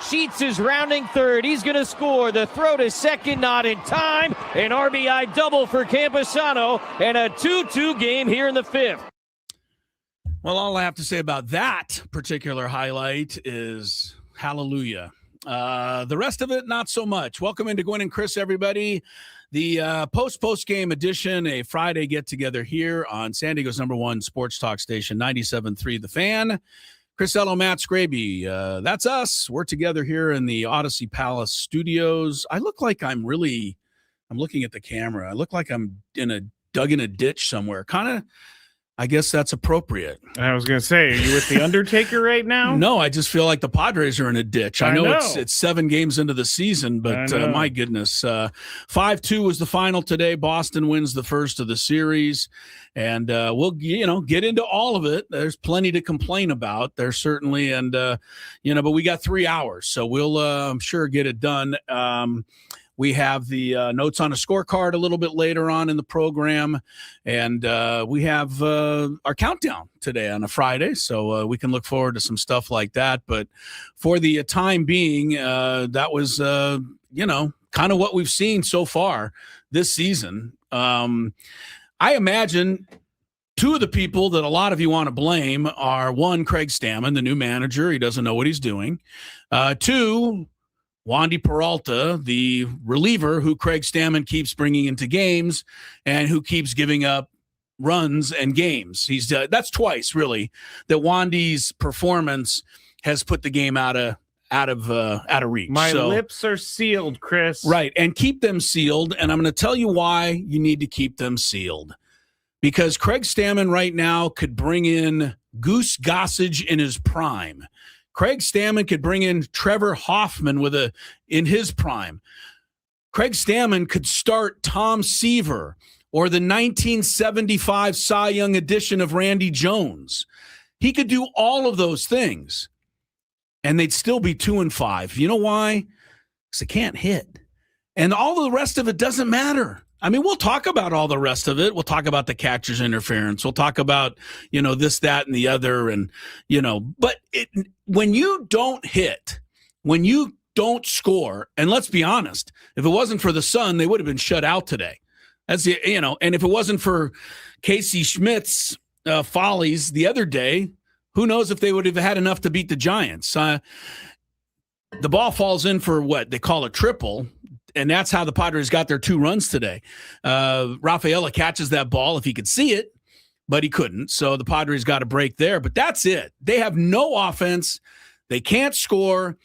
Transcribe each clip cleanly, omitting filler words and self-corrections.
Sheets is rounding third. He's going to score. The throw to second, not in time. An RBI double for Campusano, and a 2-2 game here in the fifth. Well, all I have to say about that particular highlight is hallelujah. The rest of it, not so much. Welcome into Gwynn and Chris, everybody. The post-game edition, a Friday get-together here on San Diego's #1 sports talk station, 97.3 The Fan. Chris Ello, Matt Scraby, that's us. We're together here in the Odyssey Palace studios. I look like I'm looking at the camera. I look like I'm dug in a ditch somewhere. Kind of, I guess that's appropriate. I was going to say, are you with the Undertaker right now? No, I just feel like the Padres are in a ditch. I know. It's 7 games into the season, but my goodness. 5-2 was the final today. Boston wins the first of the series. And we'll, get into all of it. There's plenty to complain about there, certainly. And, but we got 3 hours, so we'll, I'm sure, get it done. We have the notes on a scorecard a little bit later on in the program. And we have our countdown today on a Friday, so we can look forward to some stuff like that. But for the time being, that was, kind of what we've seen so far this season. I imagine two of the people that a lot of you want to blame are, one, Craig Stammen, the new manager. He doesn't know what he's doing. Two, Wandy Peralta, the reliever who Craig Stammen keeps bringing into games and who keeps giving up runs and games. That's twice, really, that Wandy's performance has put the game out of reach. My lips are sealed, Chris. Right, and keep them sealed, and I'm going to tell you why you need to keep them sealed. Because Craig Stammen right now could bring in Goose Gossage in his prime. Craig Stammen could bring in Trevor Hoffman in his prime. Craig Stammen could start Tom Seaver or the 1975 Cy Young edition of Randy Jones. He could do all of those things, and they'd still be 2-5. You know why? Because they can't hit. And all the rest of it doesn't matter. I mean, we'll talk about all the rest of it. We'll talk about the catcher's interference. We'll talk about, this, that, and the other. And, but when you don't hit, when you don't score, and let's be honest, if it wasn't for the sun, they would have been shut out today. That's and if it wasn't for Casey Schmidt's follies the other day, who knows if they would have had enough to beat the Giants. The ball falls in for what they call a triple. And that's how the Padres got their 2 runs today. Rafaela catches that ball if he could see it, but he couldn't. So the Padres got a break there. But that's it. They have no offense. They can't score.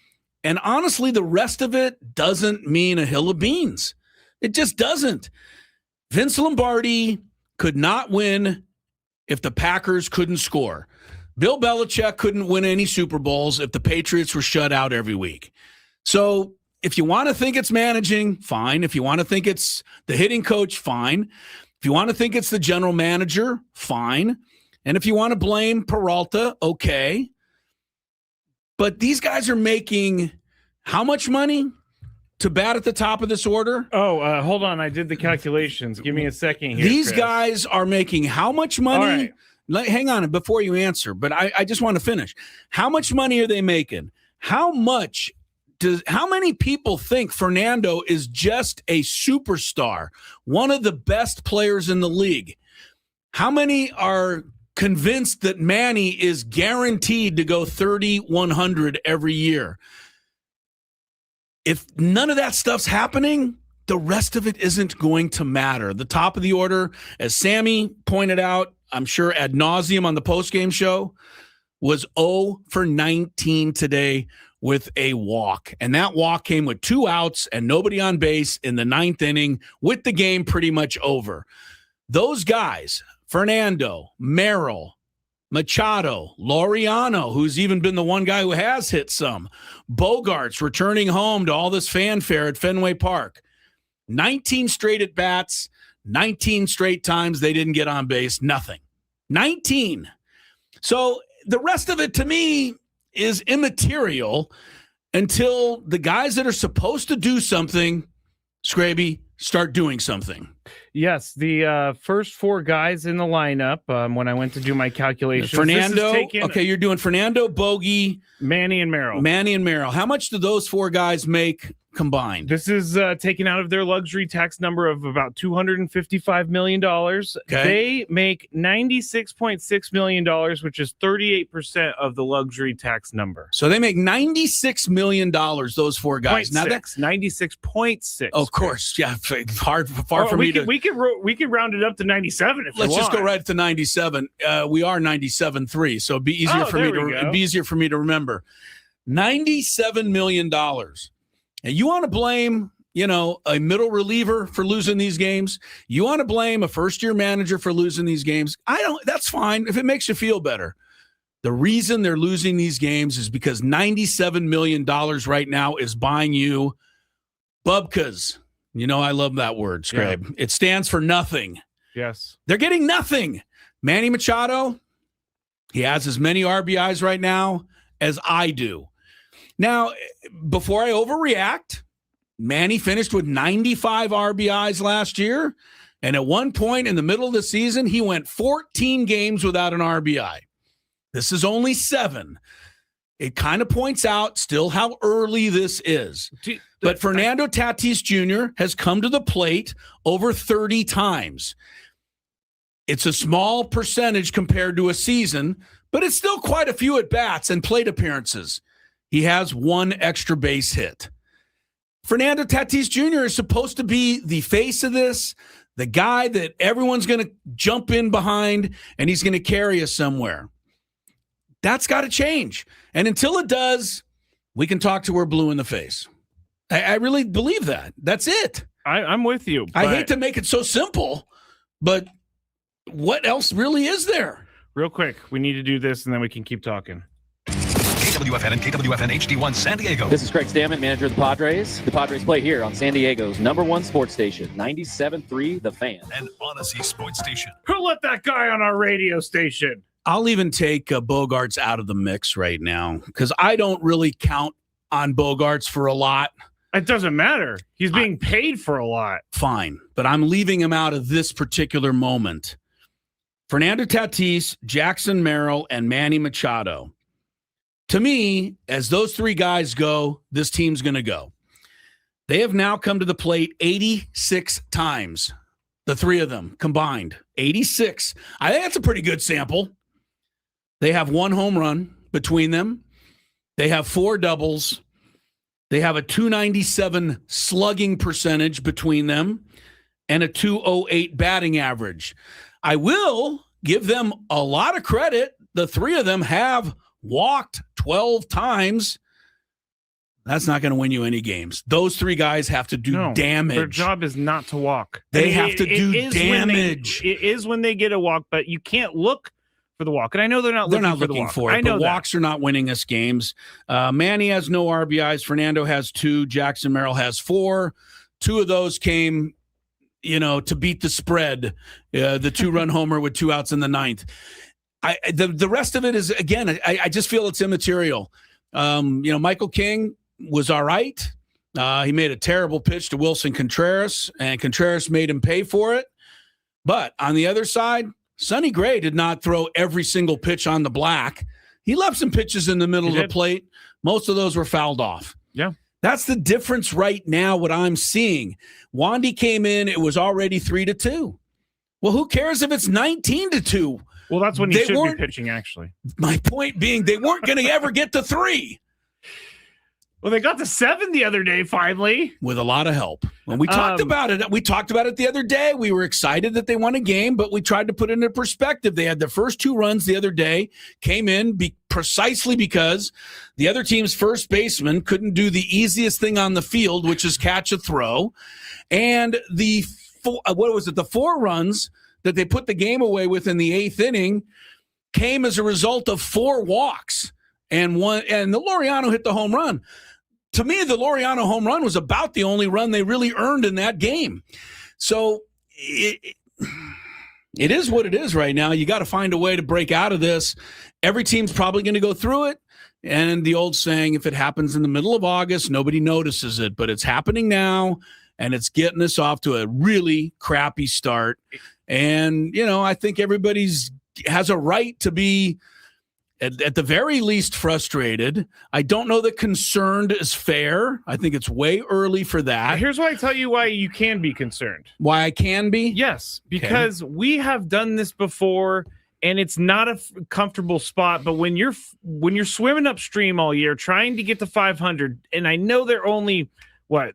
And honestly, the rest of it doesn't mean a hill of beans. It just doesn't. Vince Lombardi could not win if the Packers couldn't score. Bill Belichick couldn't win any Super Bowls if the Patriots were shut out every week. So if you want to think it's managing, fine. If you want to think it's the hitting coach, fine. If you want to think it's the general manager, fine. And if you want to blame Peralta, okay. But these guys are making how much money to bat at the top of this order? Oh, hold on. I did the calculations. Give me a second here, These Chris. guys are making how much money? All right. Hang on before you answer, but I just want to finish. How much money are they making? How many people think Fernando is just a superstar, one of the best players in the league? How many are convinced that Manny is guaranteed to go 30-100 every year? If none of that stuff's happening, the rest of it isn't going to matter. The top of the order, as Sammy pointed out, I'm sure ad nauseum on the postgame show, was 0 for 19 today with a walk. And that walk came with 2 outs and nobody on base in the 9th inning with the game pretty much over. Those guys, Fernando, Merrill, Machado, Laureano, who's even been the one guy who has hit some, Bogarts returning home to all this fanfare at Fenway Park. 19 straight at bats, 19 straight times they didn't get on base, nothing. 19. So the rest of it to me is immaterial until the guys that are supposed to do something, Scraby, start doing something. Yes, the first four guys in the lineup, when I went to do my calculations. Fernando, okay, you're doing Fernando, Bogey, Manny, and Merrill. How much do those four guys make combined? This is taken out of their luxury tax number of about $255 million. Okay. They make $96.6 million, which is 38% of the luxury tax number. So they make $96 million, those four guys. Now that's 96.6. Of course, yeah. Far for me to. We could round it up to 97 if Let's you want. just go right to 97. We are 97.3, so it'd be easier for me to remember. $97 million. And you want to blame, a middle reliever for losing these games? You want to blame a first-year manager for losing these games? That's fine if it makes you feel better. The reason they're losing these games is because $97 million right now is buying you bubkas. I love that word, Scrape. Yeah. It stands for nothing. Yes. They're getting nothing. Manny Machado, he has as many RBIs right now as I do. Now, before I overreact, Manny finished with 95 RBIs last year, and at one point in the middle of the season, he went 14 games without an RBI. This is only 7. It kind of points out still how early this is. But Fernando Tatis Jr. has come to the plate over 30 times. It's a small percentage compared to a season, but it's still quite a few at-bats and plate appearances. He has 1 extra base hit. Fernando Tatis Jr. is supposed to be the face of this, the guy that everyone's going to jump in behind, and he's going to carry us somewhere. That's got to change. And until it does, we can talk to her blue in the face. I really believe that. That's it. I'm with you. I hate to make it so simple, but what else really is there? Real quick, we need to do this, and then we can keep talking. KWFN and KWFN HD1 San Diego. This is Craig Stammen, manager of the Padres. The Padres play here on San Diego's #1 sports station, 97.3 The Fan. And Odyssey Sports Station. Who let that guy on our radio station? I'll even take Bogaerts out of the mix right now because I don't really count on Bogaerts for a lot. It doesn't matter. He's being paid for a lot. Fine, but I'm leaving him out of this particular moment. Fernando Tatis, Jackson Merrill, and Manny Machado. To me, as those 3 guys go, this team's going to go. They have now come to the plate 86 times, the 3 of them combined. 86. I think that's a pretty good sample. They have 1 home run between them. They have 4 doubles. They have a .297 slugging percentage between them and a .208 batting average. I will give them a lot of credit. The 3 of them have walked 12 times. That's not going to win you any games. Those 3 guys have to do damage. Their job is not to walk. They have to do damage. It is when they get a walk, but you can't look for the walk. And I know they're not looking for it. I know walks are not winning us games. Manny has no RBIs. Fernando has 2. Jackson Merrill has 4. 2 of those came, to beat the spread. The 2-run homer with 2 outs in the 9th. The rest of it is, again, I just feel it's immaterial. Michael King was all right. He made a terrible pitch to Wilson Contreras, and Contreras made him pay for it. But on the other side, Sonny Gray did not throw every single pitch on the black. He left some pitches in the middle of the plate. Most of those were fouled off. Yeah. That's the difference right now, what I'm seeing. Wandy came in, it was already 3-2. Well, who cares if it's 19-2? Well, that's when he should be pitching, actually. My point being, they weren't going to ever get to 3. Well, they got to 7 the other day, finally. With a lot of help. When we talked about it, the other day. We were excited that they won a game, but we tried to put it into perspective. They had their first 2 runs the other day, came in precisely because the other team's first baseman couldn't do the easiest thing on the field, which is catch a throw. And the 4 runs that they put the game away with in the 8th inning came as a result of 4 walks and the Laureano hit the home run. To me, the Laureano home run was about the only run they really earned in that game. So it is what it is right now. You got to find a way to break out of this. Every team's probably going to go through it. And the old saying, if it happens in the middle of August, nobody notices it, but it's happening now. and it's getting us off to a really crappy start. And, I think everybody's has a right to be at the very least frustrated. I don't know that concerned is fair. I think it's way early for that. Here's why I tell you why you can be concerned. Why I can be? Yes, because we have done this before, and it's not a comfortable spot. But when you're swimming upstream all year trying to get to 500, and I know they're only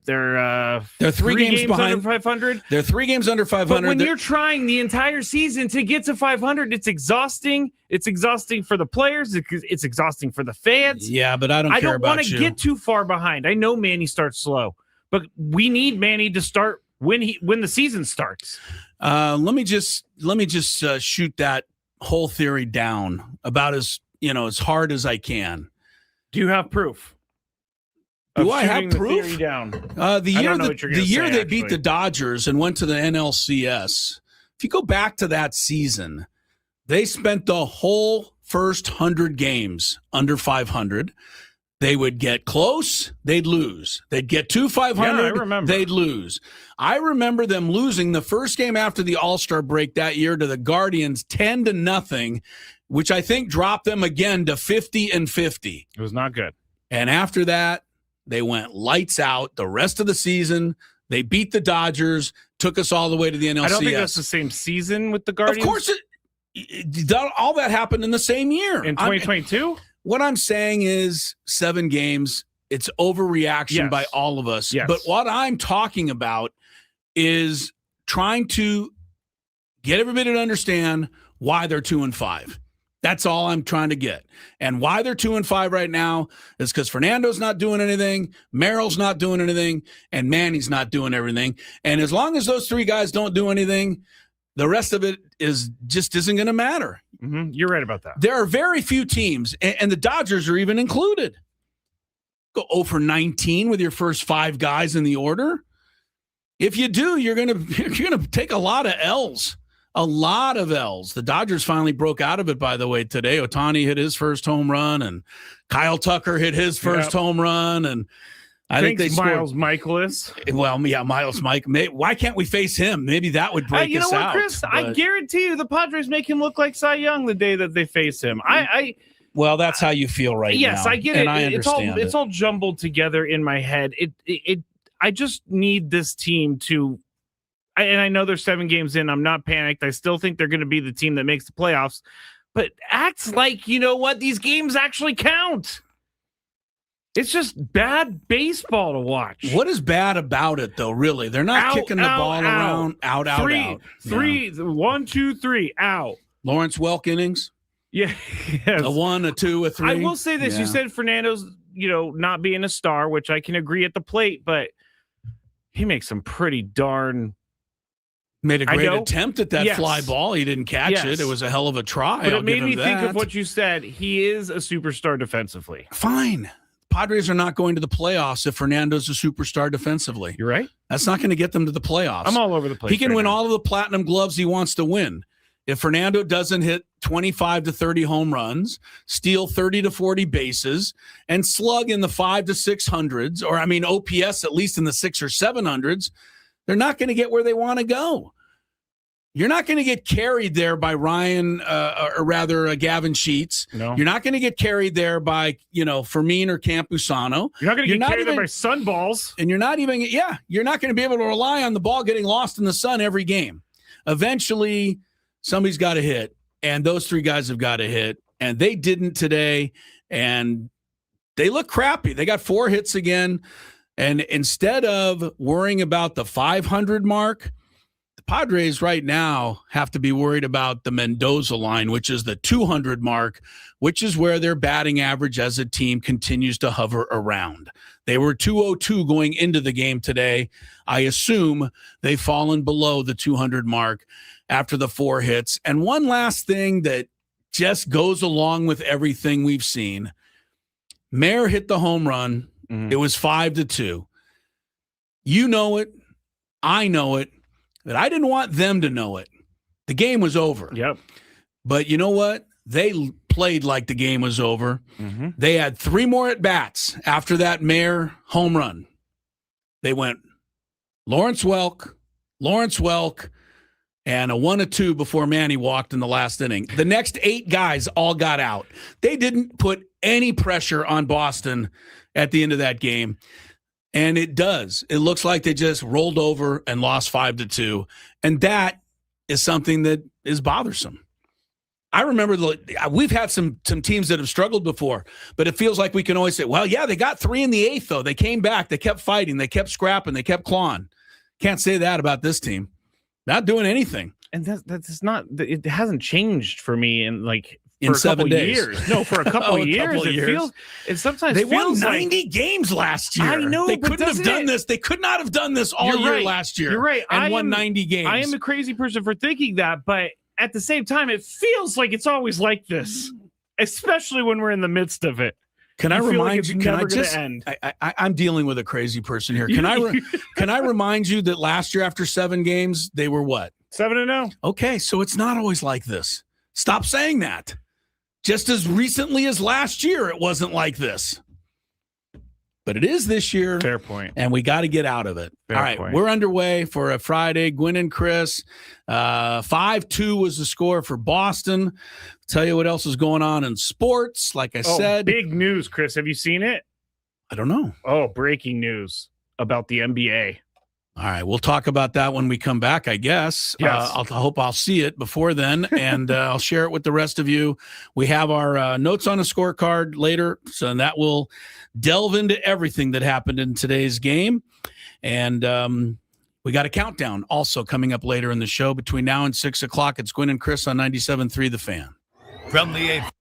they're 3 games behind under 500. They're 3 games under 500. But when you're trying the entire season to get to 500, it's exhausting. It's exhausting for the players. It's exhausting for the fans. Yeah, but I don't care about you. I don't want to get too far behind. I know Manny starts slow, but we need Manny to start when the season starts. Let me just shoot that whole theory down about as hard as I can. Do you have proof? Do I have proof? The year they beat the Dodgers and went to the NLCS, if you go back to that season, they spent the whole first 100 games under 500. They would get close, they'd lose. They'd get to 500, they'd lose. I remember them losing the first game after the All-Star break that year to the Guardians 10-0, which I think dropped them again to 50-50. It was not good. And after that, they went lights out the rest of the season. They beat the Dodgers, took us all the way to the NLCS. I don't think that's the same season with the Guardians. Of course, all that happened in the same year. In 2022? What I'm saying is 7 games, it's overreaction by all of us. Yes. But what I'm talking about is trying to get everybody to understand why they're 2-5. That's all I'm trying to get. And why they're 2-5 right now is because Fernando's not doing anything, Merrill's not doing anything, and Manny's not doing everything. And as long as those 3 guys don't do anything, the rest of it isn't going to matter. Mm-hmm. You're right about that. There are very few teams, and the Dodgers are even included. Go 0-19 with your first 5 guys in the order. If you do, you're gonna take a lot of L's. A lot of L's. The Dodgers finally broke out of it, by the way, today. Ohtani hit his first home run, and Kyle Tucker hit his first home run, and I think they scored. Miles Michaelis. Well, yeah, Miles Mike. Why can't we face him? Maybe that would break us out. You know what, Chris? But I guarantee you the Padres make him look like Cy Young the day that they face him. Well, that's how you feel right now. Yes, I get it. I understand it's all jumbled together in my head. I just need this team to. And I know they're 7 games in. I'm not panicked. I still think they're going to be the team that makes the playoffs. But act like, you know what, these games actually count. It's just bad baseball to watch. What is bad about it, though, really? They're not kicking the ball around. Out. 1, 2, 3, out. Lawrence Welk innings? Yeah. Yes. A 1, a 2, a 3? I will say this. Yeah. You said Fernando's, not being a star, which I can agree at the plate, but he makes some pretty darn... Made a great attempt at that fly ball. He didn't catch it. It was a hell of a try. But it made me think of what you said. He is a superstar defensively. Fine. Padres are not going to the playoffs if Fernando's a superstar defensively. You're right. That's not going to get them to the playoffs. I'm all over the place. He can win all of the platinum gloves he wants to win. If Fernando doesn't hit 25 to 30 home runs, steal 30 to 40 bases, and slug in the 5 to 600s, or OPS at least in the 6 or 700s, they're not going to get where they want to go. You're not going to get carried there by Gavin Sheets. No. You're not going to get carried there by, Fermin or Campusano. You're not going to get carried there by sun balls. And you're not going to be able to rely on the ball getting lost in the sun every game. Eventually, somebody's got to hit, and those 3 guys have got to hit, and they didn't today, and they look crappy. They got 4 hits again. And instead of worrying about the 500 mark, the Padres right now have to be worried about the Mendoza line, which is the 200 mark, which is where their batting average as a team continues to hover around. They were 202 going into the game today. I assume they've fallen below the 200 mark after the 4 hits. And one last thing that just goes along with everything we've seen. Mayer hit the home run. Mm-hmm. It was 5-2. You know it. I know it. But I didn't want them to know it. The game was over. Yep. But you know what? They played like the game was over. Mm-hmm. They had 3 more at-bats after that Mayer home run. They went Lawrence Welk, and a 1-2 before Manny walked in the last inning. The next 8 guys all got out. They didn't put any pressure on Boston at the end of that game. And it does. It looks like they just rolled over and lost 5-2. And that is something that is bothersome. I remember we've had some teams that have struggled before, but it feels like we can always say, well, yeah, they got 3 in the 8th, though. They came back. They kept fighting. They kept scrapping. They kept clawing. Can't say that about this team. Not doing anything. And that's not, it hasn't changed for me in in for a 7 couple days. Years. No, for a couple a years. Couple It years. feels, it sometimes they feels won 90 games last year. I know, they but couldn't have done this. They could not have done this all You're year right. last year. You're right. And won 90 games. I am a crazy person for thinking that, but at the same time, it feels like it's always like this, especially when we're in the midst of it. Can I remind you? Can I never just? end. I'm dealing with a crazy person here. Can I remind you that last year after 7 games they were what? 7-0. Okay, so it's not always like this. Stop saying that. Just as recently as last year, it wasn't like this. But it is this year. Fair point. And we got to get out of it. Fair All right, point. we're underway for a Friday. Gwynn and Chris. 5-2 was the score for Boston. Tell you what else is going on in sports. Like I said. Big news, Chris. Have you seen it? I don't know. Oh, breaking news about the NBA. All right, we'll talk about that when we come back, I guess. Yes. I hope I'll see it before then, and I'll share it with the rest of you. We have our notes on a scorecard later, so that will delve into everything that happened in today's game. And we got a countdown also coming up later in the show. Between now and 6 o'clock, it's Gwynn and Chris on 97.3 The Fan. From the 8th.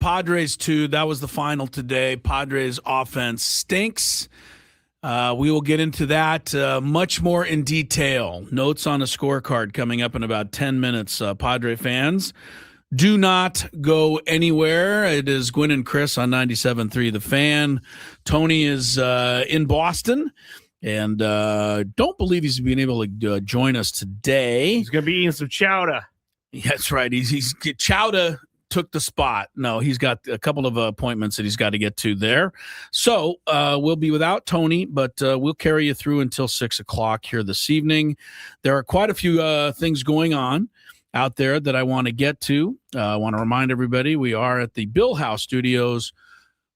Padres 2. That was the final today. Padres offense stinks. We will get into that much more in detail. Notes on a scorecard coming up in about 10 minutes. Padre fans, do not go anywhere. It is Gwynn and Chris on 97.3 The Fan. Tony is in Boston. And don't believe he's been able to join us today. He's going to be eating some chowder. That's right. He's Chowda took the spot. No, he's got a couple of appointments that he's got to get to there. So we'll be without Tony, but we'll carry you through until 6 o'clock here this evening. There are quite a few things going on out there that I want to get to. I want to remind everybody we are at the Bill House Studios.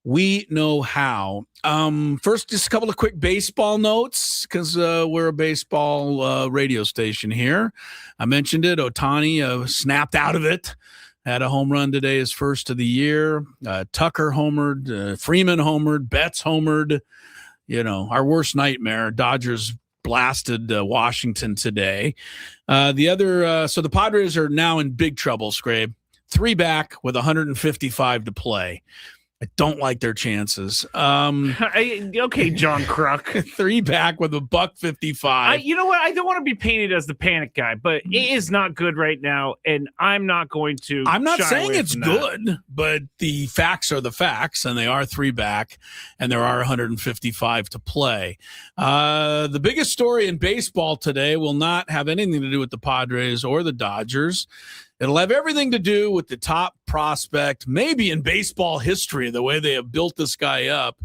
We know how. First, just a couple of quick baseball notes because we're a baseball radio station here. I mentioned it. Ohtani snapped out of it. Had a home run today, his first of the year. Tucker homered. Freeman homered. Betts homered. You know, our worst nightmare. Dodgers blasted Washington today. So the Padres are now in big trouble, Scrape. 3 back with 155 to play. I don't like their chances. Okay, John Kruk. 3 back with a $155. You know what? I don't want to be painted as the panic guy, but it is not good right now, and I'm not going to. I'm not saying it's that. good, but the facts are the facts, and they are 3 back, and there are 155 to play. The biggest story in baseball today will not have anything to do with the Padres or the Dodgers. It'll have everything to do with the top prospect, maybe in baseball history, the way they have built this guy up.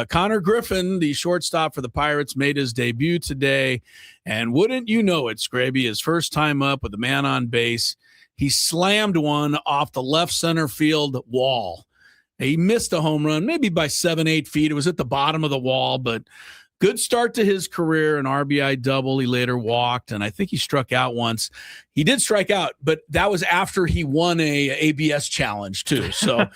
Connor Griffin, the shortstop for the Pirates, made his debut today. And wouldn't you know it, Scraby, his first time up with a man on base, he slammed one off the left center field wall. He missed a home run, maybe by 7-8 feet. It was at the bottom of the wall, but good start to his career, an RBI double. He later walked, and I think he struck out once. He did strike out, but that was after he won a ABS challenge, too. So,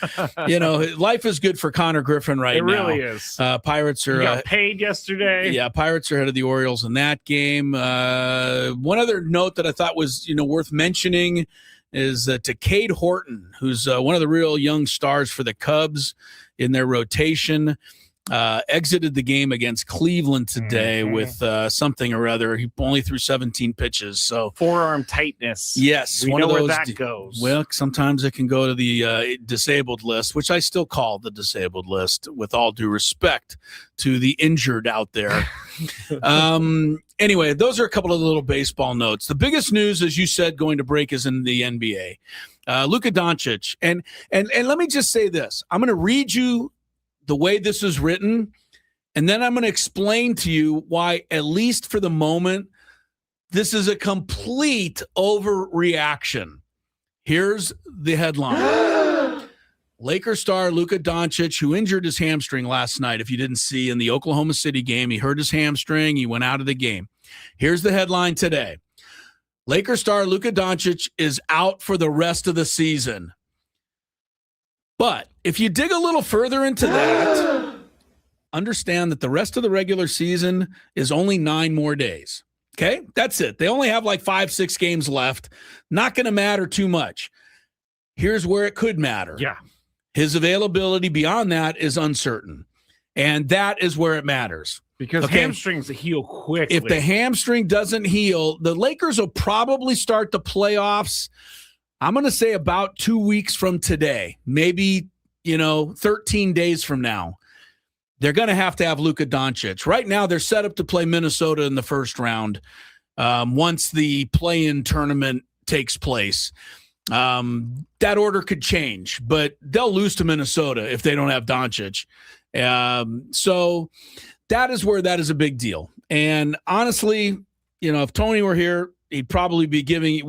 life is good for Connor Griffin right now. It really is. Pirates are he got paid yesterday. Yeah, Pirates are ahead of the Orioles in that game. One other note that I thought was, worth mentioning is to Cade Horton, who's one of the real young stars for the Cubs in their rotation. Exited the game against Cleveland today with something or other. He only threw 17 pitches. So forearm tightness. Yes. We know where that goes. Well, sometimes it can go to the disabled list, which I still call the disabled list with all due respect to the injured out there. Anyway, those are a couple of little baseball notes. The biggest news, as you said, going to break is in the NBA. Luka Doncic. And let me just say this. I'm going to read you the way this is written, and then I'm going to explain to you why, at least for the moment, this is a complete overreaction. Here's the headline. Lakers star Luka Doncic, who injured his hamstring last night, if you didn't see, in the Oklahoma City game. He hurt his hamstring. He went out of the game. Here's the headline today. Lakers star Luka Doncic is out for the rest of the season. But if you dig a little further into that, understand that the rest of the regular season is only 9 more days. Okay? That's it. They only have like 5-6 games left. Not going to matter too much. Here's where it could matter. Yeah. His availability beyond that is uncertain. And that is where it matters. Because hamstrings heal quickly. If the hamstring doesn't heal, the Lakers will probably start the playoffs, I'm going to say about 2 weeks from today, maybe, 13 days from now. They're going to have Luka Doncic. Right now, they're set up to play Minnesota in the first round once the play-in tournament takes place. That order could change, but they'll lose to Minnesota if they don't have Doncic. So that is where that is a big deal. And honestly, if Tony were here, he'd probably be giving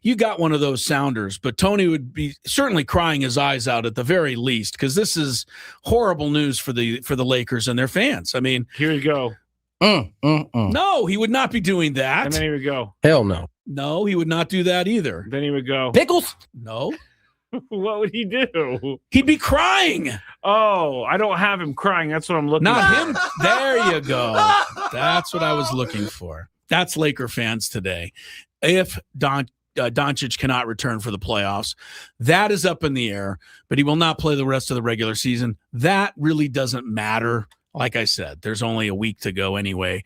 you got one of those sounders, but Tony would be certainly crying his eyes out at the very least, because this is horrible news for the Lakers and their fans. I mean, here you go. No, he would not be doing that. And then he would go. Hell no. No, he would not do that either. Then he would go. Pickles? No. What would he do? He'd be crying. Oh, I don't have him crying. That's what I'm looking for. Not him. There you go. That's what I was looking for. That's Laker fans today. If Doncic cannot return for the playoffs. That is up in the air, but he will not play the rest of the regular season. That really doesn't matter. Like I said, there's only a week to go anyway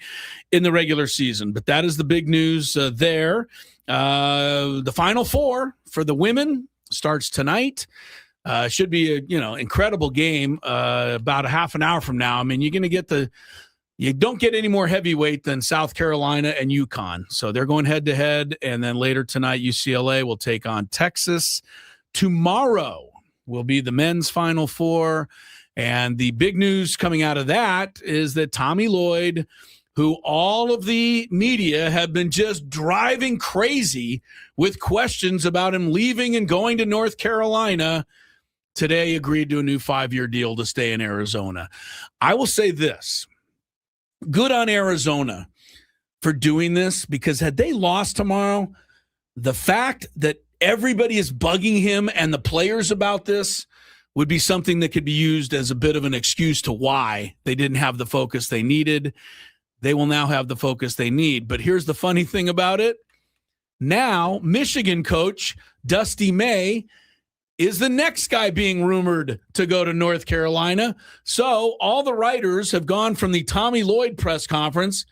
in the regular season. But that is the big news there. The Final Four for the women starts tonight. Should be a incredible game about a half an hour from now. I mean, you're going to you don't get any more heavyweight than South Carolina and UConn. So they're going head to head. And then later tonight, UCLA will take on Texas. Tomorrow will be the men's Final Four. And the big news coming out of that is that Tommy Lloyd, who all of the media have been just driving crazy with questions about him leaving and going to North Carolina, today agreed to a new 5-year deal to stay in Arizona. I will say this. Good on Arizona for doing this, because had they lost tomorrow, the fact that everybody is bugging him and the players about this would be something that could be used as a bit of an excuse to why they didn't have the focus they needed. They will now have the focus they need. But here's the funny thing about it. Now, Michigan coach Dusty May is the next guy being rumored to go to North Carolina. So all the writers have gone from the Tommy Lloyd press conference,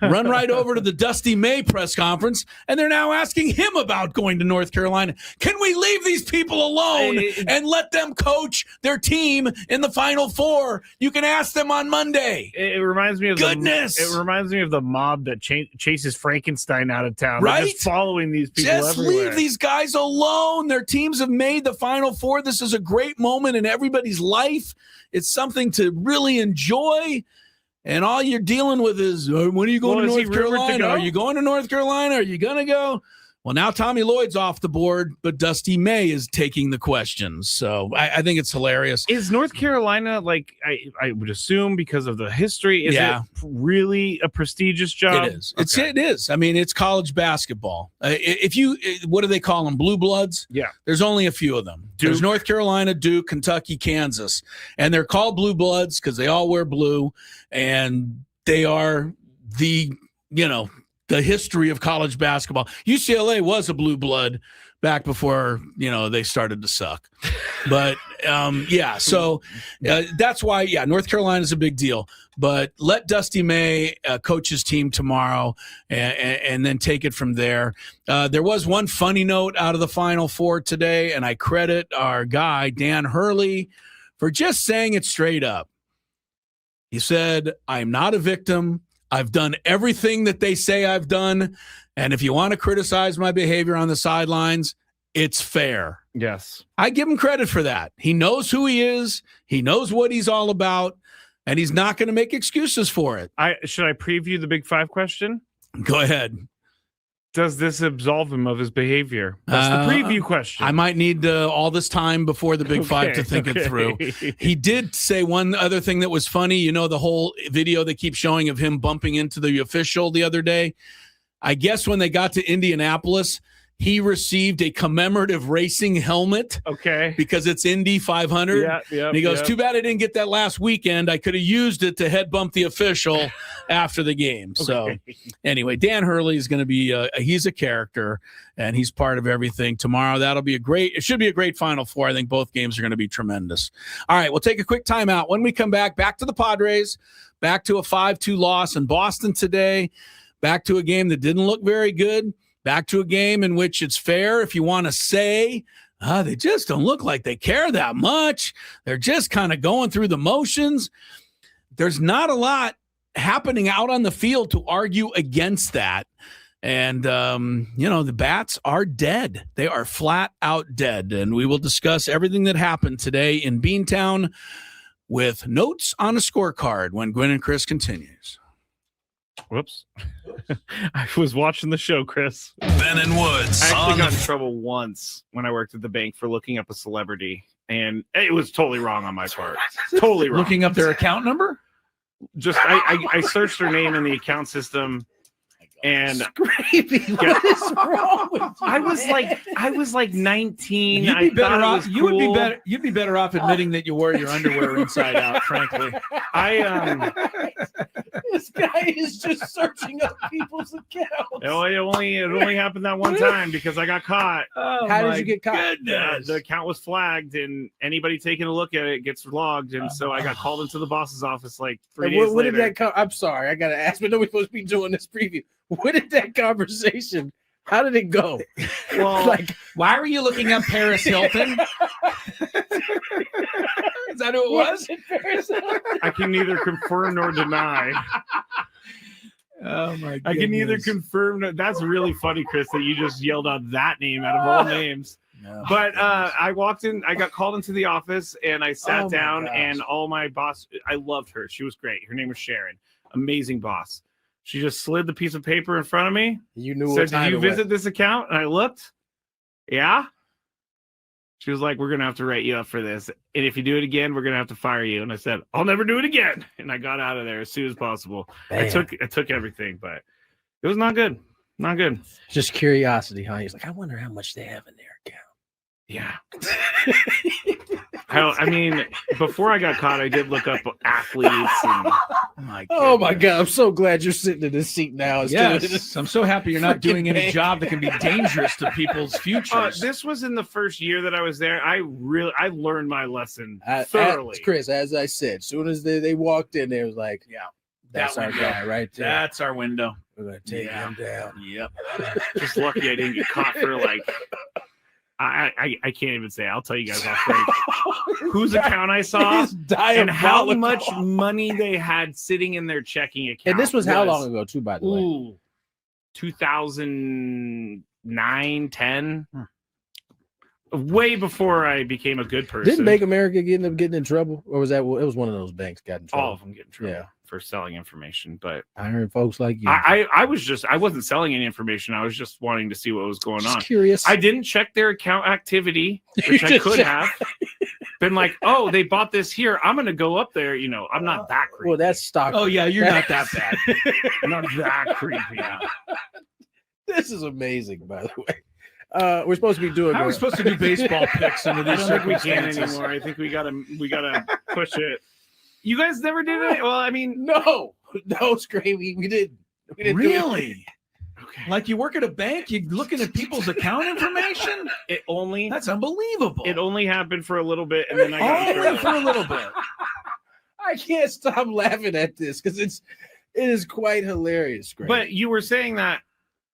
run right over to the Dusty May press conference, and they're now asking him about going to North Carolina. Can we leave these people alone and let them coach their team in the Final Four? You can ask them on Monday. It reminds me of it reminds me of the mob that chases Frankenstein out of town. Right? They're just following these people Just everywhere. leave these guys alone. Their teams have made the Final Four. This is a great moment in everybody's life. It's something to really enjoy. And all you're dealing with is, when are you going to North Carolina? Are you going to North Carolina? Are you going to go? Well, now Tommy Lloyd's off the board, but Dusty May is taking the questions. So I think it's hilarious. Is North Carolina, like I would assume because of the history, is it really a prestigious job? It is. Okay. It is. I mean, it's college basketball. What do they call them? Blue bloods? Yeah. There's only a few of them. Duke. There's North Carolina, Duke, Kentucky, Kansas. And they're called blue bloods because they all wear blue. And they are the history of college basketball. UCLA was a blue blood back before, they started to suck. But, so that's why, North Carolina is a big deal. But let Dusty May coach his team tomorrow and then take it from there. There was one funny note out of the Final Four today, and I credit our guy, Dan Hurley, for just saying it straight up. He said, I'm not a victim. I've done everything that they say I've done. And if you want to criticize my behavior on the sidelines, it's fair. Yes. I give him credit for that. He knows who he is. He knows what he's all about. And he's not going to make excuses for it. Should I preview the Big Five question? Go ahead. Does this absolve him of his behavior? That's the preview question. I might need all this time before the Big Five to think it through. He did say one other thing that was funny. The whole video they keep showing of him bumping into the official the other day. I guess when they got to Indianapolis, he received a commemorative racing helmet. Okay. Because it's Indy 500. Yeah. And he goes, too bad I didn't get that last weekend. I could have used it to head bump the official after the game. So anyway, Dan Hurley is going to be, he's a character and he's part of everything. Tomorrow, it should be a great Final Four. I think both games are going to be tremendous. All right, we'll take a quick timeout. When we come back to the Padres, back to a 5-2 loss in Boston today, back to a game that didn't look very good. Back to a game in which it's fair if you want to say, they just don't look like they care that much. They're just kind of going through the motions. There's not a lot happening out on the field to argue against that. And, the bats are dead. They are flat out dead. And we will discuss everything that happened today in Beantown with notes on a scorecard when Gwynn and Chris continues. Whoops. I was watching the show, Chris. Ben and Woods. I actually got in trouble once when I worked at the bank for looking up a celebrity, and it was totally wrong on my part. Totally wrong. Looking up their account number? Just I searched their name in the account system, and what is wrong with you? I was like 19. You'd be better off. You'd be better off admitting that you wore your underwear inside out. Frankly, This guy is just searching up people's accounts. It only happened that one time because I got caught. How did you get caught? The account was flagged, and anybody taking a look at it gets logged. And so I got called into the boss's office like 3 days later. What did that come? I'm sorry, I gotta ask, but nobody's supposed to be doing this preview. What did that conversation? How did it go? Well, Like, why were you looking up Paris Hilton? Is that who it was? I can neither confirm nor deny. Oh my god! I can neither confirm. That's really funny, Chris, that you just yelled out that name out of all names. No. But I walked in, I got called into the office, and I sat down, gosh. and all my boss, I loved her. She was great. Her name was Sharon. Amazing boss. She just slid the piece of paper in front of me. You knew Said, what time did you it was. visit this account? And I looked. Yeah. She was like, we're going to have to write you up for this. And if you do it again, we're going to have to fire you. And I said, I'll never do it again. And I got out of there as soon as possible. I took everything, but it was not good. Not good. Just curiosity, huh? He's like, I wonder how much they have in their account. Yeah. I mean, before I got caught, I did look up athletes. And, Oh my god! I'm so glad you're sitting in this seat now. Yes, I'm so happy you're not doing any bank. job that can be dangerous to people's futures. this was in the first year that I was there. I learned my lesson I, thoroughly. Chris, as I said, as soon as they walked in, they was like, Yeah, that's that our window. guy right there. That's our window. We're gonna take him down. Yep. Just lucky I didn't get caught for like. I can't even say. I'll tell you guys off break whose account I saw It's and how diabolical. much money they had sitting in their checking account. And this was how long ago, too, by the way? Ooh, 2009, 10. Way before I became a good person. Didn't Bank America end up getting in trouble, or was that? It was one of those banks got in trouble. all of them get in trouble Yeah. for selling information, but I heard folks like you. I wasn't selling any information. I was just wanting to see what was going Just on. curious. I didn't check their account activity, You which I just could check- have been like, oh, they bought this here. I'm going to go up there. You know, I'm not that creepy. Well, that's stock. Oh yeah, you're not that bad. I'm not that creepy. This is amazing, by the way. We're supposed to be doing. How are we supposed to do baseball picks under I these don't think we can circumstances? anymore. I think we gotta push it. You guys never did it? Well, I mean, No, Scrape. We didn't. We didn't do it. Really? okay. Like you work at a bank, you're looking at people's account information? That's unbelievable. It only happened for a little bit, and then I got in Only trouble. for a little bit. I can't stop laughing at this because it is quite hilarious, Scrape. But you were saying that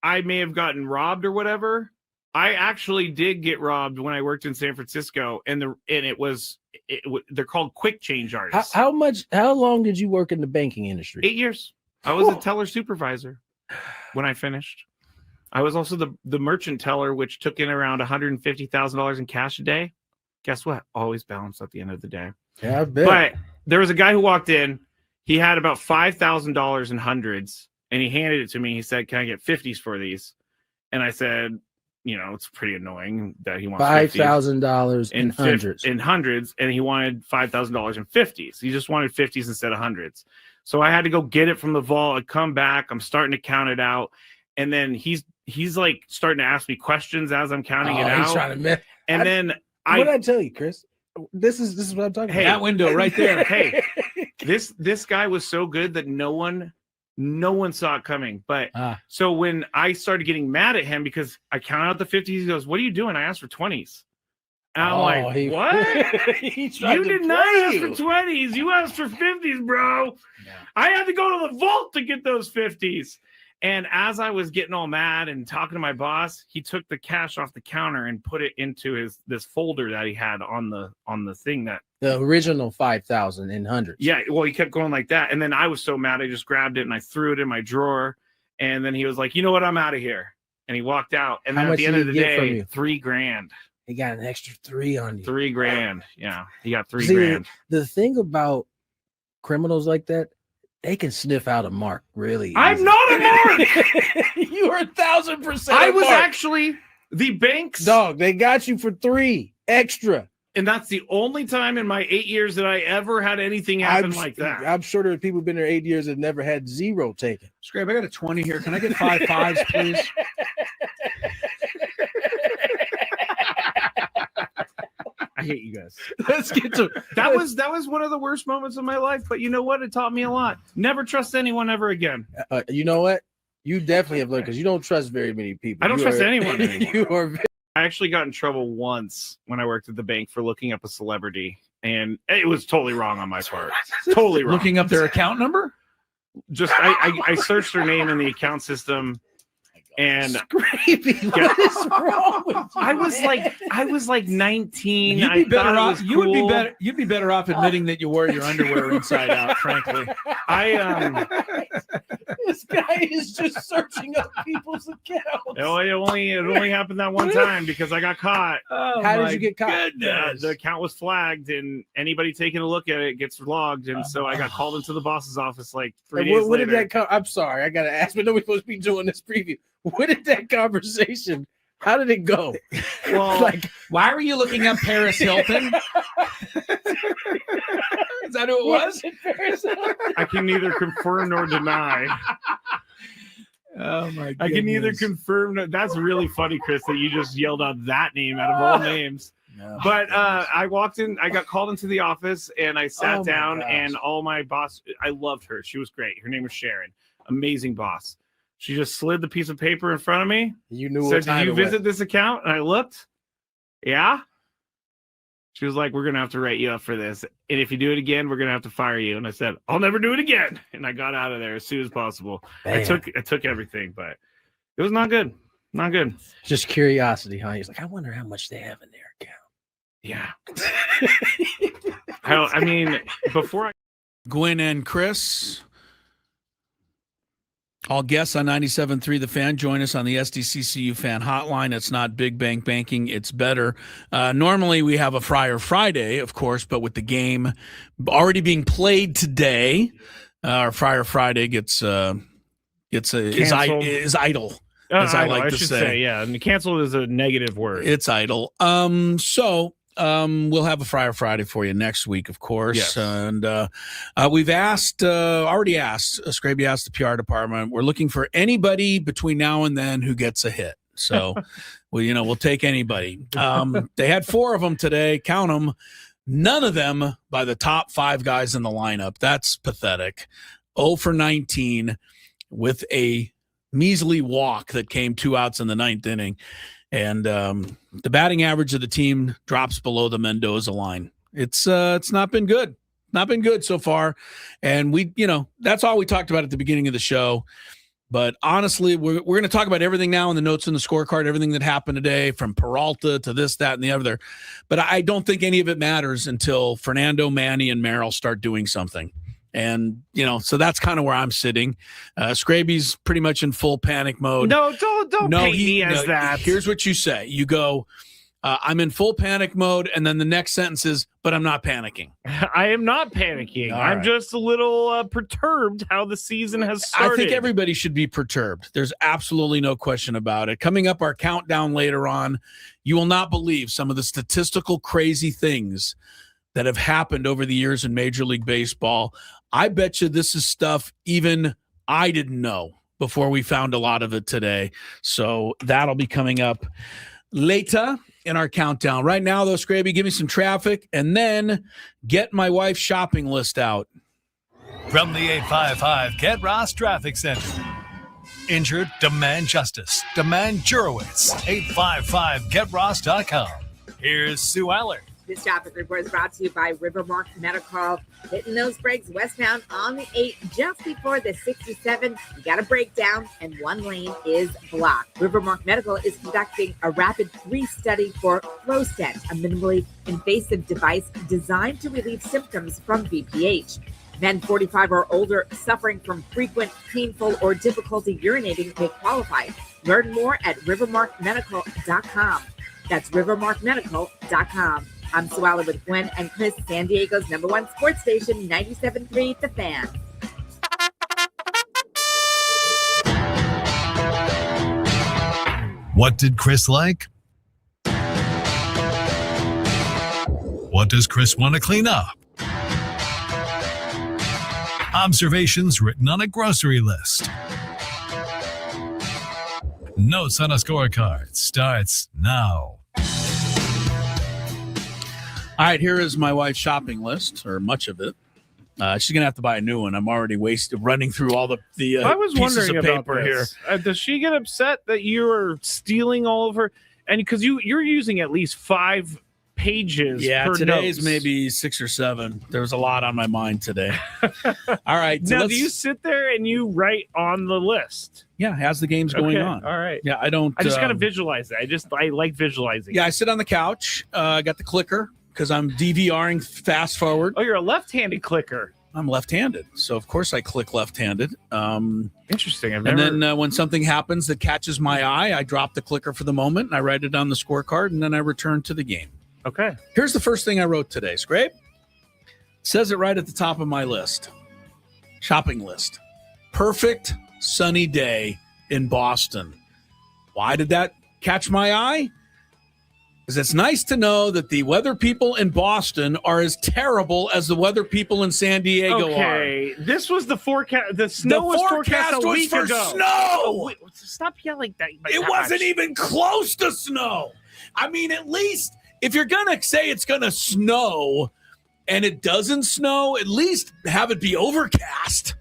I may have gotten robbed or whatever. I actually did get robbed when I worked in San Francisco, and they're called quick change artists. how long did you work in the banking industry? 8 years. I was a teller supervisor when I finished. I was also the merchant teller, which took in around $150,000 in cash a day. Guess what? Always balanced at the end of the day. Yeah, I bet. But there was a guy who walked in. He had about $5,000 in hundreds, and he handed it to me. He said, "Can I get 50s for these?" And I said, "You know, it's pretty annoying that he wants $5,000 in $50s hundreds. hundreds, and he wanted $5,000 in 50s. He just wanted 50s instead of hundreds. So I had to go get it from the vault. I come back. I'm starting to count it out, and then he's like starting to ask me questions as I'm counting it out. He's trying to mess. And then What did I tell you, Chris? This is what I'm talking Hey, about. That window right there. Hey, this guy was so good that no one saw it coming. But so when I started getting mad at him because I counted out the 50s, he goes, "What are you doing? I asked for 20s." And I'm like, "What? You did not ask for 20s. You asked for 50s, bro." Yeah. I had to go to the vault to get those 50s. And as I was getting all mad and talking to my boss, he took the cash off the counter and put it into this folder that he had on the thing that The original 5,000 in hundreds. yeah, well, he kept going like that. And then I was so mad, I just grabbed it and I threw it in my drawer. And then he was like, "You know what? I'm out of here." And he walked out. And How then at much the end did of the he get from day, you? $3,000. He got an extra 3 on you. $3,000. Yeah, he got See, $3,000. The thing about criminals like that, they can sniff out a mark really I'm easy. not a mark. You are 1,000%. I a was mark. actually the bank's dog. They got you for 3 extra. and that's the only time in my 8 years that I ever had anything happen like that. I'm sure there are people who've been there 8 years that never had 0 taken. Scrape, I got a 20 here. Can I get 5 5s, please? I hate you guys. Let's get to That was one of the worst moments of my life, but you know what? It taught me a lot. Never trust anyone ever again. you know what? You definitely have learned because you don't trust very many people. I don't trust anyone anymore. You are I actually got in trouble once when I worked at the bank for looking up a celebrity, and it was totally wrong on my part. Totally wrong. Looking up their account number? Just I searched her name in the account system, and Scrappy. What is wrong with you? I was like 19. You'd be better I off. thought it was You would be cool. better. You'd be better off admitting that you wore your underwear inside out. Frankly, This guy is just searching up people's accounts. it only happened that one time because I got caught. oh, How did my you get caught? goodness. The account was flagged, and anybody taking a look at it gets logged. And so I got called into the boss's office like 3 And days what later. did that come? I'm sorry, I gotta ask, but no, we're supposed to be doing this preview. What did that conversation? How did it go? Well, Like, Why were you looking up Paris Hilton? Is that who it was? I can neither confirm nor deny. Oh my! I can neither goodness. confirm. That's really funny, Chris, that you just yelled out that name out of all names. No. But I walked in, I got called into the office, and I sat Oh my down, gosh. and all my boss, I loved her. She was great. Her name was Sharon. Amazing boss. She just slid the piece of paper in front of me, you knew said, what time "Did you it was. visit this account?" And I looked. Yeah. She was like, "We're going to have to write you up for this. And if you do it again, we're going to have to fire you." And I said, "I'll never do it again." And I got out of there as soon as possible. I took everything, but it was not good. Not good. Just curiosity, huh? He's like, I wonder how much they have in their account. Yeah. I mean, before I Gwynn and Chris, all guests on 97.3 The Fan. Join us on the SDCCU Fan Hotline. It's not Big Bank Banking. It's better. Normally we have a Friar Friday, of course, but with the game already being played today, our Friar Friday is idle, as I like to should say. yeah. And canceled is a negative word. It's idle. So we'll have a Friar Friday for you next week, of course. Yes. And we've already asked, Scraby asked the PR department. We're looking for anybody between now and then who gets a hit. So, we'll take anybody. They had 4 of them today. Count them. None of them by the top 5 guys in the lineup. That's pathetic. 0 for 19 with a measly walk that came 2 outs in the 9th inning. And the batting average of the team drops below the Mendoza line. It's not been good. Not been good so far. And that's all we talked about at the beginning of the show. But honestly, we're going to talk about everything now in the notes in the scorecard, everything that happened today, from Peralta to this, that, and the other. But I don't think any of it matters until Fernando, Manny, and Merrill start doing something. And, so that's kind of where I'm sitting. Scraby's pretty much in full panic mode. No, don't paint me as that. Here's what you say. You go, I'm in full panic mode. And then the next sentence is, but I'm not panicking. I am not panicking. All I'm right. just a little perturbed how the season has started. I think everybody should be perturbed. There's absolutely no question about it. Coming up, our countdown later on, you will not believe some of the statistical crazy things that have happened over the years in Major League Baseball. I bet you this is stuff even I didn't know before we found a lot of it today. So that'll be coming up later in our countdown. Right now, though, Scraby, give me some traffic and then get my wife's shopping list out. From the 855 Get Ross Traffic Center. Injured? Demand justice. Demand Jurowitz. 855GetRoss.com. Here's Sue Aller. This traffic report is brought to you by Rivermark Medical. Hitting those brakes westbound on the 8 just before the 67. You got a breakdown and one lane is blocked. Rivermark Medical is conducting a rapid 3 study for FlowStent, a minimally invasive device designed to relieve symptoms from BPH. Men 45 or older suffering from frequent, painful, or difficulty urinating may qualify. Learn more at rivermarkmedical.com. That's rivermarkmedical.com. I'm Sue Aller with Gwynn and Chris, San Diego's #1 sports station, 97.3 The Fan. What did Chris like? What does Chris want to clean up? Observations written on a grocery list. Notes on a scorecard starts now. All right, here is my wife's shopping list, or much of it. She's going to have to buy a new one. I'm already running through all the I was pieces wondering of about paper this. here. Does she get upset that you are stealing all of her? And because you're using at least 5 pages. Yeah, per today's notes. maybe 6 or 7. There was a lot on my mind today. All right. So Now, do you sit there and you write on the list? Yeah, as the game's going on. All right. Yeah, I don't. I just gotta visualize it. I like visualizing. Yeah, I sit on the couch. I got the clicker because I'm DVRing fast forward. Oh, you're a left-handed clicker. I'm left-handed, so of course I click left-handed. Interesting. And then when something happens that catches my eye, I drop the clicker for the moment and I write it on the scorecard, and then I return to the game. Okay. Here's the first thing I wrote today, Scrape. Says it right at the top of my list. Shopping list. Perfect sunny day in Boston. Why did that catch my eye? Because it's nice to know that the weather people in Boston are as terrible as the weather people in San Diego are. Okay, this was the forecast. The snow was forecast a week for ago. snow. Oh, wait, stop yelling that. It wasn't even close to snow. I mean, at least if you're going to say it's going to snow and it doesn't snow, at least have it be overcast.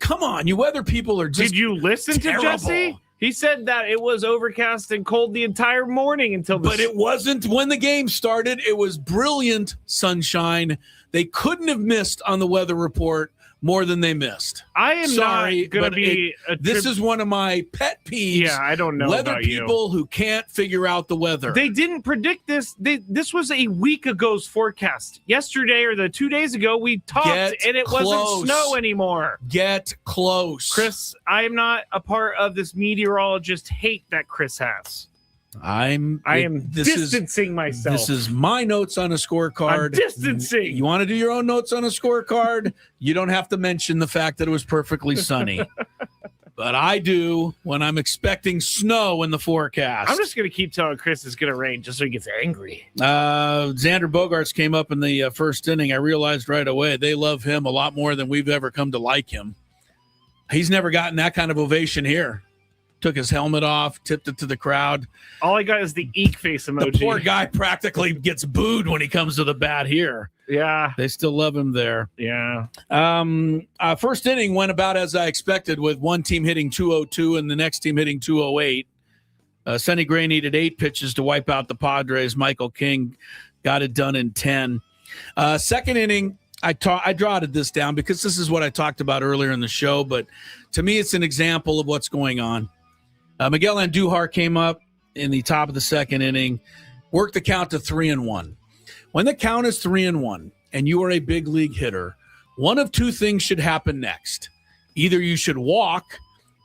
Come on, you weather people are just Did you listen terrible. to Jesse? He said that it was overcast and cold the entire morning until But it wasn't when the game started. It was brilliant sunshine. They couldn't have missed on the weather report more than they missed. I am Sorry, not going to but be. This is one of my pet peeves. Yeah, I don't know weather about people who can't figure out the weather. They didn't predict this. This was a week ago's forecast. Yesterday or the 2 days ago, we talked, and it wasn't snow anymore. Get close, Chris. I am not a part of this meteorologist hate that Chris has. I am distancing myself. This is my notes on a scorecard. I'm distancing. You want to do your own notes on a scorecard? You don't have to mention the fact that it was perfectly sunny. But I do when I'm expecting snow in the forecast. I'm just going to keep telling Chris it's going to rain just so he gets angry. Xander Bogaerts came up in the first inning. I realized right away they love him a lot more than we've ever come to like him. He's never gotten that kind of ovation here. Took his helmet off, tipped it to the crowd. All I got is the eek face emoji. The poor guy practically gets booed when he comes to the bat here. Yeah. They still love him there. Yeah. First inning went about as I expected, with one team hitting 202 and the next team hitting 208. Sonny Gray needed 8 pitches to wipe out the Padres. Michael King got it done in 10. Second inning, I jotted this down because this is what I talked about earlier in the show, but to me it's an example of what's going on. Miguel Andujar came up in the top of the second inning, worked the count to 3-1. When the count is 3-1 and you are a big league hitter, one of two things should happen next. Either you should walk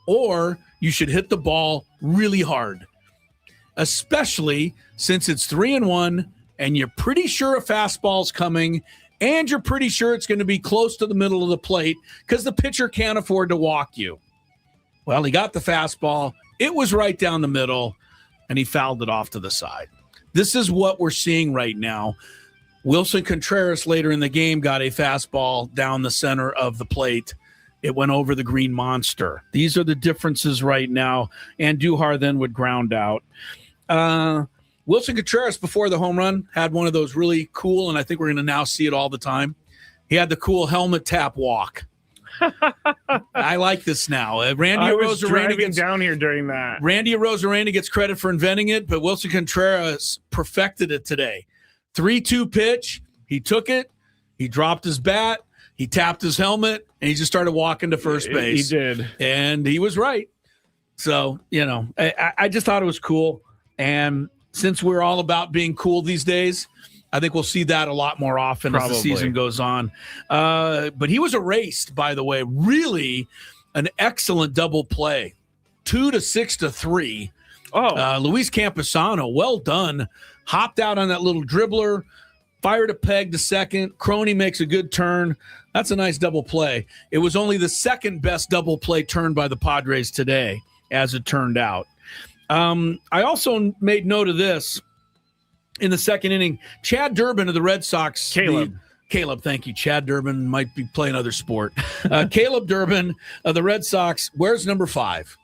or you should hit the ball really hard, especially since it's 3-1 and you're pretty sure a fastball's coming and you're pretty sure it's going to be close to the middle of the plate because the pitcher can't afford to walk you. Well, he got the fastball. It was right down the middle, and he fouled it off to the side. This is what we're seeing right now. Wilson Contreras later in the game got a fastball down the center of the plate. It went over the green monster. These are the differences right now. Andujar then would ground out. Wilson Contreras, before the home run, had one of those really cool, and I think we're going to now see it all the time. He had the cool helmet tap walk. I like this now. Randy Arozarena down here during that. Randy Arozarena gets credit for inventing it, but Wilson Contreras perfected it today. 3-2 pitch. He took it. He dropped his bat. He tapped his helmet, and he just started walking to first base. He did. And he was right. So, I just thought it was cool. And since we're all about being cool these days, I think we'll see that a lot more often as the season goes on. But he was erased, by the way. Really an excellent double play. 2 to 6 to 3. Luis Campusano, well done. Hopped out on that little dribbler, fired a peg to second. Crony makes a good turn. That's a nice double play. It was only the second best double play turn by the Padres today, as it turned out. I also made note of this. In the second inning, Chad Durbin of the Red Sox. Caleb, thank you. Chad Durbin might be playing other sport. Caleb Durbin of the Red Sox. Where's number 5?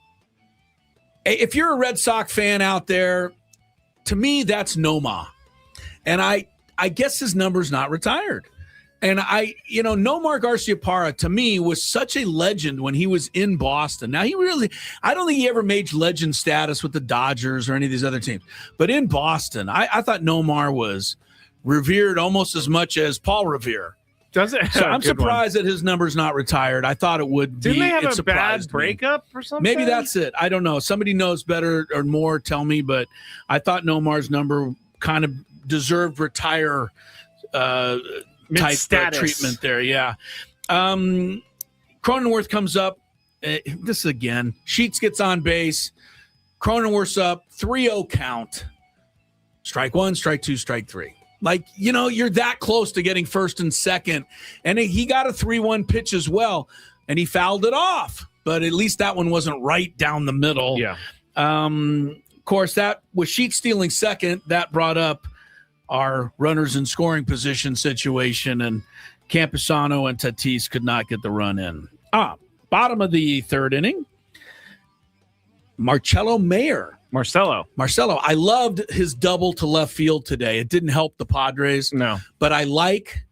If you're a Red Sox fan out there, to me, that's Noma. And I I guess his number's not retired. And Nomar Garciaparra, to me, was such a legend when he was in Boston. Now, I don't think he ever made legend status with the Dodgers or any of these other teams. But in Boston, I thought Nomar was revered almost as much as Paul Revere. Does it? So I'm surprised that his number's not retired. I thought it would be. Didn't they have a bad breakup or something? Maybe that's it. I don't know. Somebody knows better or more, tell me. But I thought Nomar's number kind of deserved retire type treatment there. Yeah. Cronenworth comes up. This again. Sheets gets on base. Cronenworth's up. 3-0 count. Strike one, strike two, strike three. Like, you're that close to getting first and second. And he got a 3-1 pitch as well. And he fouled it off. But at least that one wasn't right down the middle. Yeah. Of course, that with Sheets stealing second, that brought up our runners in scoring position situation, and Campusano and Tatis could not get the run in. Bottom of the third inning, Marcelo. I loved his double to left field today. It didn't help the Padres. No. But I like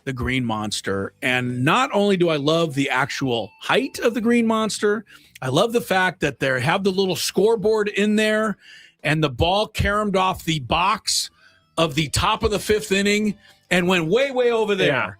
the Green Monster. And not only do I love the actual height of the Green Monster, I love the fact that they have the little scoreboard in there and the ball caromed off the box of the top of the fifth inning and went way, way over there.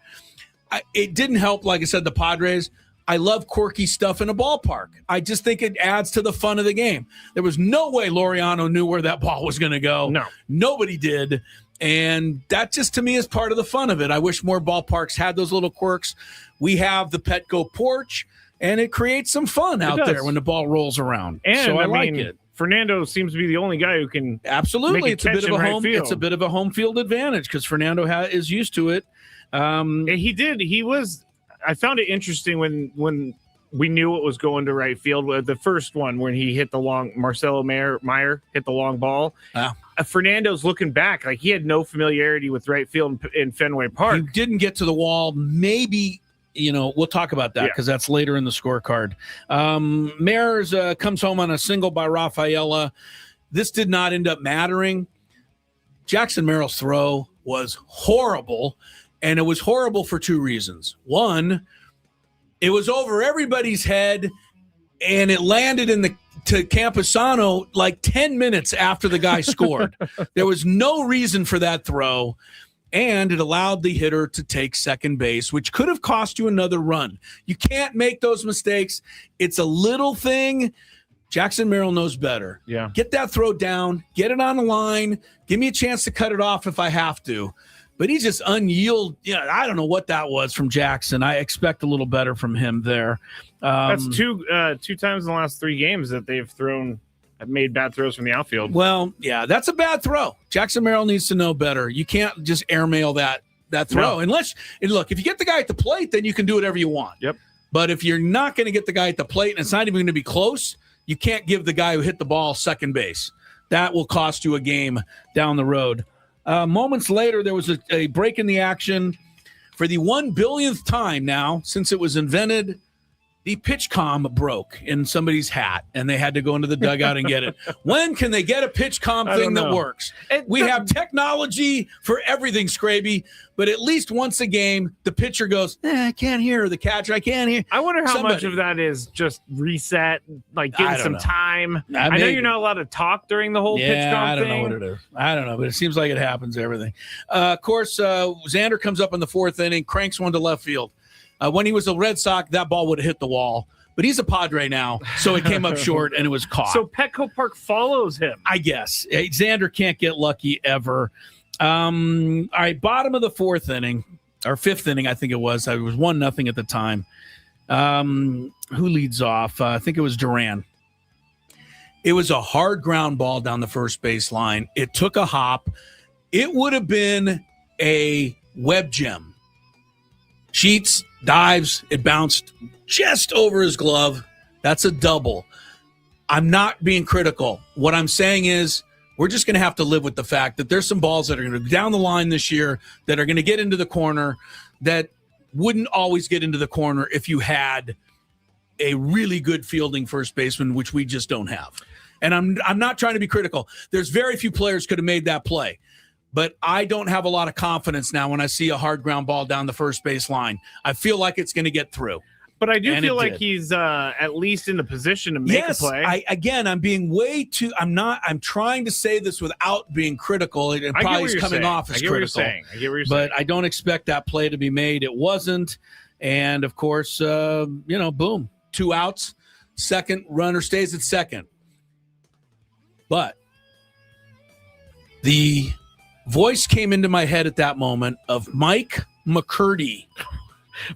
Yeah. It didn't help, like I said, the Padres. I love quirky stuff in a ballpark. I just think it adds to the fun of the game. There was no way Laureano knew where that ball was going to go. No. Nobody did. And that just, to me, is part of the fun of it. I wish more ballparks had those little quirks. We have the Petco porch, and it creates some fun out there when the ball rolls around. And so I like it. Fernando seems to be the only guy who can absolutely. It's a bit of a home. It's a bit of a home field advantage because Fernando is used to it. He did. He was. I found it interesting when we knew it was going to right field. The first one when he hit the long, Marcelo Meyer hit the long ball. Fernando's looking back like he had no familiarity with right field in Fenway Park. He didn't get to the wall. Maybe. We'll talk about that because that's later in the scorecard. Mares comes home on a single by Rafaela. This did not end up mattering. Jackson Merrill's throw was horrible, and it was horrible for two reasons. One, it was over everybody's head, and it landed to Campusano like 10 minutes after the guy scored. There was no reason for that throw. And it allowed the hitter to take second base, which could have cost you another run. You can't make those mistakes. It's a little thing. Jackson Merrill knows better. Yeah. Get that throw down. Get it on the line. Give me a chance to cut it off if I have to. But he's just unyielding. I don't know what that was from Jackson. I expect a little better from him there. That's two times in the last 3 games that they've made bad throws from the outfield. Well, yeah, that's a bad throw. Jackson Merrill needs to know better. You can't just airmail that throw. No. Unless, look, if you get the guy at the plate, then you can do whatever you want. Yep. But if you're not going to get the guy at the plate and it's not even going to be close, you can't give the guy who hit the ball second base. That will cost you a game down the road. Moments later, there was a break in the action. For the 1 billionth time now since it was invented, the pitch comm broke in somebody's hat, and they had to go into the dugout and get it. When can they get a pitch comm thing that works? We have technology for everything, Scraby, but at least once a game, the pitcher goes, I can't hear, the catcher, I can't hear. I wonder how much of that is just reset, like giving some time. I know you're not allowed to talk during the whole pitch comm thing. I don't know what it is. I don't know, but it seems like it happens, everything. Of course, Xander comes up in the 4th inning, cranks one to left field. When he was a Red Sox, that ball would have hit the wall. But he's a Padre now, so it came up short, and it was caught. So Petco Park follows him. I guess. Xander can't get lucky ever. All right, bottom of the 4th inning, or 5th inning, I think it was. It was 1-0 at the time. Who leads off? I think it was Duran. It was a hard ground ball down the first base line. It took a hop. It would have been a web gem. Sheets, dives, it bounced just over his glove. That's a double. I'm not being critical. What I'm saying is we're just going to have to live with the fact that there's some balls that are going to go down the line this year that are going to get into the corner that wouldn't always get into the corner if you had a really good fielding first baseman, which we just don't have. And I'm not trying to be critical. There's very few players could have made that play. but I don't have a lot of confidence now when I see a hard ground ball down the first base line. I feel like it's going to get through. But I do And feel it like did. he's at least in the position to make a play. I'm being way too. I'm trying to say this without being critical. It I get probably what is you're coming saying. off as I get what you're critical. saying. I get what you're But saying. I don't expect that play to be made. It wasn't. And of course, boom, 2 outs. Second runner stays at second. But the voice came into my head at that moment of Mike McCurdy.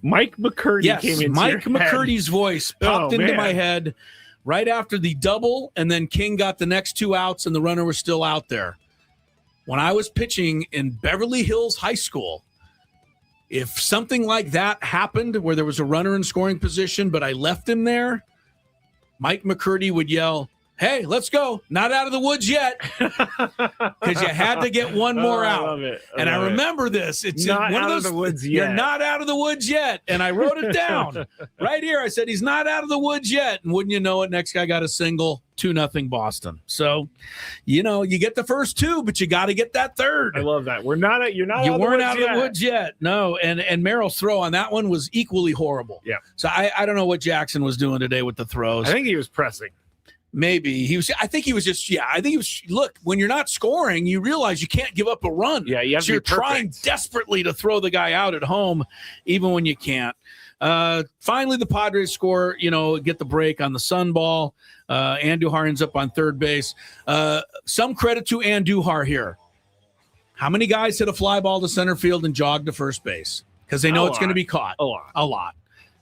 Mike McCurdy Yes, came into Mike your head. McCurdy's voice popped Oh, into man. my head right after the double, and then King got the next 2 outs, and the runner was still out there. When I was pitching in Beverly Hills High School, if something like that happened where there was a runner in scoring position, but I left him there, Mike McCurdy would yell, "Hey, let's go. Not out of the woods yet." Because you had to get one more out. I love it. And I remember this. It's Not one out of of those. the woods You're yet. not out of the woods yet. And I wrote it down right here. I said, he's not out of the woods yet. And wouldn't you know it, next guy got a single, 2-0 Boston. So, you get the first 2, but you got to get that third. I love that. You're not You weren't out of the woods yet. No. And Merrill's throw on that one was equally horrible. Yeah. So I don't know what Jackson was doing today with the throws. I think he was pressing. Maybe he was. I think he was just. Yeah, I think he was. Look, when you're not scoring, you realize you can't give up a run. Yeah, you have so to be you're trying perfect. desperately to throw the guy out at home, even when you can't. Finally, the Padres score. Get the break on the Sun ball. Andujar ends up on third base. Some credit to Andujar here. How many guys hit a fly ball to center field and jog to first base because they know it's going to be caught? A lot.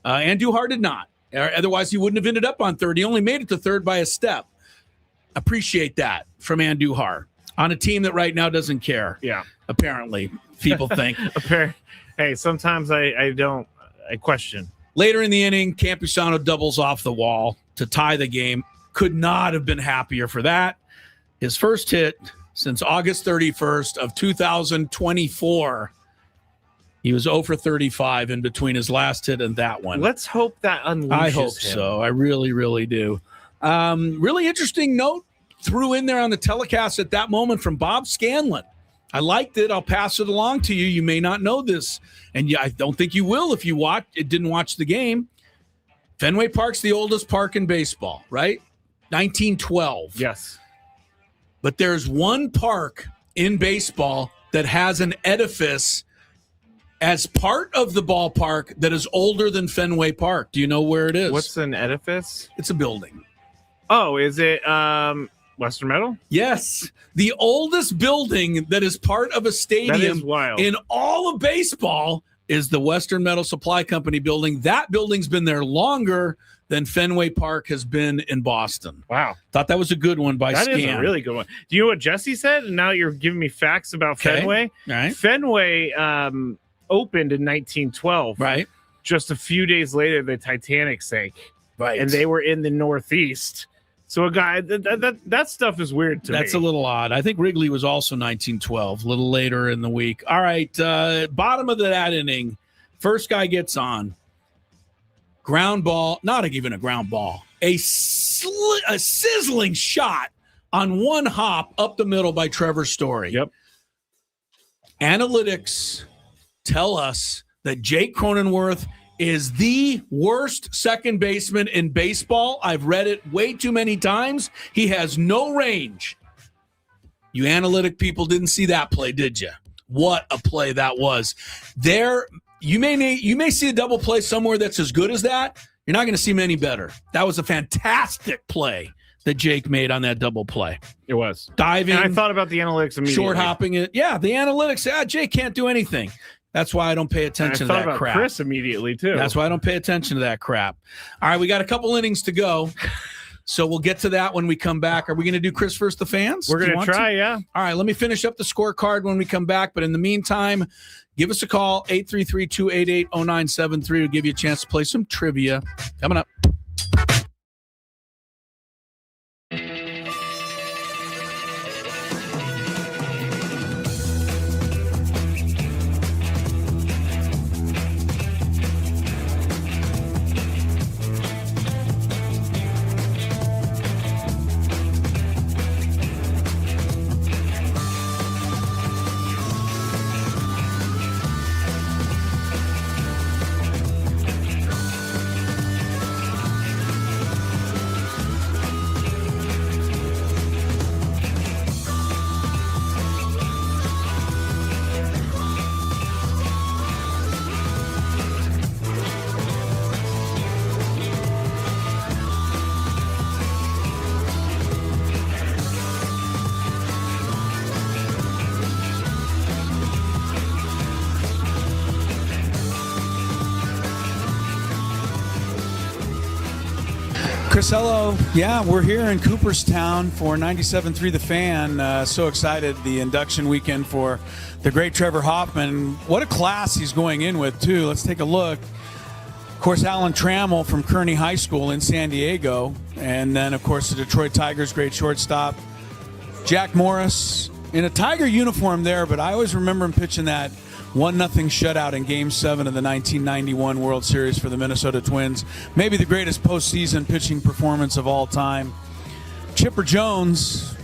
Andujar did not. Otherwise, he wouldn't have ended up on third. He only made it to third by a step. Appreciate that from Andujar on a team that right now doesn't care. Yeah. Apparently, people think. Hey, sometimes I don't. I question. Later in the inning, Campusano doubles off the wall to tie the game. Could not have been happier for that. His first hit since August 31st of 2024. He was 0 for 35 in between his last hit and that one. Let's hope that unleashes I hope him. so. I really, really do. Really interesting note threw in there on the telecast at that moment from Bob Scanlon. I liked it. I'll pass it along to you. You may not know this, and I don't think you will if you didn't watch the game. Fenway Park's the oldest park in baseball, right? 1912. Yes. But there's one park in baseball that has an edifice as part of the ballpark that is older than Fenway Park. Do you know where it is? What's an edifice? It's a building. Oh, is it Western Metal? Yes. The oldest building that is part of a That is stadium wild. in all of baseball is the Western Metal Supply Company building. That building's been there longer than Fenway Park has been in Boston. Wow. Thought that was a good one by That Scan. is a really good one. Do you know what Jesse said? And now you're giving me facts about Okay. Fenway. All right. Fenway opened in 1912. Right. Just a few days later, the Titanic sank, Right. and they were in the Northeast. So a guy that stuff is weird to me. That's a little odd. I think Wrigley was also 1912, a little later in the week. All right. Bottom of that inning. First guy gets on. Ground ball, not even a ground ball, a sizzling shot on one hop up the middle by Trevor Story. Yep. Analytics tell us that Jake Cronenworth is the worst second baseman in baseball. I've read it way too many times. He has no range. You analytic people didn't see that play, did you? What a play that was. There, you may see a double play somewhere that's as good as that. You're not going to see many better. That was a fantastic play that Jake made on that double play. It was. Diving. And I thought about the analytics immediately. Short hopping it. Yeah, the analytics. Jake can't do anything. That's why I don't pay And I attention to thought that about crap. Chris immediately too. That's why I don't pay attention to that crap. All right, we got a couple innings to go. So we'll get to that when we come back. Are we going to do Chris versus the fans? We're Do you going to want try, yeah. All right, let me finish up the scorecard when we come back. But in the meantime, give us a call, 833-288-0973. We'll give you a chance to play some trivia. Coming up. Chris, hello. Yeah, we're here in Cooperstown for 97.3 The Fan. So excited, the induction weekend for the great Trevor Hoffman. What a class he's going in with, too. Let's take a look. Of course, Alan Trammell from Kearney High School in San Diego. And then, of course, the Detroit Tigers' great shortstop, Jack Morris, in a Tiger uniform there, but I always remember him pitching that 1-0 shutout in Game 7 of the 1991 World Series for the Minnesota Twins. Maybe the greatest postseason pitching performance of all time. Chipper Jones,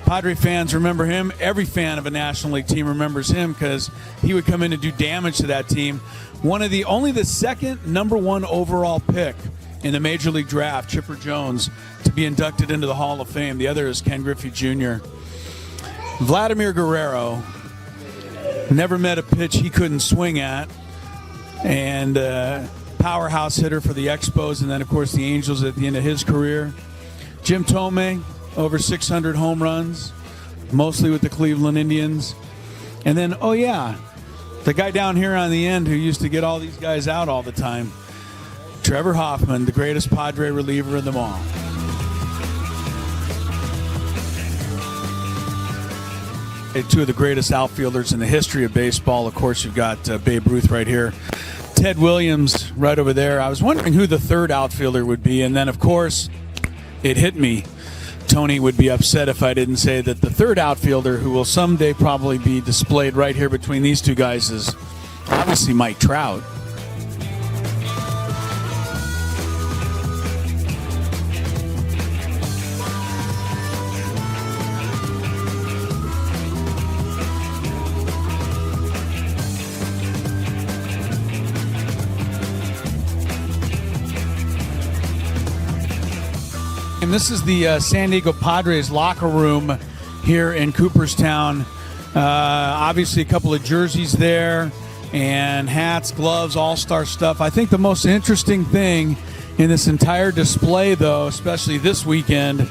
Padre fans remember him. Every fan of a National League team remembers him because he would come in and do damage to that team. Only the second #1 overall pick in the Major League Draft, Chipper Jones, to be inducted into the Hall of Fame. The other is Ken Griffey Jr. Vladimir Guerrero, never met a pitch he couldn't swing at, and powerhouse hitter for the Expos, and then, of course, the Angels at the end of his career. Jim Thome, over 600 home runs, mostly with the Cleveland Indians. And then, oh yeah, the guy down here on the end who used to get all these guys out all the time, Trevor Hoffman, the greatest Padre reliever of them all. Two of the greatest outfielders in the history of baseball. Of course, you've got Babe Ruth right here. Ted Williams right over there. I was wondering who the third outfielder would be. And then, of course, it hit me. Tony would be upset if I didn't say that the third outfielder, who will someday probably be displayed right here between these two guys, is obviously Mike Trout. And this is the San Diego Padres locker room here in Cooperstown. Obviously a couple of jerseys there and hats, gloves, all-star stuff. I think the most interesting thing in this entire display, though, especially this weekend,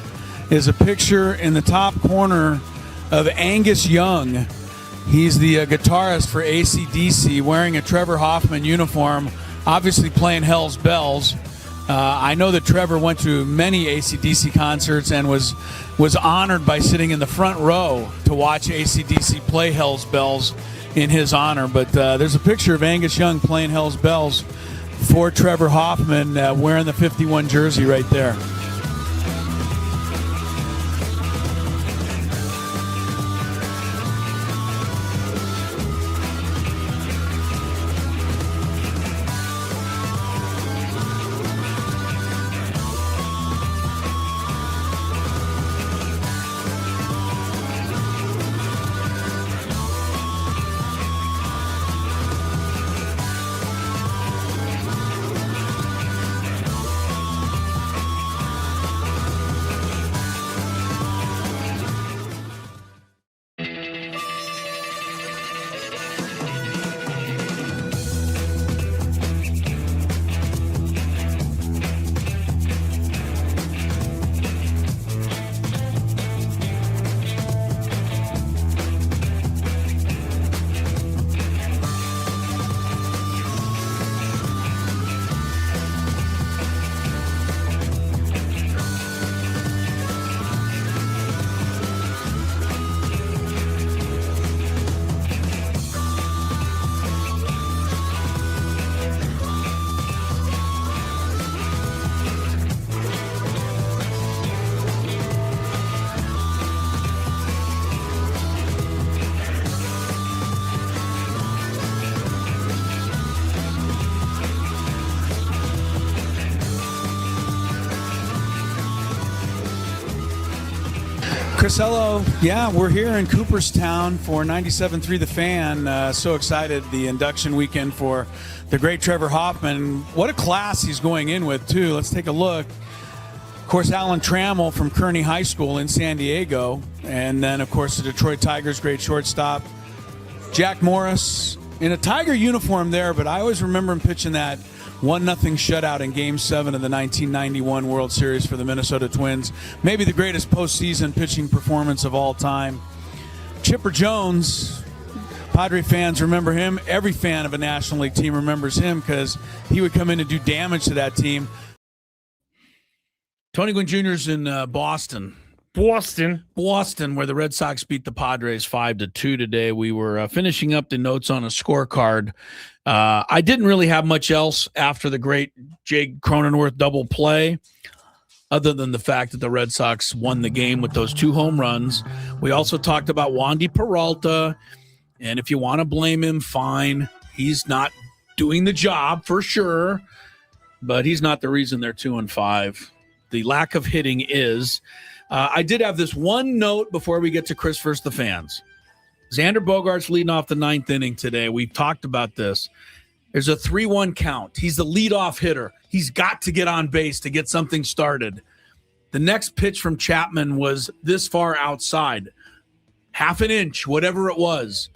is a picture in the top corner of Angus Young. He's the guitarist for AC/DC, wearing a Trevor Hoffman uniform, obviously playing Hell's Bells. I know that Trevor went to many AC/DC concerts and was honored by sitting in the front row to watch AC/DC play Hell's Bells in his honor. But there's a picture of Angus Young playing Hell's Bells for Trevor Hoffman, wearing the 51 jersey right there. Chris, hello. Yeah, we're here in Cooperstown for 97.3 The Fan. So excited, the induction weekend for the great Trevor Hoffman. What a class he's going in with, too. Let's take a look. Of course, Alan Trammell from Kearney High School in San Diego. And then, of course, the Detroit Tigers' great shortstop, Jack Morris, in a Tiger uniform there, but I always remember him pitching that 1-0 shutout in Game 7 of the 1991 World Series for the Minnesota Twins. Maybe the greatest postseason pitching performance of all time. Chipper Jones, Padre fans remember him. Every fan of a National League team remembers him because he would come in and do damage to that team. Tony Gwynn Jr.'s in Boston, where the Red Sox beat the Padres 5-2 today. We were finishing up the notes on a scorecard. I didn't really have much else after the great Jake Cronenworth double play, other than the fact that the Red Sox won the game with those 2 home runs. We also talked about Wandy Peralta, and if you want to blame him, fine. He's not doing the job for sure, but he's not the reason they're 2-5. The lack of hitting is. I did have this one note before we get to Chris versus the fans. Xander Bogaerts leading off the 9th inning today. We've talked about this. There's a 3-1 count. He's the leadoff hitter. He's got to get on base to get something started. The next pitch from Chapman was this far outside, half an inch, whatever it was.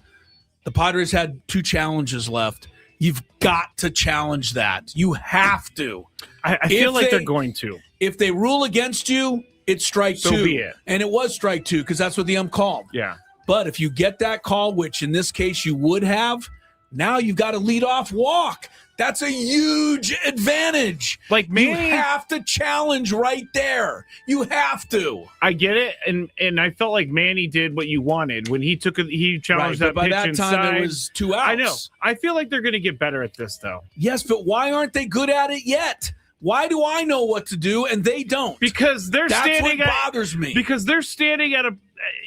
The Padres had 2 challenges left. You've got to challenge that. You have to. I feel like they're going to. If they rule against you, it's strike 2. So be it. And it was strike 2 because that's what the ump called. Yeah. But if you get that call, which in this case you would have, now you've got a leadoff walk. That's a huge advantage. Like Manny, you have to challenge right there. You have to. I get it, and I felt like Manny did what you wanted when he challenged that by pitch that inside. time, it was 2 outs. I know. I feel like they're going to get better at this, though. Yes, but why aren't they good at it yet? Why do I know what to do and they don't? Because That's what bothers me. Because they're standing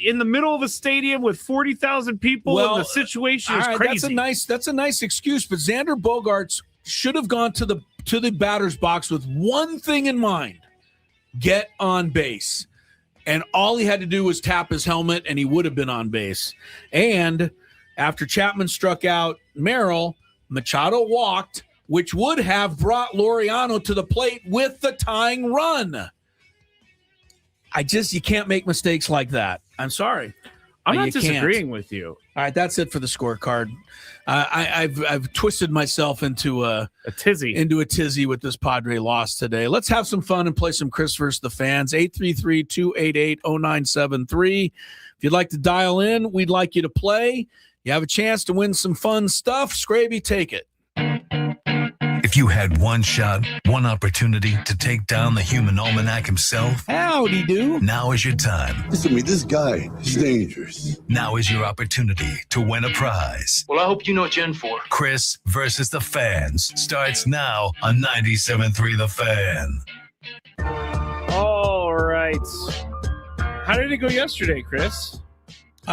in the middle of a stadium with 40,000 people, and the situation is crazy. That's a nice excuse, but Xander Bogaerts should have gone to the batter's box with one thing in mind: get on base. And all he had to do was tap his helmet, and he would have been on base. And after Chapman struck out Merrill, Machado walked, which would have brought Laureano to the plate with the tying run. You can't make mistakes like that. I'm sorry. I'm not disagreeing with you. All right, that's it for the scorecard. I've twisted myself into a tizzy with this Padre loss today. Let's have some fun and play some Chris versus the fans. 833-288-0973. If you'd like to dial in, we'd like you to play. You have a chance to win some fun stuff. Scraby, take it. If you had one shot, one opportunity to take down the human almanac himself, howdy do. Now is your time. Listen to me, this guy is dangerous. Now is your opportunity to win a prize. Well, I hope you know what you're in for. Chris versus the fans starts now on 97.3 The Fan. All right. How did it go yesterday, Chris?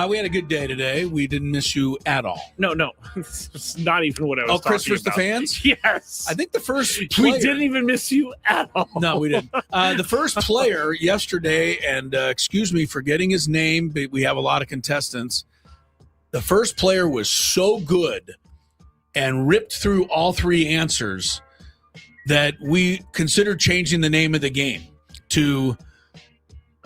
We had a good day today. We didn't miss you at all. No. It's not even what I was talking about. Chris versus the fans? Yes. I think the first player... We didn't even miss you at all. No, we didn't. The first player yesterday, and excuse me for getting his name, but we have a lot of contestants. The first player was so good and ripped through all 3 answers that we considered changing the name of the game to...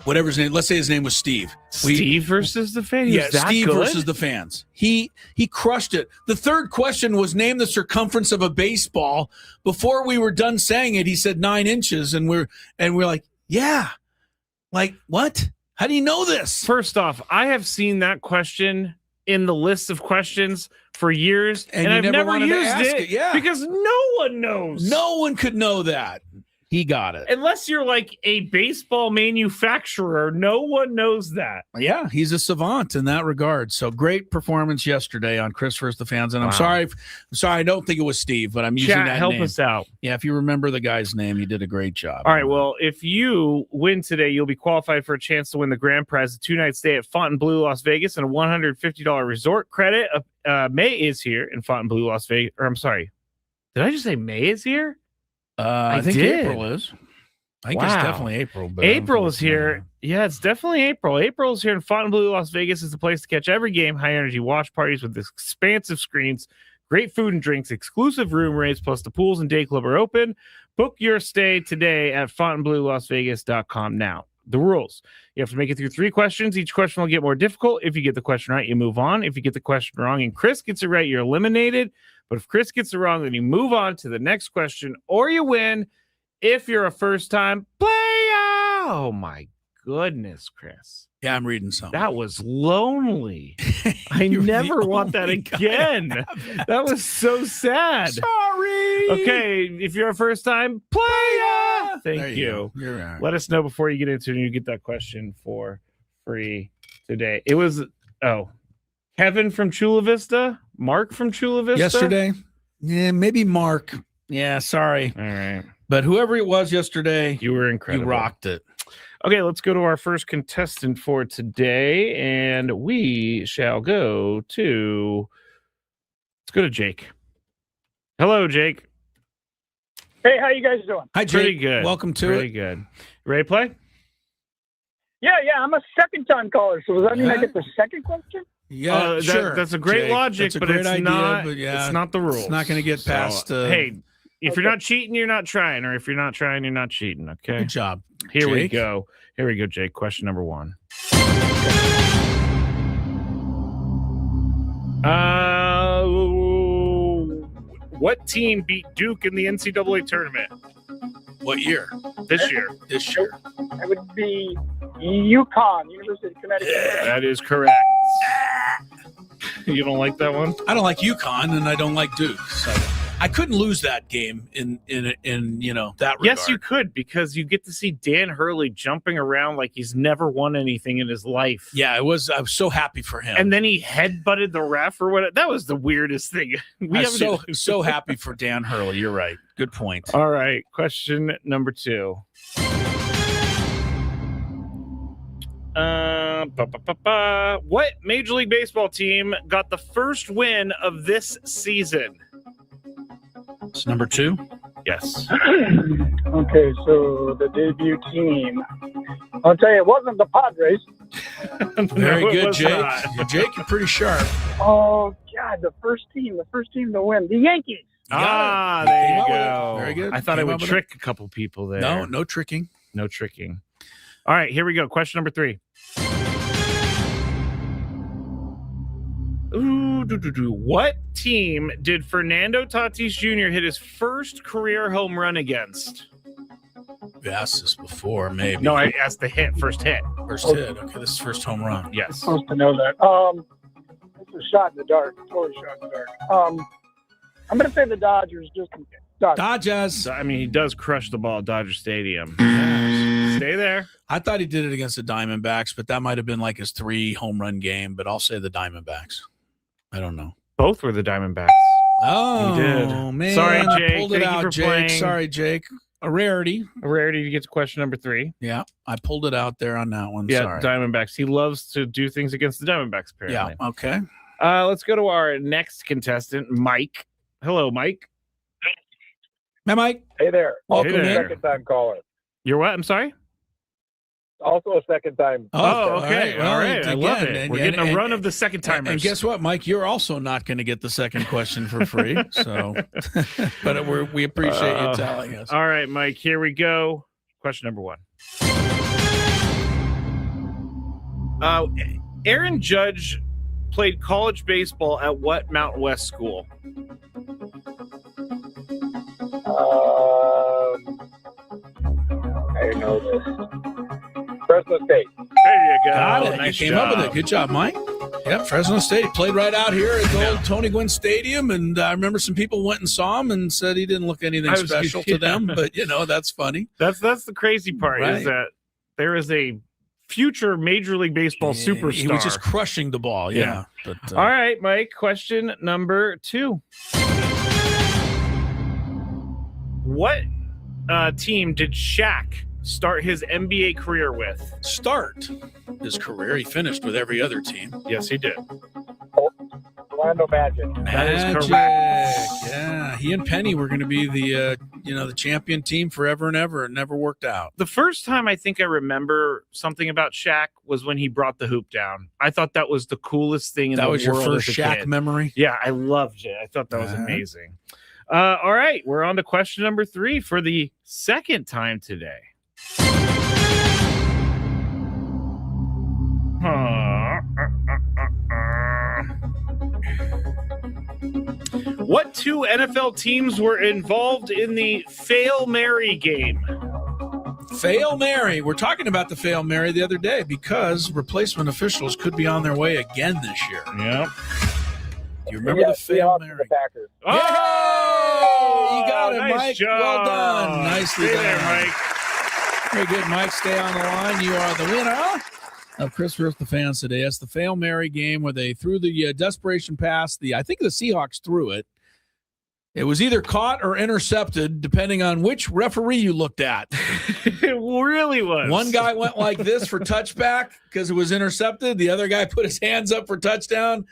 whatever his name, let's say his name was Steve. Steve versus the fans? Yeah, Steve versus the fans. He crushed it. The third question was name the circumference of a baseball. Before we were done saying it, he said 9 inches, and we're like, yeah. Like, what? How do you know this? First off, I have seen that question in the list of questions for years, and I've never used it because no one knows. No one could know that. He got it. Unless you're like a baseball manufacturer, no one knows that. Yeah, he's a savant in that regard. So great performance yesterday on Chris versus the fans. And I'm sorry, I don't think it was Steve, but I'm using that help name. Us out. Yeah, if you remember the guy's name, he did a great job. All right, well, if you win today, you'll be qualified for a chance to win the grand prize, a 2-night stay at Fontainebleau, Las Vegas, and a $150 resort credit. May is here in Fontainebleau, Las Vegas. Or I'm sorry, did I just say May is here? I think April is. I think it's definitely April. But April is here. Yeah, it's definitely April. April is here in Fontainebleau, Las Vegas. Is the place to catch every game. High energy watch parties with expansive screens, great food and drinks, exclusive room rates, plus the pools and day club are open. Book your stay today at FontainebleauLasVegas.com now. The rules. You have to make it through 3 questions. Each question will get more difficult. If you get the question right, you move on. If you get the question wrong and Chris gets it right, you're eliminated. But if Chris gets it wrong, then you move on to the next question or you win. If you're a first-time player. Oh, my goodness, Chris. Yeah, I'm reading something. That was lonely. I never want that again. That was so sad. Sorry. Okay, if you're a first-time player. Thank There you. Go. You're all right. Let us know before you get into it and you get that question for free today. It was, Kevin from Chula Vista? Mark from Chula Vista? Yesterday? Yeah, maybe Mark. Yeah, sorry. All right. But whoever it was yesterday, You were incredible. you rocked it. Okay, let's go to our first contestant for today, and we shall go to... Let's go to Jake. Hello, Jake. Hey, how you guys doing? Hi, Jake. Pretty good. Welcome to Pretty it. good. Ready to play? Yeah, I'm a second-time caller, so does that mean I get the second question? Yeah, sure. That's a great Jake. logic, That's a but great it's idea, not. but yeah, it's not the rules. It's not going to get past. Hey, if you're not cheating, you're not trying, or if you're not trying, you're not cheating. Okay. Good job. Here we Jake. go. Here we go, Jake. Question number 1. What team beat Duke in the NCAA tournament What year? this year? This year. It would be UConn, University of Connecticut. That is correct. You don't like that one? I don't like UConn and I don't like Duke. So I couldn't lose that game in that regard. Yes, you could, because you get to see Dan Hurley jumping around like he's never won anything in his life. Yeah, I was so happy for him. And then he headbutted the ref or what? That was the weirdest thing. I'm so happy for Dan Hurley. You're right. Good point. All right. Question number 2. What Major League Baseball team got the first win of this season? It's number 2. Yes. Okay, so the debut team. I'll tell you, it wasn't the Padres. Very No, it good, was Jake. not. Jake, you're pretty sharp. Oh, God, the first team to win. The Yankees. You got it. There Came you up with it. go. Very good. I thought Came I would up with trick a couple people there. it. No tricking. No tricking. All right, here we go. Question number 3. What team did Fernando Tatis Jr. hit his first career home run against? We asked this before, maybe. No, I asked the first hit. First hit. Okay, this is first home run. Yes. Supposed to know that. It's a shot in the dark. Totally shot in the dark. I'm going to say the Dodgers. Dodgers. I mean, he does crush the ball at Dodger Stadium. Stay there. I thought he did it against the Diamondbacks, but that might have been like his 3 home run game. But I'll say the Diamondbacks. I don't know. Both were the Diamondbacks. Oh, You did. man. Sorry, I Jake. pulled it Thank you out, for Jake. playing. Sorry, Jake. A rarity. A rarity to get to question number 3. Yeah, I pulled it out there on that one. Yeah, Sorry. Diamondbacks. He loves to do things against the Diamondbacks, apparently. Yeah, okay. Let's go to our next contestant, Mike. Hello, Mike. Hey, Mike. Hey there. Welcome Hey there. in. Second-time caller. You're what? I'm sorry? Also a second-time. Oh, okay. All right. I love again, it. We're getting a run of the second timers. And guess what, Mike? You're also not going to get the second question for free. So, but we appreciate you telling us. All right, Mike. Here we go. Question number 1. Aaron Judge played college baseball at what Mountain West school? I know this. Fresno State. There you go. Got it. Nice You came up with job. it. Good job, Mike. Yep, Fresno State played right out here at the old Tony Gwynn Stadium, and I remember some people went and saw him and said he didn't look anything special to them. But that's funny. That's the crazy part Right. is that there is a future Major League Baseball superstar. He was just crushing the ball. Yeah. But, All right, Mike. Question number 2. What team did Shaq start his NBA career with? Start his career. He finished with every other team. Yes, he did. Orlando Magic. That is Magic. correct. Yeah, he and Penny were going to be the the champion team forever and ever. It never worked out. The first time I think I remember something about Shaq was when he brought the hoop down. I thought that was the coolest thing in the world. That was your first as a Shaq kid. memory? Yeah, I loved it. I thought that was Uh-huh. amazing. All right, we're on to question number 3 for the second time today. What 2 NFL teams were involved in the Fail Mary game? Fail Mary. We're talking about the Fail Mary the other day because replacement officials could be on their way again this year. Yep. You remember the Fail Mary? The Packers. Oh, you got it, nice Mike. job. Well done. Nicely Stay done. there, Mike. Very good, Mike. Stay on the line. You are the winner of Chris vs. the Fans today. It's the Fail Mary game where they threw the desperation pass. I think the Seahawks threw it. It was either caught or intercepted, depending on which referee you looked at. It really was. One guy went like this for touchback because it was intercepted. The other guy put his hands up for touchdown,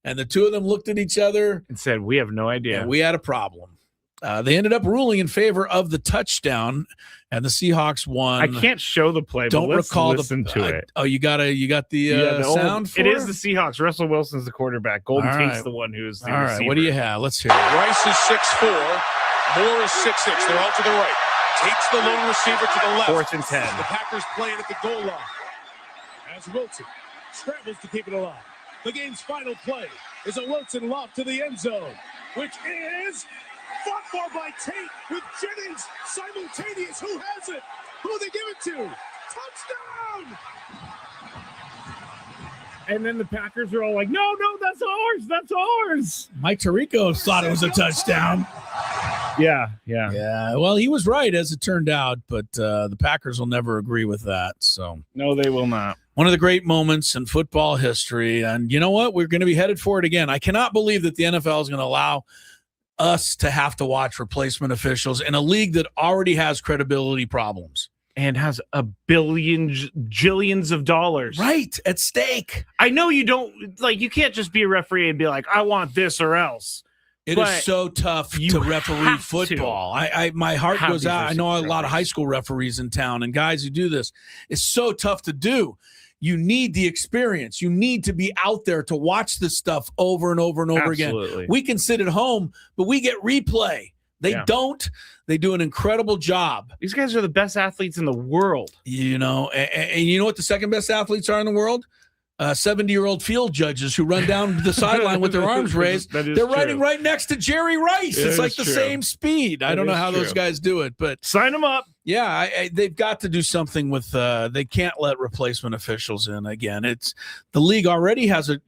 and the two of them looked at each other and said, "We have no idea. And we had a problem." They ended up ruling in favor of the touchdown, and the Seahawks won. I can't show the play. Don't but let's recall listen to it. Oh, you got the sound. It is the Seahawks. Russell Wilson's the quarterback. Golden Tate's the one who's the receiver. What do you have? Let's hear it. Rice is 6'4". Moore is 6'6". They're all to the right. Tate's the lone receiver to the left. 4th and 10. The Packers playing at the goal line. As Wilson scrambles to keep it alive. The game's final play is a Wilson lob to the end zone, which is fought for by Tate with Jennings simultaneous. Who has it? Who they give it to? Touchdown! And then the Packers are all like, no, that's ours. That's ours. Mike Tirico thought it was a touchdown. Yeah. Well, he was right, as it turned out, but the Packers will never agree with that. So no, they will not. One of the great moments in football history. And you know what? We're going to be headed for it again. I cannot believe that the NFL is going to allow us to have to watch replacement officials in a league that already has credibility problems. And has a jillions of dollars. Right, at stake. I know you don't, you can't just be a referee and be like, I want this or else. It is so tough to referee football. My heart goes out. I know a lot of high school referees in town and guys who do this. It's so tough to do. You need the experience. You need to be out there to watch this stuff over and over and over again. We can sit at home, but we get replay. They don't. They do an incredible job. These guys are the best athletes in the world. You know, and you know what the second best athletes are in the world? 70-year-old field judges who run down the sideline with their arms raised. They're riding right next to Jerry Rice. It's like the same speed. I don't know how those guys do it, but sign them up. Yeah, they've got to do something with. They can't let replacement officials in again. It's the league already has an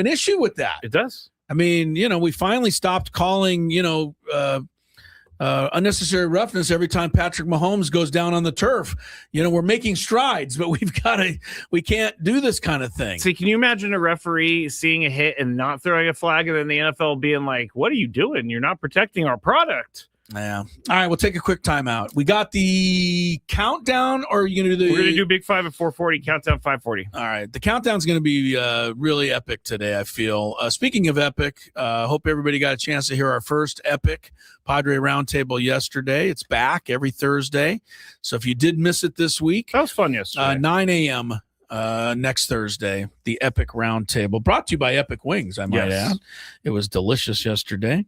issue with that. It does. I mean, we finally stopped calling unnecessary roughness every time Patrick Mahomes goes down on the turf. We're making strides, but we can't do this kind of thing. See, can you imagine a referee seeing a hit and not throwing a flag, and then the NFL being like, what are you doing? You're not protecting our product. Yeah. All right, we'll take a quick timeout. We got the countdown, or are you going to do We're going to do Big Five at 4:40, countdown 5:40. All right. The countdown's going to be really epic today, I feel. Speaking of epic, hope everybody got a chance to hear our first epic Padre Roundtable yesterday. It's back every Thursday. So if you did miss it this week. That was fun yesterday. 9 a.m. Next Thursday, the Epic Roundtable, brought to you by Epic Wings, I might add. It was delicious yesterday.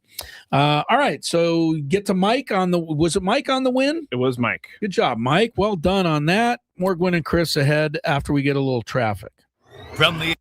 All right, so get to Mike on the – was it Mike on the win? It was Mike. Good job, Mike. Well done on that. More Gwynn and Chris ahead after we get a little traffic. From the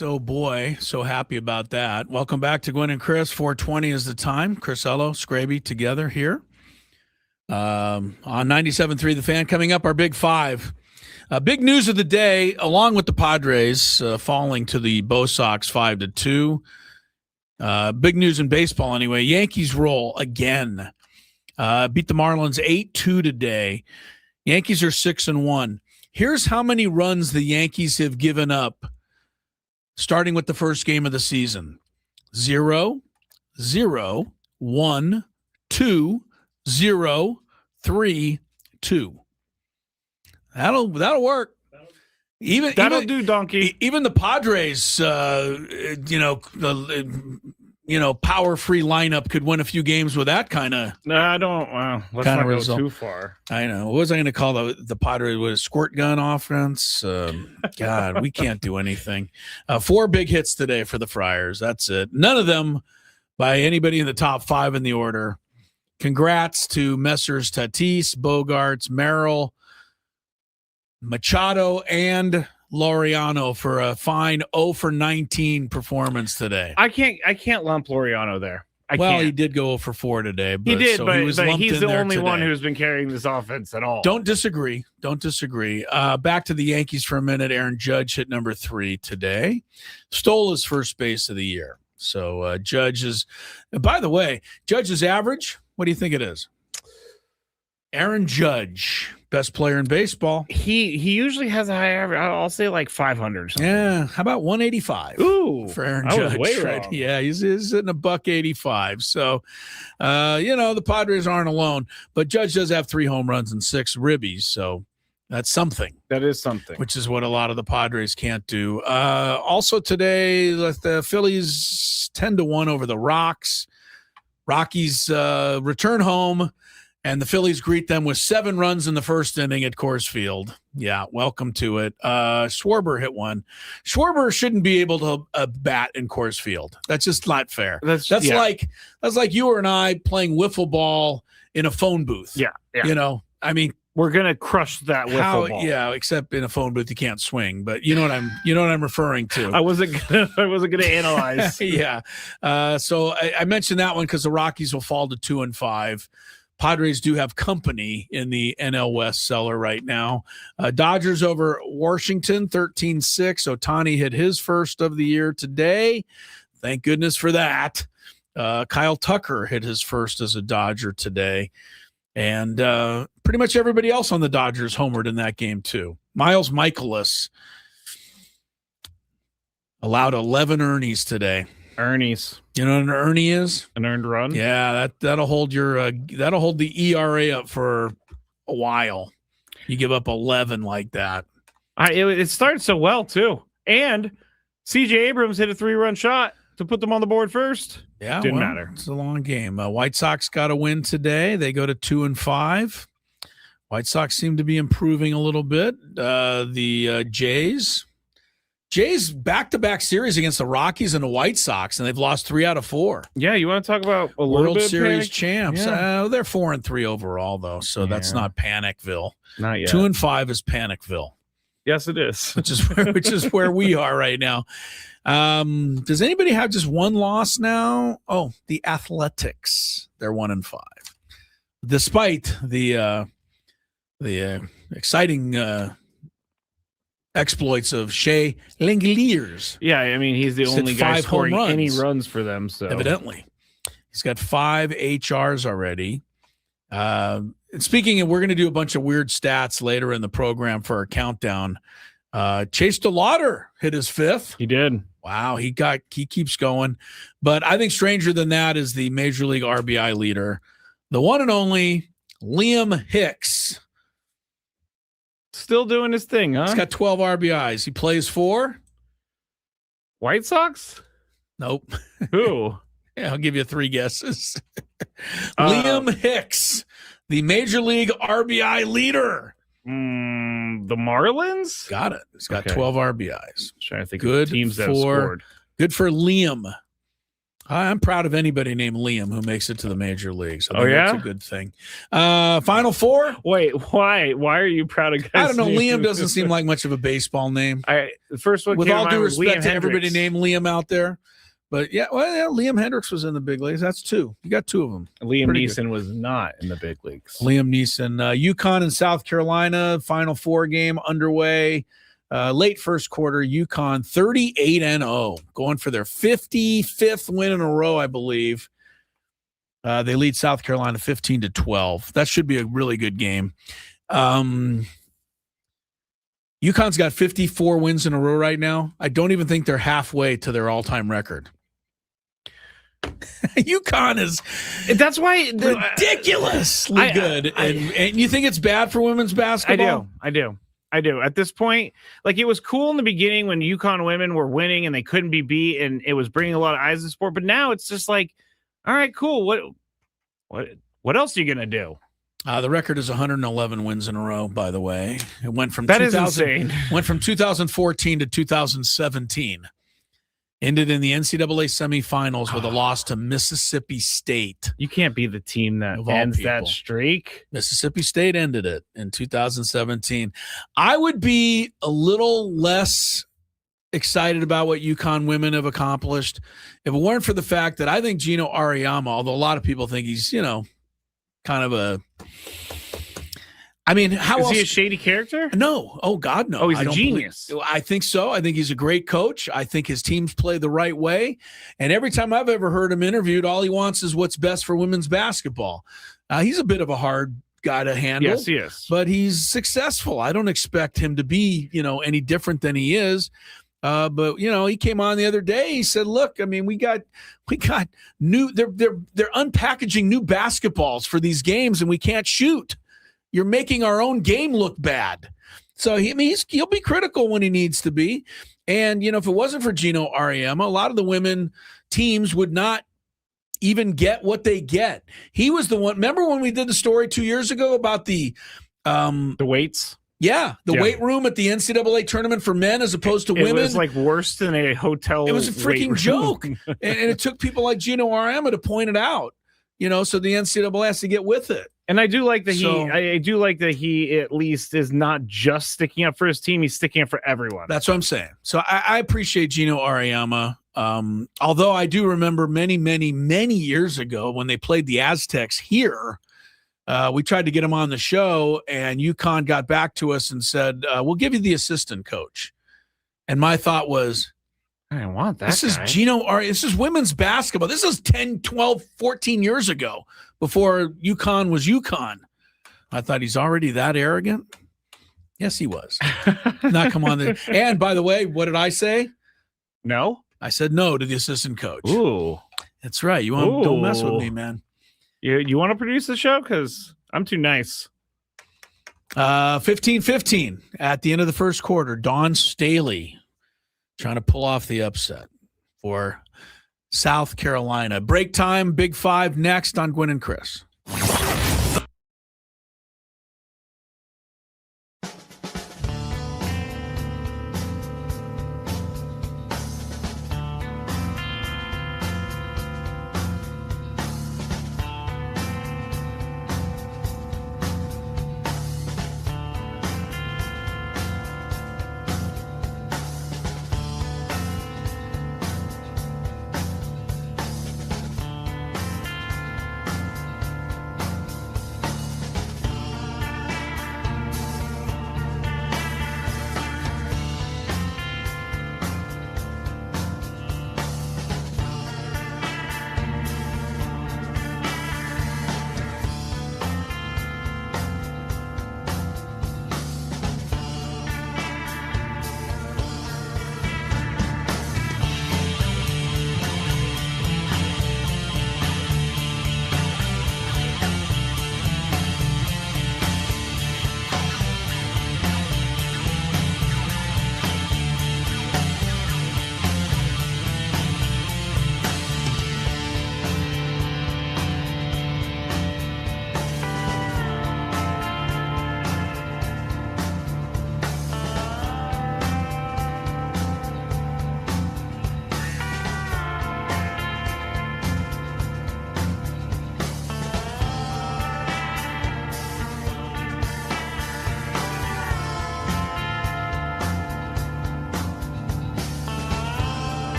Yankees. Oh, boy. So happy about that. Welcome back to Gwynn and Chris. 4:20 is the time. Chris Ello, Scraby together here on 97.3 The Fan. Coming up, our Big Five. Big news of the day, along with the Padres falling to the Bo Sox 5-2. Big news in baseball anyway. Yankees roll again. Beat the Marlins 8-2 today. Yankees are 6-1. Here's how many runs the Yankees have given up starting with the first game of the season. 0, 0, 1, 2, 0, 3, 2. That'll work. That'll do, donkey. Even the Padres, power-free lineup could win a few games with that kind of. No, I don't. Well, let's not go too far. I know. What was I going to call the Padres? With a squirt gun offense? God, we can't do anything. 4 big hits today for the Friars. That's it. None of them by anybody in the top 5 in the order. Congrats to Messrs. Tatis, Bogarts, Merrill, Machado, and Laureano for a fine 0 for 19 performance today. I can't lump Laureano there. He did go 0 for 4 today. But he did, so but he's the only today. one who's been carrying this offense at all. Don't disagree. Back to the Yankees for a minute. Aaron Judge hit number 3 today. Stole his first base of the year. So Judge is, by the way, Judge's average, what do you think it is? Aaron Judge, best player in baseball. He usually has a high average. I'll say like 500 or something. Yeah, how about 185? Ooh, for Aaron I Judge. was way right? wrong. Yeah, he's hitting $185. So, the Padres aren't alone, but Judge does have 3 home runs and 6 ribbies. So that's something. That is something. Which is what a lot of the Padres can't do. Also today, the Phillies 10-1 over the Rocks. Rockies return home. And the Phillies greet them with 7 runs in the first inning at Coors Field. Yeah, welcome to it. Schwarber hit one. Schwarber shouldn't be able to bat in Coors Field. That's just not fair. That's like you and I playing wiffle ball in a phone booth. Yeah. We're gonna crush that wiffle ball. Yeah, except in a phone booth you can't swing. But you know what I'm referring to. I wasn't gonna analyze. Yeah. So I mentioned that one because the Rockies will fall to 2-5. Padres do have company in the NL West cellar right now. Dodgers over Washington, 13-6. Ohtani hit his first of the year today. Thank goodness for that. Kyle Tucker hit his first as a Dodger today. And pretty much everybody else on the Dodgers homered in that game too. Miles Michaelis allowed 11 earnies today. Ernie's. You know what an Ernie is? An earned run? Yeah, that'll hold that'll hold the ERA up for a while. You give up 11 like that. It started so well too. And CJ Abrams hit a 3-run shot to put them on the board first. Yeah, didn't matter. It's a long game. White Sox got a win today. They go to 2-5. White Sox seem to be improving a little bit. The Jays back-to-back series against the Rockies and the White Sox, and they've lost 3 out of 4. Yeah, you want to talk about a World bit Series panic? champs? Yeah. They're 4-3 overall, though, so that's not Panicville. Not yet. 2-5 is Panicville. Yes, it is. Which is where we are right now. Does anybody have just one loss now? Oh, the Athletics. They're 1-5, despite the exciting. Exploits of Shea Langeliers. Yeah, I mean, he's the only guy scoring any runs for them. So evidently, he's got 5 HRs already. And speaking of, we're going to do a bunch of weird stats later in the program for our countdown. Chase DeLauder hit his 5th. He did. Wow, he keeps going. But I think stranger than that is the Major League RBI leader, the one and only Liam Hicks. Still doing his thing, huh? He's got 12 RBIs. He plays for White Sox? Nope. Who? Yeah, I'll give you 3 guesses. Liam Hicks, the Major League RBI leader. The Marlins? Got it. He's got 12 RBIs. Trying to think good of teams that for, have scored. Good for Liam. I'm proud of anybody named Liam who makes it to the major leags. I think yeah? That's a good thing. Final four? Wait, why? Why are you proud of guys? I don't know. Liam doesn't seem like much of a baseball name. The first one with came all to due mind was respect Liam to everybody Hendricks. named Liam out there. But yeah, Liam Hendricks was in the big leagues. That's two. You got two of them. Liam Pretty Neeson good. was not in the big leagues. Liam Neeson. UConn and South Carolina, Final Four game underway. Late first quarter, UConn 38-0, going for their 55th win in a row, I believe. They lead South Carolina 15-12. That should be a really good game. UConn's got 54 wins in a row right now. I don't even think they're halfway to their all-time record. UConn is that's why ridiculously good. And you think it's bad for women's basketball? I do. At this point, like, it was cool in the beginning when UConn women were winning and they couldn't be beat, and it was bringing a lot of eyes to the sport. But now it's just like, all right, cool. What else are you gonna do? The record is 111 wins in a row, by the way. It went from that is insane. Went from 2014 to 2017. Ended in the NCAA semifinals with a loss to Mississippi State. You can't be the team that ends that streak. Mississippi State ended it in 2017. I would be a little less excited about what UConn women have accomplished if it weren't for the fact that I think Gino Auriemma, although a lot of people think he's, kind of a... I mean, how else? Is he a shady character? No. Oh, God, no. Oh, he's a genius. I think so. I think he's a great coach. I think his teams play the right way. And every time I've ever heard him interviewed, all he wants is what's best for women's basketball. He's a bit of a hard guy to handle. Yes, he is. But he's successful. I don't expect him to be, any different than he is. But he came on the other day. He said, "Look, I mean, we got new. They're unpackaging new basketballs for these games, and we can't shoot. You're making our own game look bad." So he'll be critical when he needs to be. And if it wasn't for Gino Auriemma, a lot of the women teams would not even get what they get. He was the one. Remember when we did the story 2 years ago about the weights? Yeah, the weight room at the NCAA tournament for men as opposed to women. It was like worse than a hotel. It was a freaking joke. and it took people like Gino Auriemma to point it out, so the NCAA has to get with it. And I do like that he at least is not just sticking up for his team. He's sticking up for everyone. That's what I'm saying. So I appreciate Gino Auriemma. Although I do remember many, many, many years ago when they played the Aztecs here, we tried to get him on the show, and UConn got back to us and said, we'll give you the assistant coach. And my thought was, I didn't want that. This is Gino Auriemma. This is women's basketball. This is 10, 12, 14 years ago before UConn was UConn. I thought he's already that arrogant. Yes, he was. Not come on. And by the way, what did I say? No. I said no to the assistant coach. Ooh. That's right. Don't mess with me, man. You want to produce the show? Because I'm too nice. 15-15 at the end of the first quarter. Dawn Staley trying to pull off the upset for South Carolina. Break time, Big Five next on Gwynn and Chris.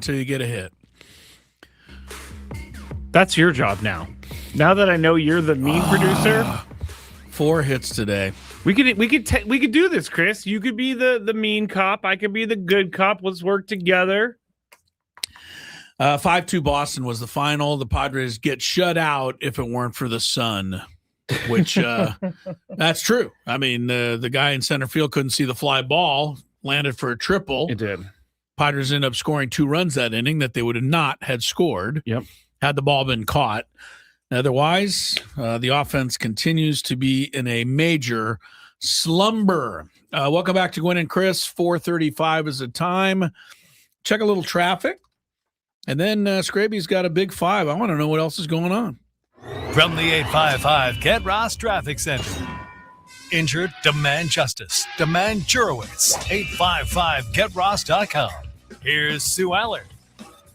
until you get a hit. That's your job now. Now that I know you're the mean producer, 4 hits today. we could do this, Chris. You could be the mean cop. I could be the good cop. Let's work together. 5-2 Boston was the final. The Padres get shut out if it weren't for the sun, which that's true. I mean, the guy in center field couldn't see the fly ball, landed for a triple. It did. Padres ended up scoring 2 runs that inning that they would have not had scored. Yep. Had the ball been caught. Otherwise, the offense continues to be in a major slumber. Welcome back to Gwynn and Chris. 4:35 is the time. Check a little traffic. And then Scraby's got a big 5. I want to know what else is going on. From the 855 Get Ross Traffic Center. Injured? Demand justice. Demand Jurowitz. 855GetRoss.com. Here's Sue Allard.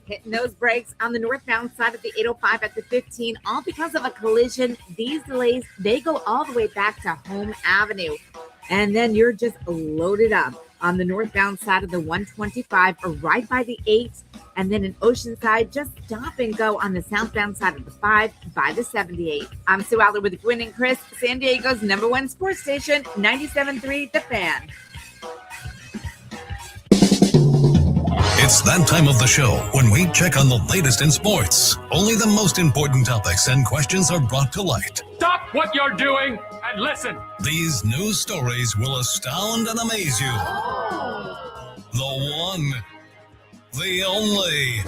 Hitting those brakes on the northbound side of the 805 at the 15, all because of a collision. These delays, they go all the way back to Home Avenue. And then you're just loaded up on the northbound side of the 125 or right by the 8. And then in Oceanside, just stop and go on the southbound side of the 5 by the 78. I'm Sue Allard with Gwynn and Chris, San Diego's #1 sports station, 97.3 The Fan. It's that time of the show when we check on the latest in sports. Only the most important topics and questions are brought to light. Stop what you're doing and listen. These news stories will astound and amaze you. The one, the only.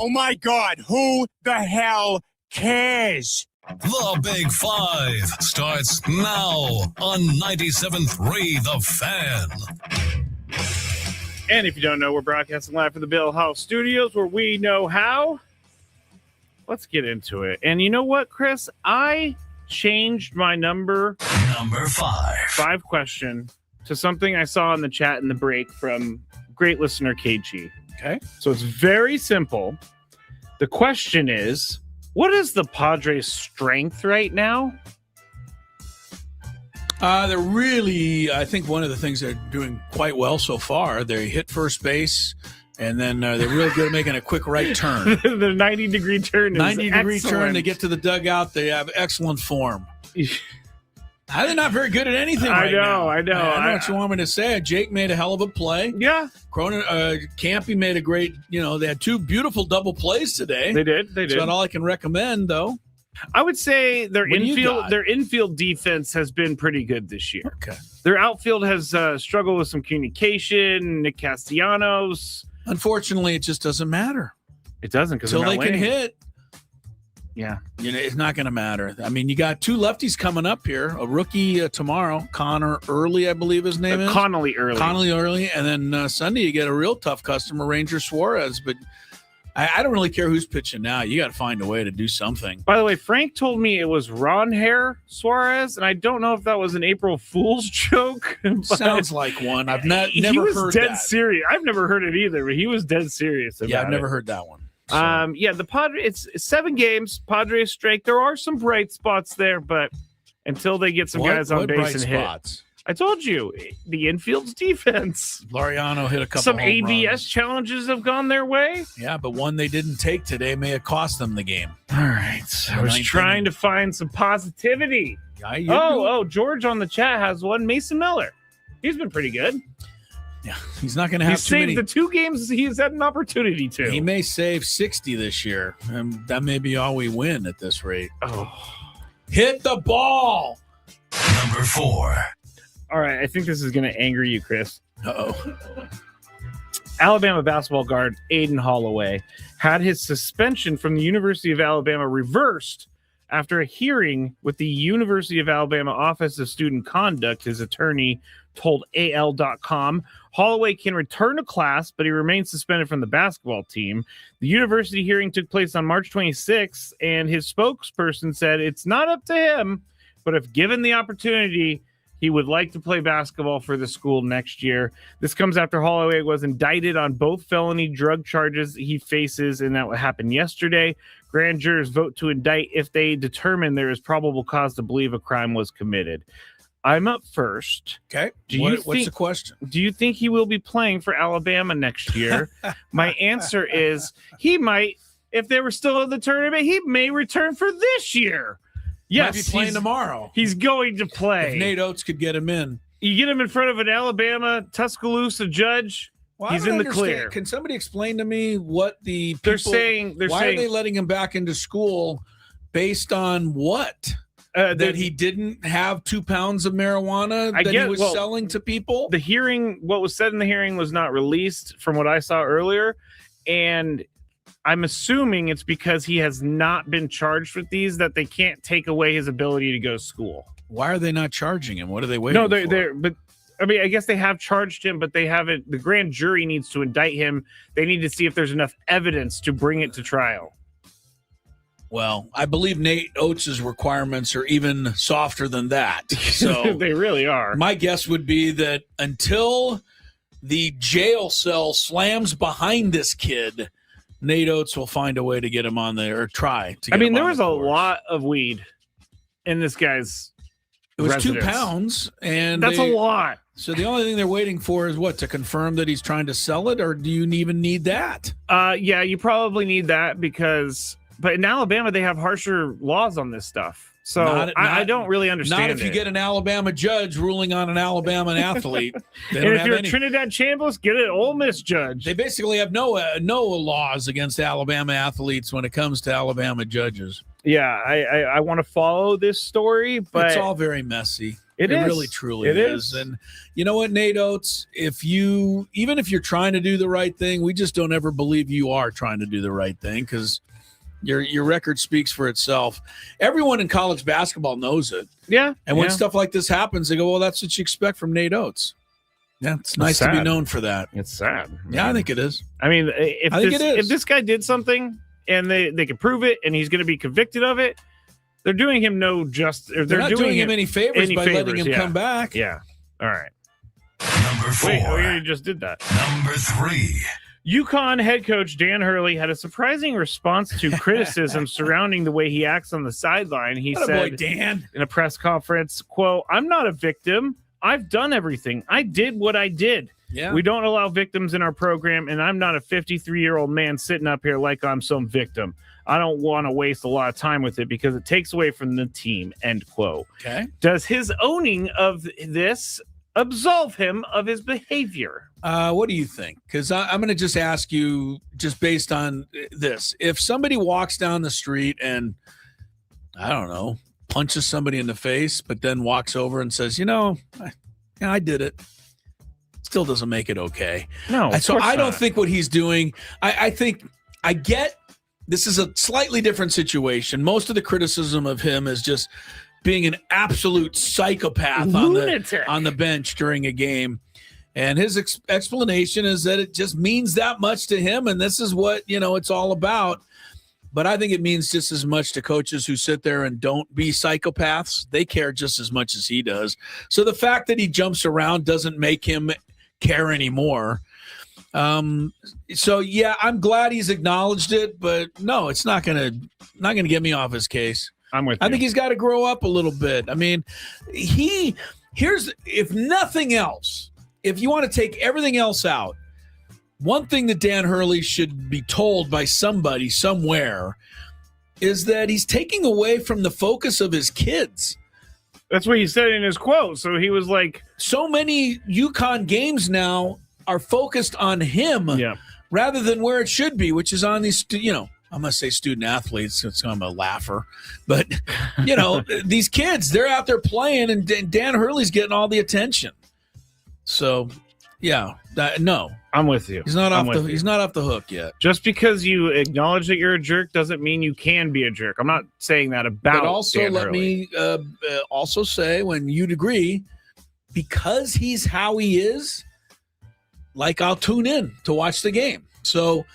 Oh my God, who the hell cares? The Big 5 starts now on 97.3 The Fan. And if you don't know, we're broadcasting live from the Bill House Studios where we know how. Let's get into it. And you know what, Chris? I changed my number 5 question to something I saw in the chat in the break from great listener KG. Okay. So it's very simple. The question is, what is the Padres' strength right now? They're really, I think one of the things they're doing quite well so far, they hit first base, and then they're really good at making a quick right turn. The 90-degree turn is 90-degree turn, excellent. they get to the dugout, they have excellent form. They're not very good at anything right now. I know. I know what you want me to say. Jake made a hell of a play. Yeah. Campy made a great, they had 2 beautiful double plays today. They did. That's not all I can recommend, though. I would say their infield defense has been pretty good this year. Okay. Their outfield has struggled with some communication. Nick Castellanos. Unfortunately, it just doesn't matter. It doesn't because until they can hit. Yeah. It's not going to matter. I mean, you got 2 lefties coming up here. A rookie tomorrow, Connor Early, I believe his name is. Connolly Early. And then Sunday you get a real tough customer, Ranger Suarez. But I don't really care who's pitching now. You got to find a way to do something. By the way, Frank told me it was Ron Hair Suarez, and I don't know if that was an April Fool's joke. Sounds like one. I've never heard that. He was dead serious. I've never heard it either, but he was dead serious about it. Yeah, I've never heard that one. So. The Padres, it's 7 games, Padres strength. There are some bright spots there, but until they get some guys on base and hit. I told you, the infield's defense. Laureano hit a couple Some home ABS runs. challenges have gone their way. Yeah, but one they didn't take today may have cost them the game. All right. I was trying to find some positivity. George on the chat has one. Mason Miller. He's been pretty good. Yeah, he's not going to have too many. He saved the 2 games he's had an opportunity to. He may save 60 this year, and that may be all we win at this rate. Oh. Hit the ball! Number 4. All right, I think this is going to anger you, Chris. Uh-oh. Alabama basketball guard Aiden Holloway had his suspension from the University of Alabama reversed after a hearing with the University of Alabama Office of Student Conduct. His attorney told AL.com Holloway can return to class, but he remains suspended from the basketball team. The university hearing took place on March 26th, and his spokesperson said it's not up to him, but if given the opportunity, he would like to play basketball for the school next year. This comes after Holloway was indicted on both felony drug charges he faces, and that happened yesterday. Grand jurors vote to indict if they determine there is probable cause to believe a crime was committed. I'm up first. Okay. What's the question? Do you think he will be playing for Alabama next year? My answer is he might. If they were still in the tournament, he may return for this year. Yes, might be playing tomorrow. He's going to play. If Nate Oates could get him in. You get him in front of an Alabama Tuscaloosa judge, well, he's in the clear. Can somebody explain to me what the people, they're saying? Why are they letting him back into school based on what? That he didn't have 2 pounds of marijuana he was selling to people? What was said in the hearing was not released from what I saw earlier. And I'm assuming it's because he has not been charged with these that they can't take away his ability to go to school. Why are they not charging him? What are they waiting for? But I mean, I guess they have charged him, but they haven't. The grand jury needs to indict him. They need to see if there's enough evidence to bring it to trial. Well, I believe Nate Oates' requirements are even softer than that. So they really are. My guess would be that until the jail cell slams behind this kid, Nate Oates will find a way to get him on there or try to get him on there was the a course. lot of weed in this guy's It was residence. 2 pounds. And that's a lot. So the only thing they're waiting for is what? To confirm that he's trying to sell it, or do you even need that? Yeah, you probably need that but in Alabama, they have harsher laws on this stuff. So I don't really understand. Not if you get an Alabama judge ruling on an Alabama athlete. And if you're a Trinidad Chambliss, get an Ole Miss judge. They basically have no laws against Alabama athletes when it comes to Alabama judges. Yeah, I want to follow this story, but it's all very messy. It really truly is. And you know what, Nate Oates, even if you're trying to do the right thing, we just don't ever believe you are trying to do the right thing because your record speaks for itself. Everyone in college basketball knows it. Yeah. And when stuff like this happens, they go, well, that's what you expect from Nate Oates. Yeah, it's nice to be known for that. It's sad. Yeah, I think it is. I mean, if this guy did something and they can prove it and he's going to be convicted of it, they're doing him no justice. They're not doing him any favors by letting him come back. Yeah. All right. Number 4. Wait, we already just did that. Number 3. UConn head coach Dan Hurley had a surprising response to criticism surrounding the way he acts on the sideline. He said Dan. in a press conference, quote, "I'm not a victim. I've done everything. I did what I did. Yeah. We don't allow victims in our program, and I'm not a 53-year-old man sitting up here like I'm some victim. I don't want to waste a lot of time with it because it takes away from the team," end quote. Okay. Does his owning of this absolve him of his behavior? What do you think? Because I'm going to just ask you, just based on this. If somebody walks down the street and, I don't know, punches somebody in the face, but then walks over and says, I did it. Still doesn't make it okay. No, so I don't think what he's doing, I think I get this is a slightly different situation. Most of the criticism of him is just being an absolute psychopath on the bench during a game. And his explanation is that it just means that much to him, and this is what, it's all about. But I think it means just as much to coaches who sit there and don't be psychopaths. They care just as much as he does. So the fact that he jumps around doesn't make him care anymore. So yeah, I'm glad he's acknowledged it, but no, it's not gonna get me off his case. I'm with you. I think he's got to grow up a little bit. I mean, if nothing else, if you want to take everything else out, one thing that Dan Hurley should be told by somebody somewhere is that he's taking away from the focus of his kids. That's what he said in his quote. So he was like, so many UConn games now are focused on him rather than where it should be, which is on these, I'm going to say student athletes. I'm a laugher. But, these kids, they're out there playing, and Dan Hurley's getting all the attention. So, yeah, no. I'm with you. He's not off the hook yet. Just because you acknowledge that you're a jerk doesn't mean you can be a jerk. I'm not saying that about But also Dan let Hurley. me also say, when you'd agree, because he's how he is, like, I'll tune in to watch the game. So,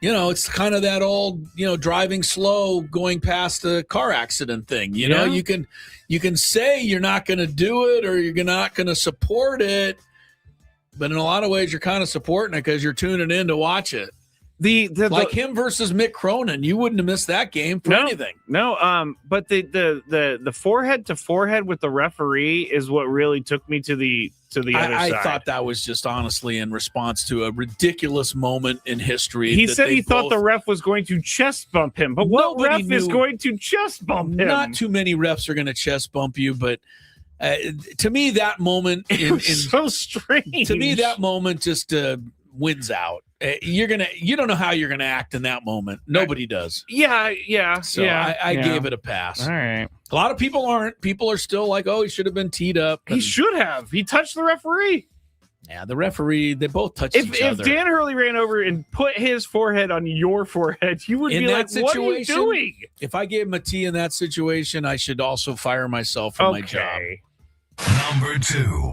it's kind of that old, driving slow, going past a car accident thing. You know, you can say you're not going to do it or you're not going to support it, but in a lot of ways you're kind of supporting it because you're tuning in to watch it. Like him versus Mick Cronin, you wouldn't have missed that game for anything. No, but the forehead to forehead with the referee is what really took me to the other side. I thought that was just honestly in response to a ridiculous moment in history. He said he thought the ref was going to chest bump him, but what ref is going to chest bump him? Not too many refs are going to chest bump you, but to me that moment is so strange. To me that moment just wins out. You don't know how you're gonna act in that moment. Nobody does. Yeah. So I gave it a pass. All right. A lot of people aren't. People are still like, oh, he should have been teed up. He should have. He touched the referee. Yeah, the referee. They both touched each other. If Dan Hurley ran over and put his forehead on your forehead, you would be like, "What are you doing?" If I gave him a T in that situation, I should also fire myself from my job. Number 2.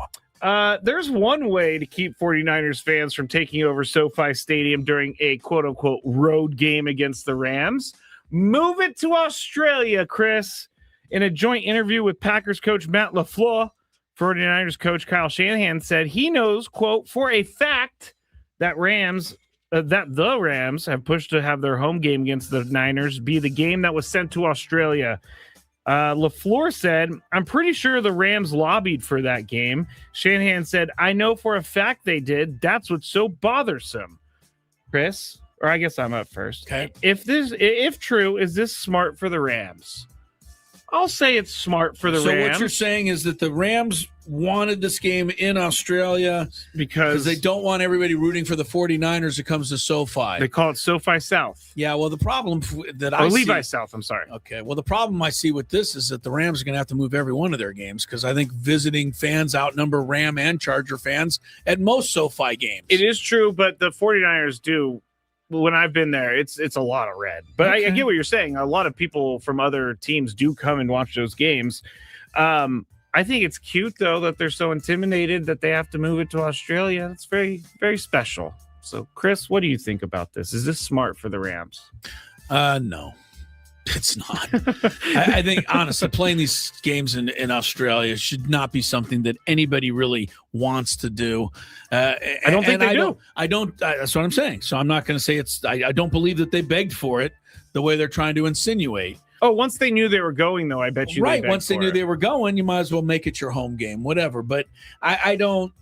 There's one way to keep 49ers fans from taking over SoFi Stadium during a quote-unquote road game against the Rams. Move it to Australia, Chris. In a joint interview with Packers coach Matt LaFleur, 49ers coach Kyle Shanahan said he knows, quote, for a fact that the Rams have pushed to have their home game against the Niners be the game that was sent to Australia. LaFleur said, I'm pretty sure the Rams lobbied for that game. Shanahan said, I know for a fact they did. That's what's so bothersome. Chris, or I guess I'm up first. Okay. If true, is this smart for the Rams? I'll say it's smart for the Rams. So what you're saying is that the Rams wanted this game in Australia because they don't want everybody rooting for the 49ers that comes to SoFi. They call it SoFi South. Yeah, well, the problem that I see... Levi South, I'm sorry. Okay, well, the problem I see with this is that the Rams are going to have to move every one of their games because I think visiting fans outnumber Ram and Charger fans at most SoFi games. It is true, but the 49ers do... When I've been there, it's a lot of red. But okay. I get what you're saying. A lot of people from other teams do come and watch those games. I think it's cute, though, that they're so intimidated that they have to move it to Australia. It's very, very special. So, Chris, what do you think about this? Is this smart for the Rams? No, it's not. I think, honestly, playing these games in Australia should not be something that anybody really wants to do. I don't think they do. I don't. That's what I'm saying. So I'm not going to say it's. I don't believe that they begged for it the way they're trying to insinuate. Oh, once they knew they were going, though, I bet you. Right. Once they knew they were going, you might as well make it your home game, whatever. But I don't.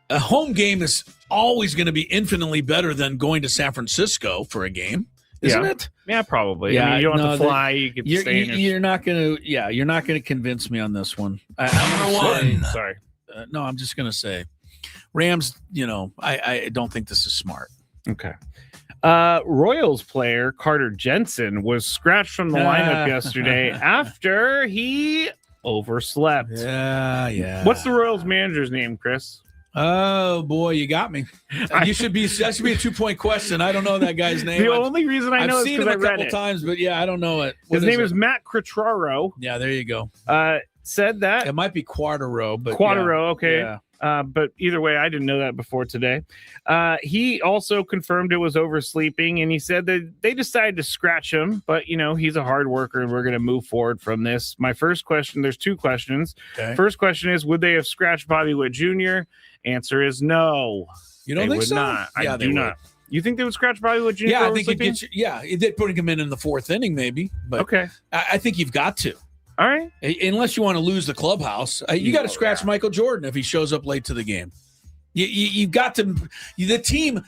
A home game is always going to be infinitely better than going to San Francisco for a game. Isn't it? Yeah, probably. Yeah, I mean, you don't have to fly. You can stay. You're not going to. Yeah, you're not going to convince me on this one. Number 1. Sorry. No, I'm just going to say, Rams. I don't think this is smart. Okay. Royals player Carter Jensen was scratched from the lineup yesterday after he overslept. Yeah. What's the Royals manager's name, Chris? Oh boy, you got me. That should be a 2-point question. I don't know that guy's name. The only reason I know I've seen him a couple times, but yeah, I don't know it. His name is Matt Quatraro. Yeah, there you go. Said that it might be Quattaro, but Quattaro. Yeah. Okay. Yeah. But either way, I didn't know that before today. He also confirmed it was oversleeping, and he said that they decided to scratch him, but he's a hard worker, and we're going to move forward from this. My first question, there's 2 questions. Okay. First question is, would they have scratched Bobby Witt Jr.? Answer is no. You don't think so? Not. Yeah, I do not. You think they would scratch Bobby Witt Jr.? Yeah, I think it gets. Yeah, they're putting him in the 4th inning, maybe. But okay, I think you've got to. All right. Unless you want to lose the clubhouse, you got to scratch Michael Jordan if he shows up late to the game. You've got to. The team.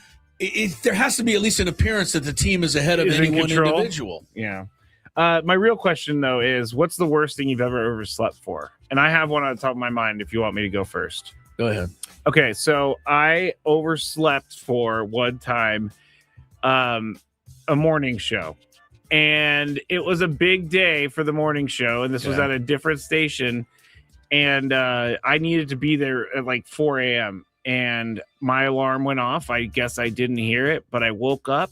There has to be at least an appearance that the team is ahead of any one individual. Yeah. My real question though is, what's the worst thing you've ever overslept for? And I have one on the top of my mind. If you want me to go first, go ahead. Okay, so I overslept for one time, a morning show. And it was a big day for the morning show, and this was at a different station, and I needed to be there at like 4 a.m., and my alarm went off. I guess I didn't hear it, but I woke up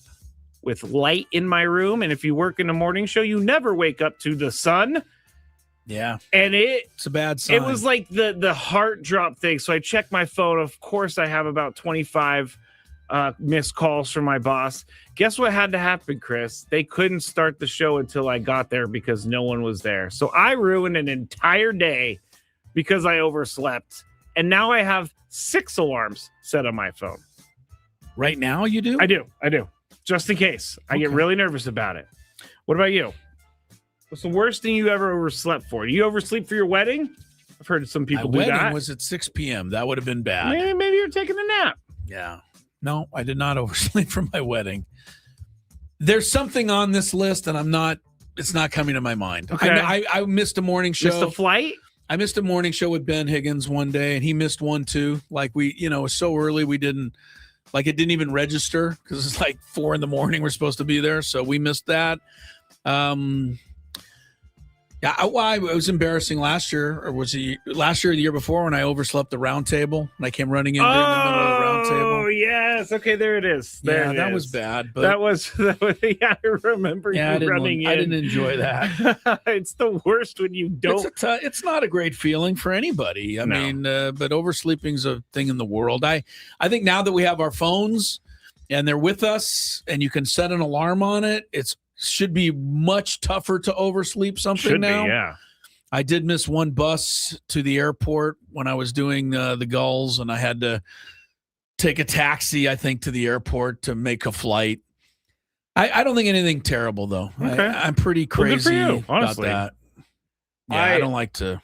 with light in my room, and if you work in a morning show, you never wake up to the sun. Yeah. And it's a bad sign. It was like the heart drop thing, so I checked my phone. Of course, I have about 25 missed calls from my boss. Guess what had to happen, Chris? They couldn't start the show until I got there because no one was there. So I ruined an entire day because I overslept. And now I have 6 alarms set on my phone. Right now you do? I do. Just in case. I get really nervous about it. What about you? What's the worst thing you ever overslept for? Do you oversleep for your wedding? I've heard some people do that. My wedding was at 6 p.m. That would have been bad. Maybe you're taking a nap. Yeah. No, I did not oversleep for my wedding. There's something on this list, and it's not coming to my mind. Okay. I missed a morning show. Missed a flight? I missed a morning show with Ben Higgins one day, and he missed one too. Like it was so early it didn't even register because it's like 4 a.m. We're supposed to be there. So we missed that. Yeah, it was embarrassing last year, or was it last year or the year before when I overslept the round table and I came running in in the middle of the round table? Oh, yes. Okay, there it is. That was bad. But that was yeah, I remember you running in. I didn't enjoy that. It's the worst when you don't. It's not a great feeling for anybody. I mean, but oversleeping's a thing in the world. I think now that we have our phones and they're with us and you can set an alarm on it, should be much tougher to oversleep something now. Yeah. I did miss one bus to the airport when I was doing the Gulls, and I had to take a taxi, I think, to the airport to make a flight. I don't think anything terrible, though. Okay. I'm pretty crazy well, good for you, honestly. about that. Yeah, I don't like to.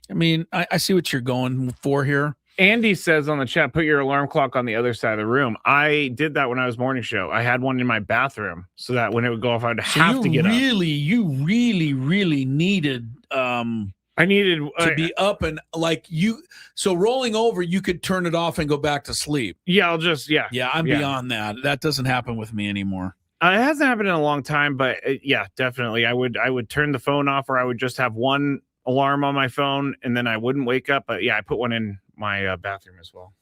I mean, I see what you're going for here. Andy says on the chat, put your alarm clock on the other side of the room. I did that when I was morning show. I had one in my bathroom so that when it would go off, I'd have to get up. You really needed I needed to be up and so rolling over, you could turn it off and go back to sleep. Yeah, I'm beyond that. That doesn't happen with me anymore. It hasn't happened in a long time, but yeah, definitely. I would turn the phone off, or I would just have one alarm on my phone and then I wouldn't wake up. But yeah, I put one in my bathroom as well.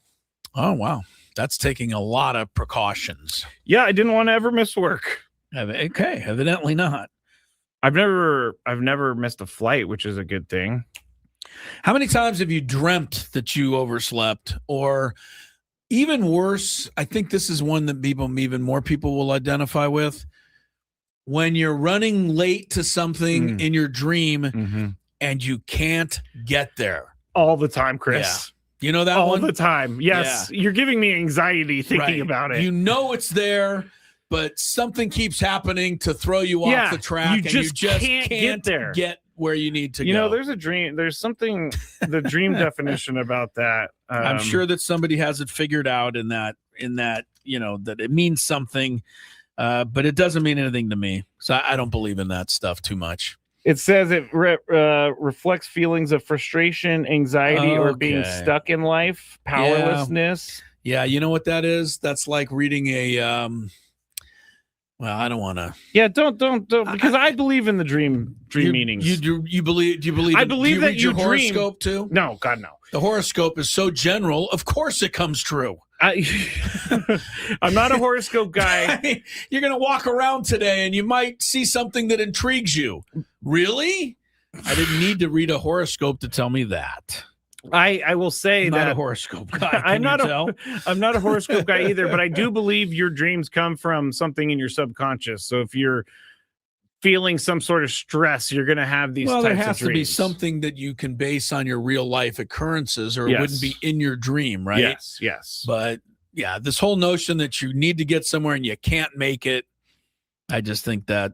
Oh, wow. That's taking a lot of precautions. Yeah, I didn't want to ever miss work. Okay, evidently not. I've never missed a flight, which is a good thing. How many times have you dreamt that you overslept? Or even worse, I think this is one that even more people will identify with. When you're running late to something in your dream and you can't get there. All the time, Chris. Yeah. You know that all one? The time. Yes. Yeah. You're giving me anxiety thinking about it. You know it's there, but something keeps happening to throw you off the track. You just can't get there. Get where you need to go. You know, there's a dream. There's something, the dream definition about that. I'm sure that somebody has it figured out in that, that it means something, but it doesn't mean anything to me. So I don't believe in that stuff too much. It says it reflects feelings of frustration, anxiety, or being stuck in life, powerlessness. Yeah, you know what that is? That's like reading a well, I don't want to. Yeah, don't because I believe in the dream meanings. You believe? Do you believe? I believe that your horoscope too. No, God, no. The horoscope is so general. Of course, it comes true. I'm not a horoscope guy. I mean, you're going to walk around today and you might see something that intrigues you. Really? I didn't need to read a horoscope to tell me that. I will say I'm that not a horoscope guy. I'm not a horoscope guy either, but I do believe your dreams come from something in your subconscious. So if you're feeling some sort of stress, you're going to have these types of dreams. Well, there has to be something that you can base on your real life occurrences, or it wouldn't be in your dream, right? Yes. But yeah, this whole notion that you need to get somewhere and you can't make it, I just think that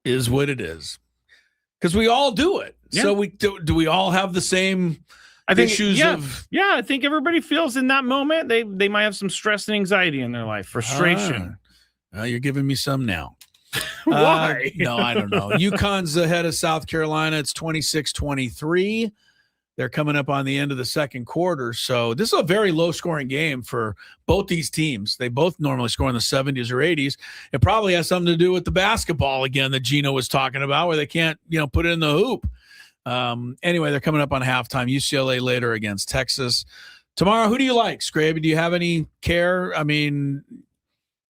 is what it is. Because we all do it. Yeah. So do we all have the same issues of... Yeah, I think everybody feels in that moment, they might have some stress and anxiety in their life, frustration. You're giving me some now. Why? No, I don't know. UConn's ahead of South Carolina. It's 26-23. They're coming up on the end of the second quarter. So this is a very low-scoring game for both these teams. They both normally score in the 70s or 80s. It probably has something to do with the basketball, again, that Gino was talking about, where they can't, put it in the hoop. Anyway, they're coming up on halftime. UCLA later against Texas. Tomorrow, who do you like, Scraby? Do you have any care? I mean,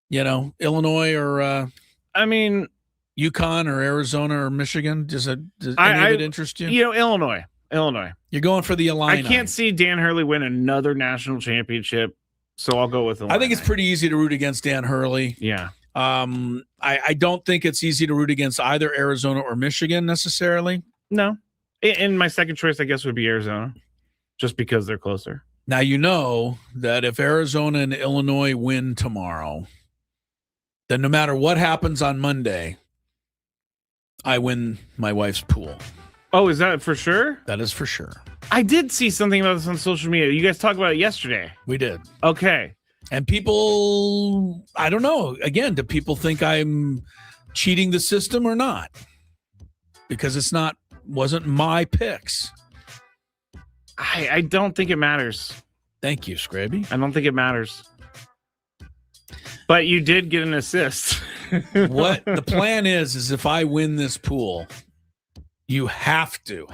Illinois or... UConn or Arizona or Michigan? Does any of it interest you? Illinois. You're going for the Illini. I can't see Dan Hurley win another national championship, so I'll go with Illinois. I think it's pretty easy to root against Dan Hurley. Yeah. I don't think it's easy to root against either Arizona or Michigan necessarily. No. And my second choice, I guess, would be Arizona, just because they're closer. Now, you know that if Arizona and Illinois win tomorrow, then no matter what happens on Monday, I win my wife's pool. Oh, is that for sure? That is for sure. I did see something about this on social media. You guys talked about it yesterday. We did. Okay. And people, I don't know. Again, do people think I'm cheating the system or not? Because wasn't my picks. I don't think it matters. Thank you, Scraby. I don't think it matters. But you did get an assist. What the plan is if I win this pool, you have to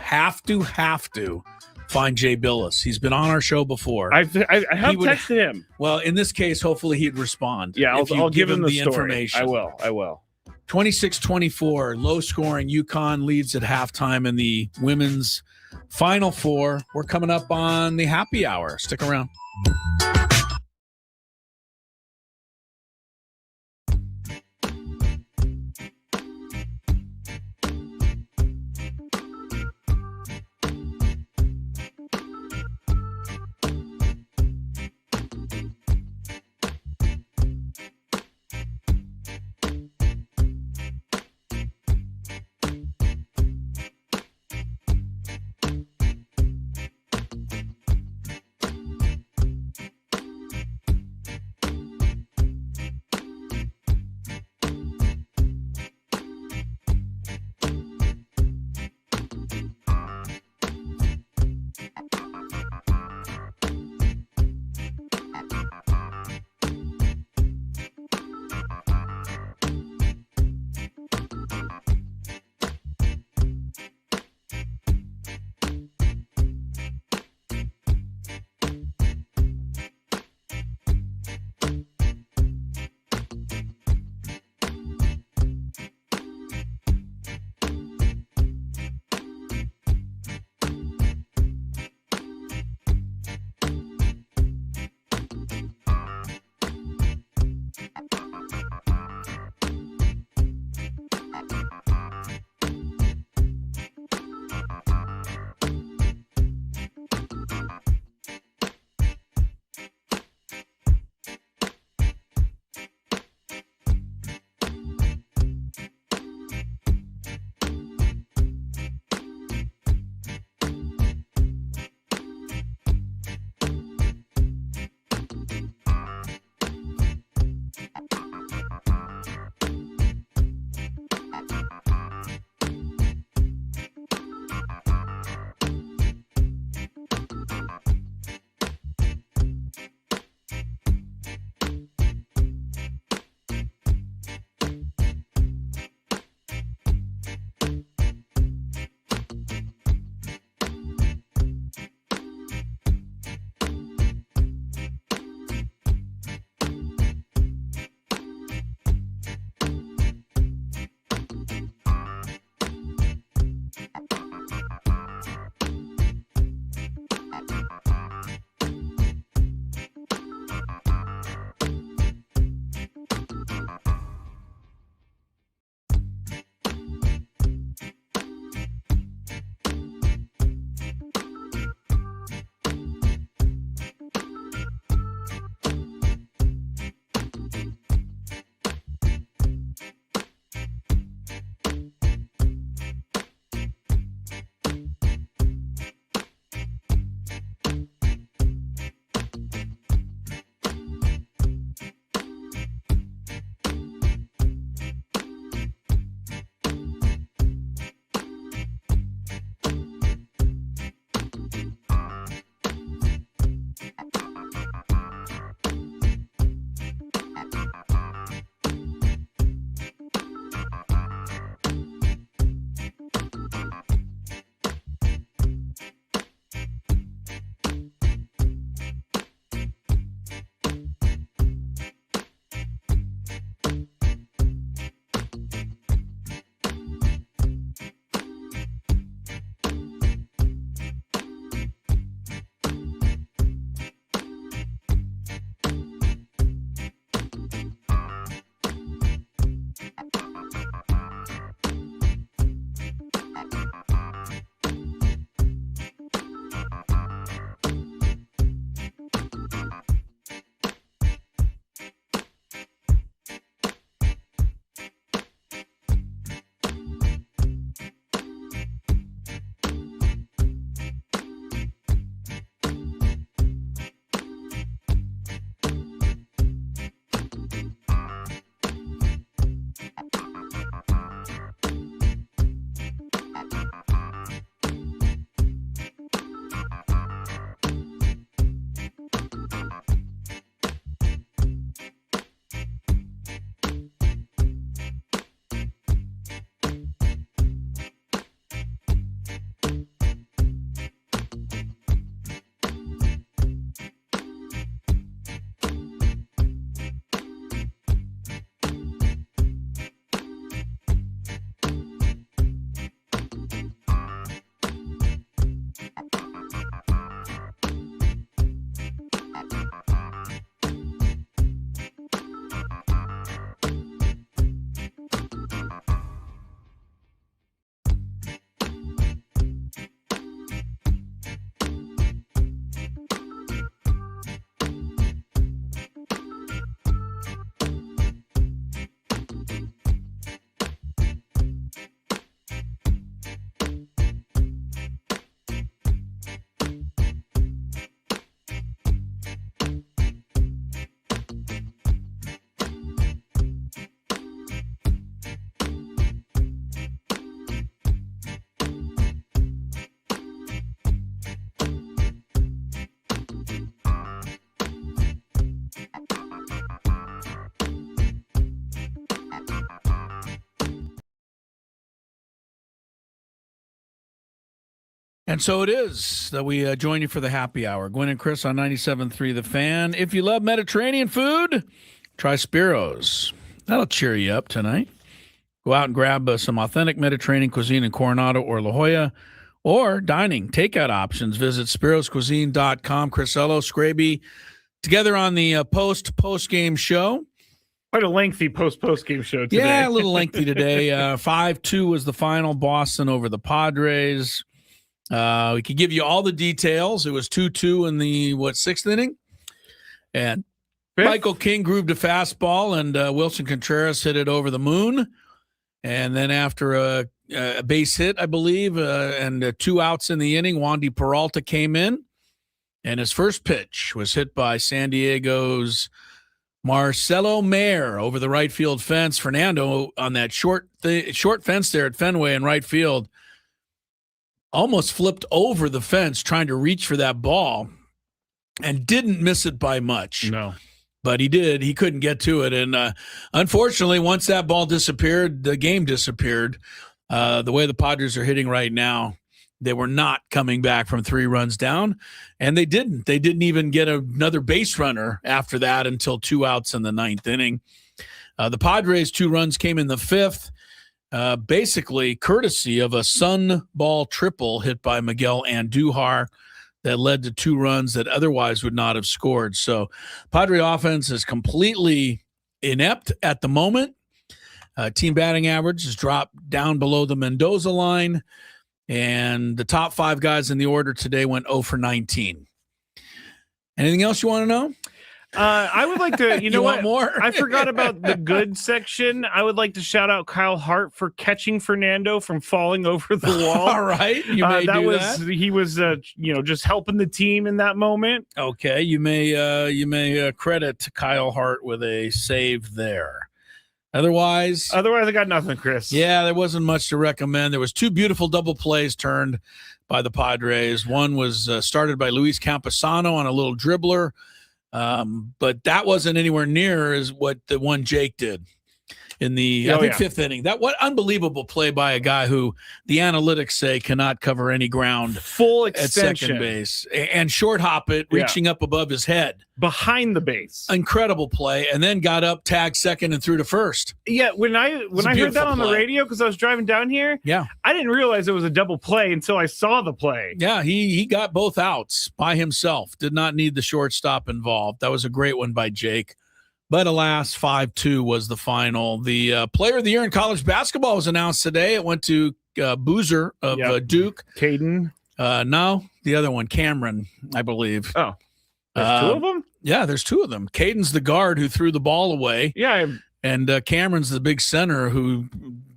find Jay Billis. He's been on our show before. I have texted him. Well, in this case, hopefully he'd respond. Yeah, I'll give him the story. Information. I will. 26-24, low scoring. UConn leads at halftime in the women's Final Four. We're coming up on the happy hour. Stick around. And so it is that we join you for the happy hour. Gwynn and Chris on 97.3 The Fan. If you love Mediterranean food, try Spiro's. That'll cheer you up tonight. Go out and grab some authentic Mediterranean cuisine in Coronado or La Jolla, or dining, takeout options. Visit spiroscuisine.com. Crisello, Scraby, together on the post-game show. Quite a lengthy post-game show today. Yeah, a little lengthy today. 5-2 was the final, Boston over the Padres. We could give you all the details. It was 2-2 in the, sixth inning? And Michael King grooved a fastball, and Wilson Contreras hit it over the moon. And then after a base hit, I believe, and 2 outs in the inning, Wandy Peralta came in, and his first pitch was hit by San Diego's Marcelo Mayer over the right field fence. Fernando on that short fence there at Fenway in right field almost flipped over the fence trying to reach for that ball and didn't miss it by much. No. But he did. He couldn't get to it. And unfortunately, once that ball disappeared, the game disappeared. The way the Padres are hitting right now, they were not coming back from 3 runs down, and they didn't. They didn't even get another base runner after that until 2 outs in the 9th inning. The Padres' 2 runs came in the 5th, basically courtesy of a sun ball triple hit by Miguel Andujar that led to 2 runs that otherwise would not have scored. So Padre offense is completely inept at the moment. Team batting average has dropped down below the Mendoza line, and the top 5 guys in the order today went 0 for 19. Anything else you want to know? I would like to, you know want what? More? I forgot about the good section. I would like to shout out Kyle Hart for catching Fernando from falling over the wall. All right. You may do that. He was, just helping the team in that moment. Okay. You may credit Kyle Hart with a save there. Otherwise, I got nothing, Chris. Yeah, there wasn't much to recommend. There was 2 beautiful double plays turned by the Padres. One was started by Luis Campusano on a little dribbler. But that wasn't anywhere near as what the one Jake did in the 5th inning. What unbelievable play by a guy who the analytics say cannot cover any ground. Full at extension. second base and short hop it, reaching up above his head. Behind the base. Incredible play, and then got up, tagged second, and threw to first. Yeah, when I heard that on the radio, because I was driving down here, I didn't realize it was a double play until I saw the play. Yeah, he got both outs by himself. Did not need the shortstop involved. That was a great one by Jake. But alas, 5-2 was the final. The player of the year in college basketball was announced today. It went to Boozer of Duke. Caden? No, the other one, Cameron, I believe. Oh, there's 2 of them? Yeah, there's 2 of them. Caden's the guard who threw the ball away. Yeah. And Cameron's the big center who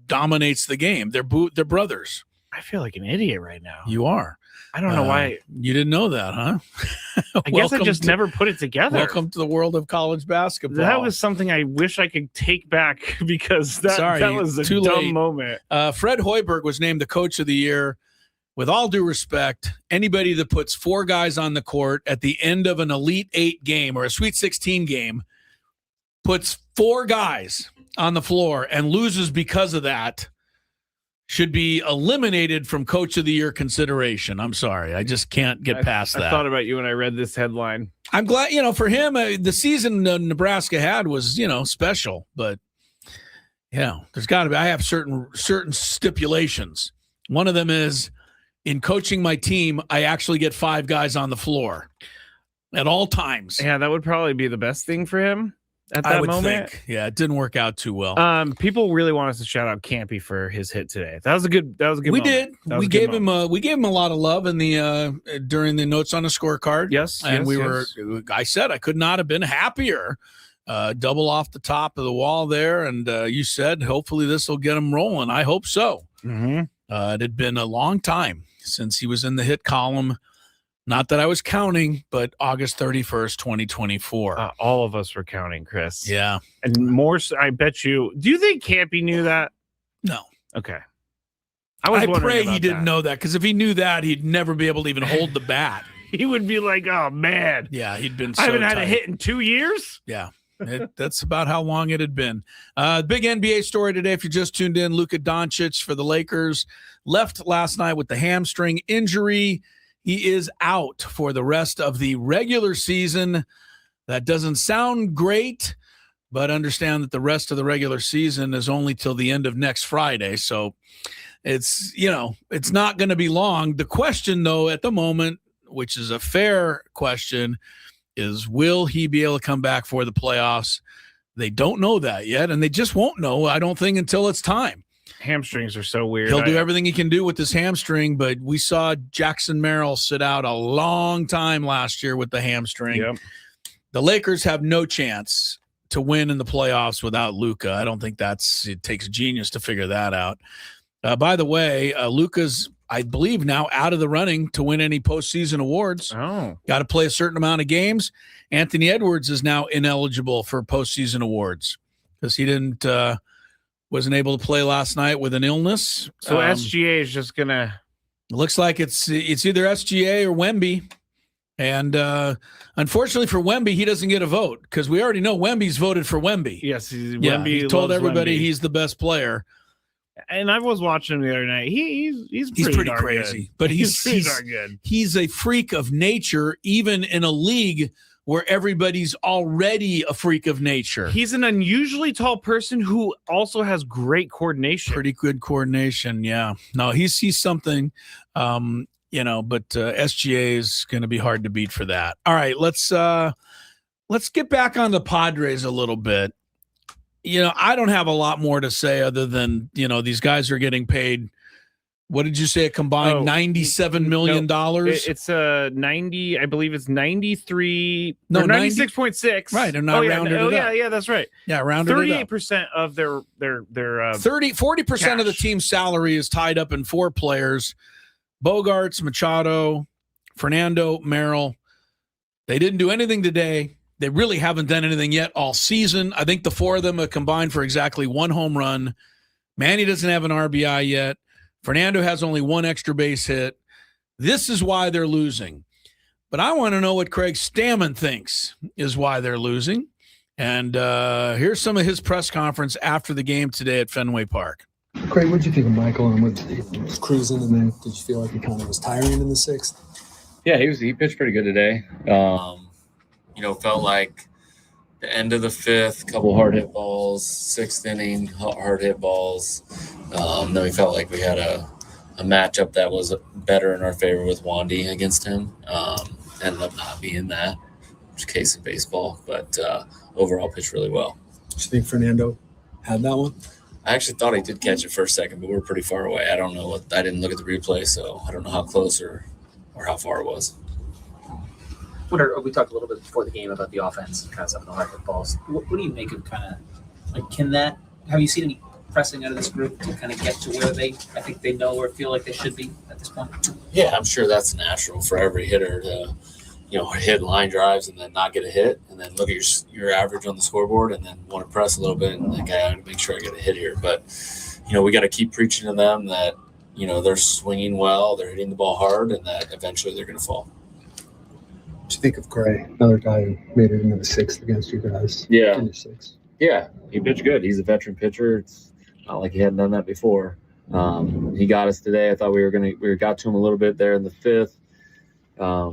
dominates the game. They're brothers. I feel like an idiot right now. You are. I don't know why. You didn't know that, huh? I guess I just never put it together. Welcome to the world of college basketball. That was something I wish I could take back because that was a dumb moment. Fred Hoiberg was named the coach of the year. With all due respect, anybody that puts 4 guys on the court at the end of an Elite 8 game or a Sweet 16 game, puts 4 guys on the floor and loses because of that, should be eliminated from Coach of the Year consideration. I'm sorry. I just can't get past that. I thought about you when I read this headline. I'm glad, for him, the season Nebraska had was, special. But, there's got to be. I have certain stipulations. One of them is, in coaching my team, I actually get 5 guys on the floor at all times. Yeah, that would probably be the best thing for him. At that moment, think. Yeah, it didn't work out too well. People really want us to shout out Campy for his hit today. That was a good. We did. We gave him a lot of love in the during the notes on the scorecard. Yes, and yes. I said I could not have been happier. Double off the top of the wall there, and you said hopefully this will get him rolling. I hope so. Mm-hmm. It had been a long time since he was in the hit column. Not that I was counting, but August 31st, 2024. All of us were counting, Chris. Yeah. And more, I bet you. Do you think Campy knew that? No. Okay. I pray he didn't know that, because if he knew that, he'd never be able to even hold the bat. He would be like, oh, man. Yeah, he'd been so I haven't had tight. a hit in 2 years? Yeah. That's about how long it had been. Big NBA story today, if you just tuned in, Luka Doncic for the Lakers left last night with the hamstring injury. He is out for the rest of the regular season. That doesn't sound great, but understand that the rest of the regular season is only till the end of next Friday. So it's not going to be long. The question, though, at the moment, which is a fair question, is will he be able to come back for the playoffs? They don't know that yet, and they just won't know, I don't think, until it's time. Hamstrings are so weird. He'll do everything he can do with this hamstring, but we saw Jackson Merrill sit out a long time last year with the hamstring. Yep. The Lakers have no chance to win in the playoffs without Luka. I don't think it takes genius to figure that out. By the way, Luka's, I believe, now out of the running to win any postseason awards. Oh. Got to play a certain amount of games. Anthony Edwards is now ineligible for postseason awards because he wasn't able to play last night with an illness. So SGA is just going to. Looks like it's either SGA or Wemby. And unfortunately for Wemby, he doesn't get a vote because we already know Wemby's voted for Wemby. Yes, Wemby he told everybody Wemby. He's the best player. And I was watching him the other night. He's pretty crazy, good. But he's pretty darn good. He's a freak of nature, even in a league where everybody's already a freak of nature. He's an unusually tall person who also has great coordination. Pretty good coordination, yeah. No, he's something. But SGA is going to be hard to beat for that. All right, let's get back on the Padres a little bit. I don't have a lot more to say other than, these guys are getting paid. What did you say? A combined $97 million? It's 90. I believe it's 93. No, 96.6. Right. And not rounded it up. Yeah, that's right. Yeah, rounded it up. 38% of their 40% of the team's salary is tied up in 4 players. Bogarts, Machado, Fernando, Merrill. They didn't do anything today. They really haven't done anything yet all season. I think the 4 of them have combined for exactly 1 home run. Manny doesn't have an RBI yet. Fernando has only 1 extra base hit. This is why they're losing. But I want to know what Craig Stammen thinks is why they're losing. And here's some of his press conference after the game today at Fenway Park. Craig, what did you think of Michael? And was cruising, and then did you feel like he kind of was tiring in the 6th? Yeah, he pitched pretty good today. Felt like the end of the 5th, couple hard hit balls, 6th inning, hard hit balls. Then we felt like we had a matchup that was better in our favor with Wandy against him. Ended up not being that, which is the case of baseball, but overall pitched really well. Do you think Fernando had that one? I actually thought he did catch it for a second, but we're pretty far away. I don't know I didn't look at the replay, so I don't know how close or how far it was. We talked a little bit before the game about the offense, kind of some of the hard hit balls. What do you make of have you seen any pressing out of this group to kind of get to where I think they know or feel like they should be at this point? Yeah, I'm sure that's natural for every hitter to, hit line drives and then not get a hit, and then look at your average on the scoreboard and then want to press a little bit and think, I got to make sure I get a hit here. But, we got to keep preaching to them that, they're swinging well, they're hitting the ball hard, and that eventually they're going to fall. What do you think of Gray, another guy who made it into the 6th against you guys? Yeah. In the 6th. Yeah, he pitched good. He's a veteran pitcher. It's not like he hadn't done that before. He got us today. I thought we got to him a little bit there in the 5th.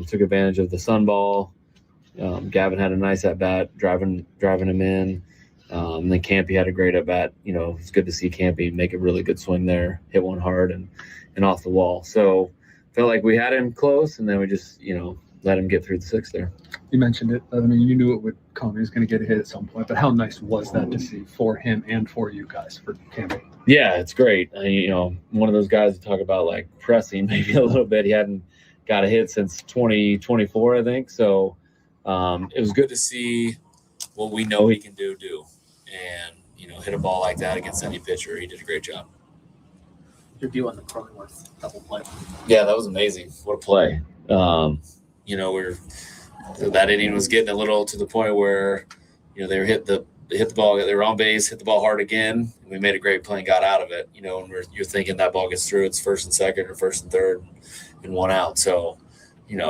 Took advantage of the sun ball. Gavin had a nice at bat, driving him in. And then Campy had a great at bat. It's good to see Campy make a really good swing there, hit one hard and off the wall. So felt like we had him close, and then we just let him get through the 6th there. You mentioned it. I mean, you knew it would come. He was going to get a hit at some point. But how nice was that to see for him and for you guys, for Campy? Yeah, it's great. One of those guys to talk about like pressing maybe a little bit. He hadn't got a hit since 2024, I think. So it was good to see what we know he can do. And, hit a ball like that against any pitcher. He did a great job. Your view on the Cronenworth double play? Yeah, that was amazing. What a play. That inning was getting a little to the point where, they hit the ball, they were on base, hit the ball hard again, and we made a great play and got out of it. And you're thinking that ball gets through, it's 1st and 2nd or 1st and 3rd and 1 out. So,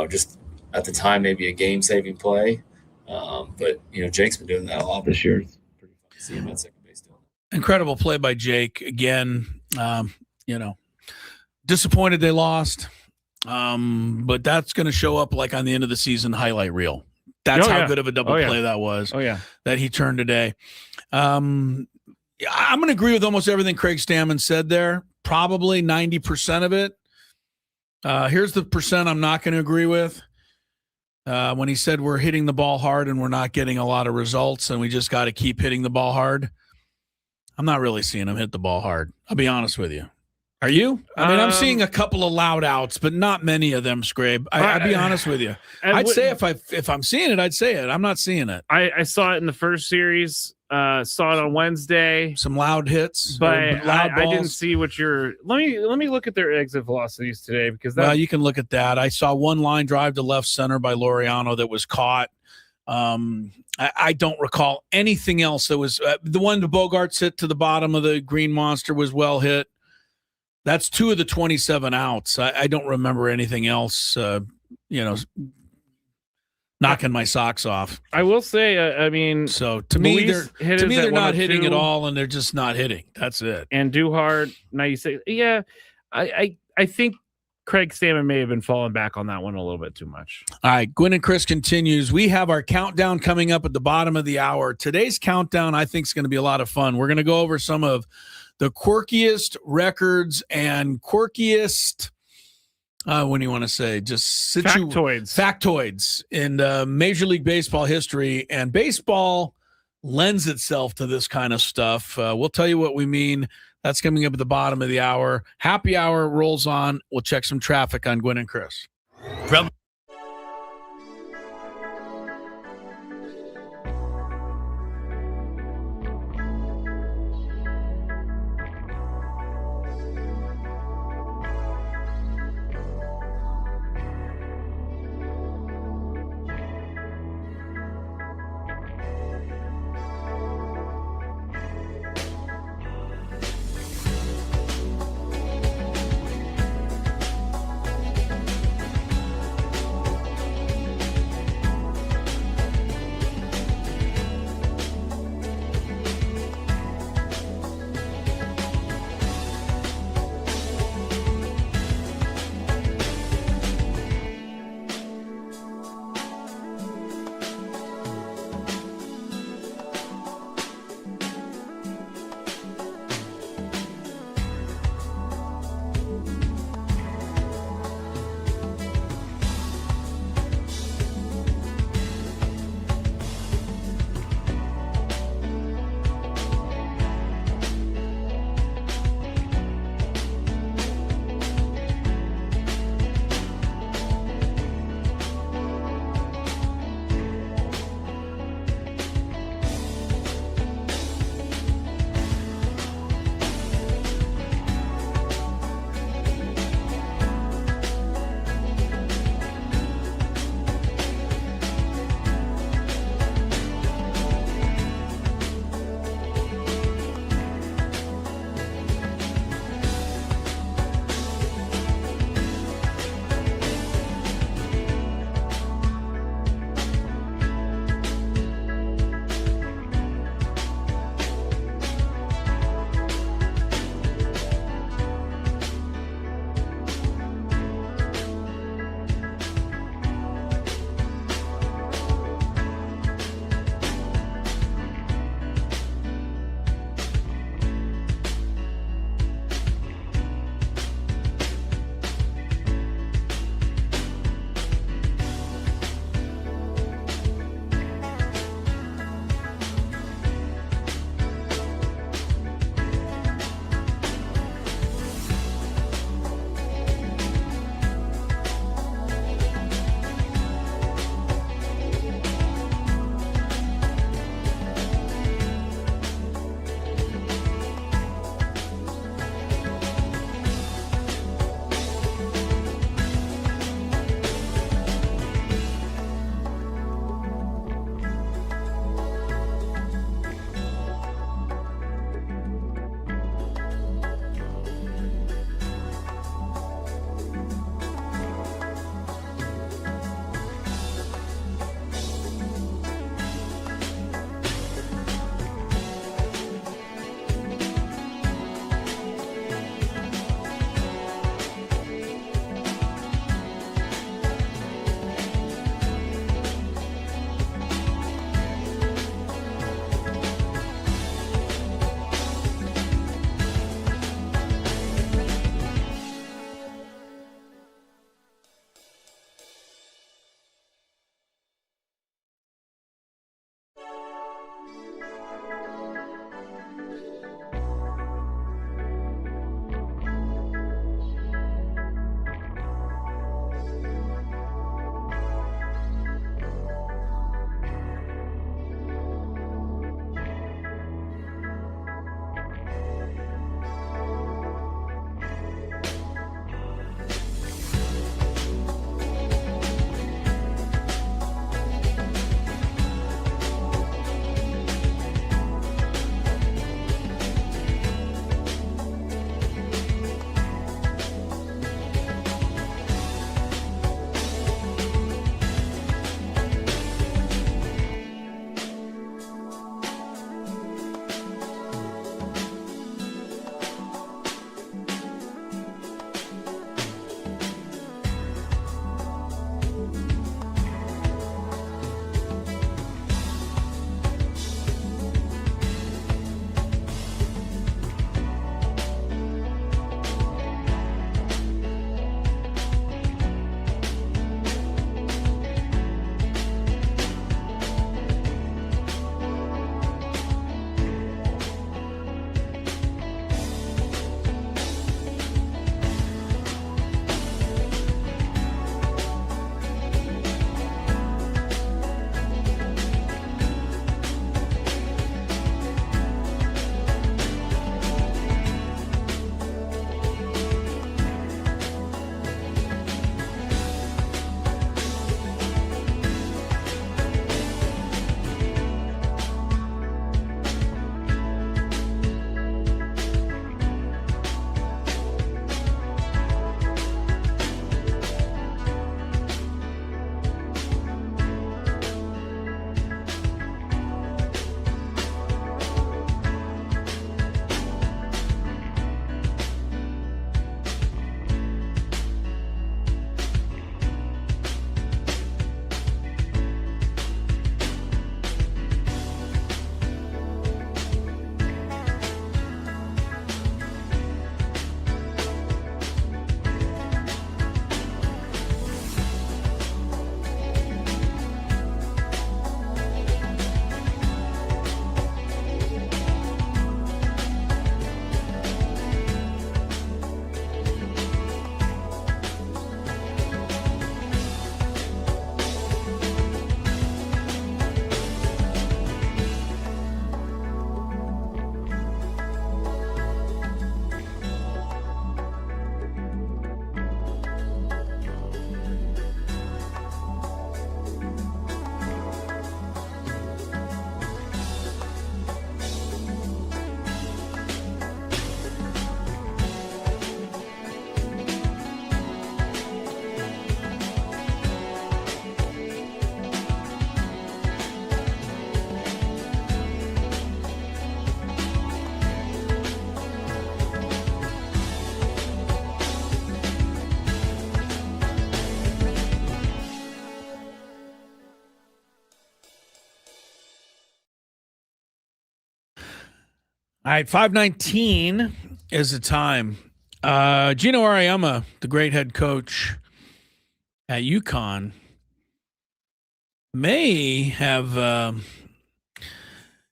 just at the time, maybe a game-saving play. But Jake's been doing that a lot this year. It's pretty fun to see him at second base doing that. Incredible play by Jake again. Disappointed they lost, but that's going to show up like on the end of the season highlight reel. That's how good of a double play that was. That he turned today. I'm going to agree with almost everything Craig Stammen said there. Probably 90% of it. Here's the percent I'm not going to agree with. When he said we're hitting the ball hard and we're not getting a lot of results and we just got to keep hitting the ball hard. I'm not really seeing him hit the ball hard. I'll be honest with you. Are you? I mean, I'm seeing a couple of loud outs, but not many of them, Scrabe. I'd be honest with you. I'd say if I'm seeing it, I'd say it. I'm not seeing it. I saw it in the first series. Saw it on Wednesday. Some loud hits, but loud balls. I didn't see what you're. Let me look at their exit velocities today because you can look at that. I saw one line drive to left center by Laureano that was caught. I don't recall anything else that was the one to Bogarts hit to the bottom of the green monster was well hit. That's 2 of the 27 outs. I don't remember anything else. Knocking my socks off. I will say, I mean, so to me, they're not hitting at all, and they're just not hitting. That's it. And Duhart 96. Yeah, I think Craig Stammen may have been falling back on that one a little bit too much. All right, Gwynn and Chris continues. We have our countdown coming up at the bottom of the hour. Today's countdown, I think, is going to be a lot of fun. We're going to go over some of the quirkiest records and quirkiest, what do you want to say? Just factoids in Major League Baseball history. And baseball lends itself to this kind of stuff. We'll tell you what we mean. That's coming up at the bottom of the hour. Happy hour rolls on. We'll check some traffic on Gwynn and Chris. All right, 5:19 is the time. Gino Auriemma, the great head coach at UConn, may have, one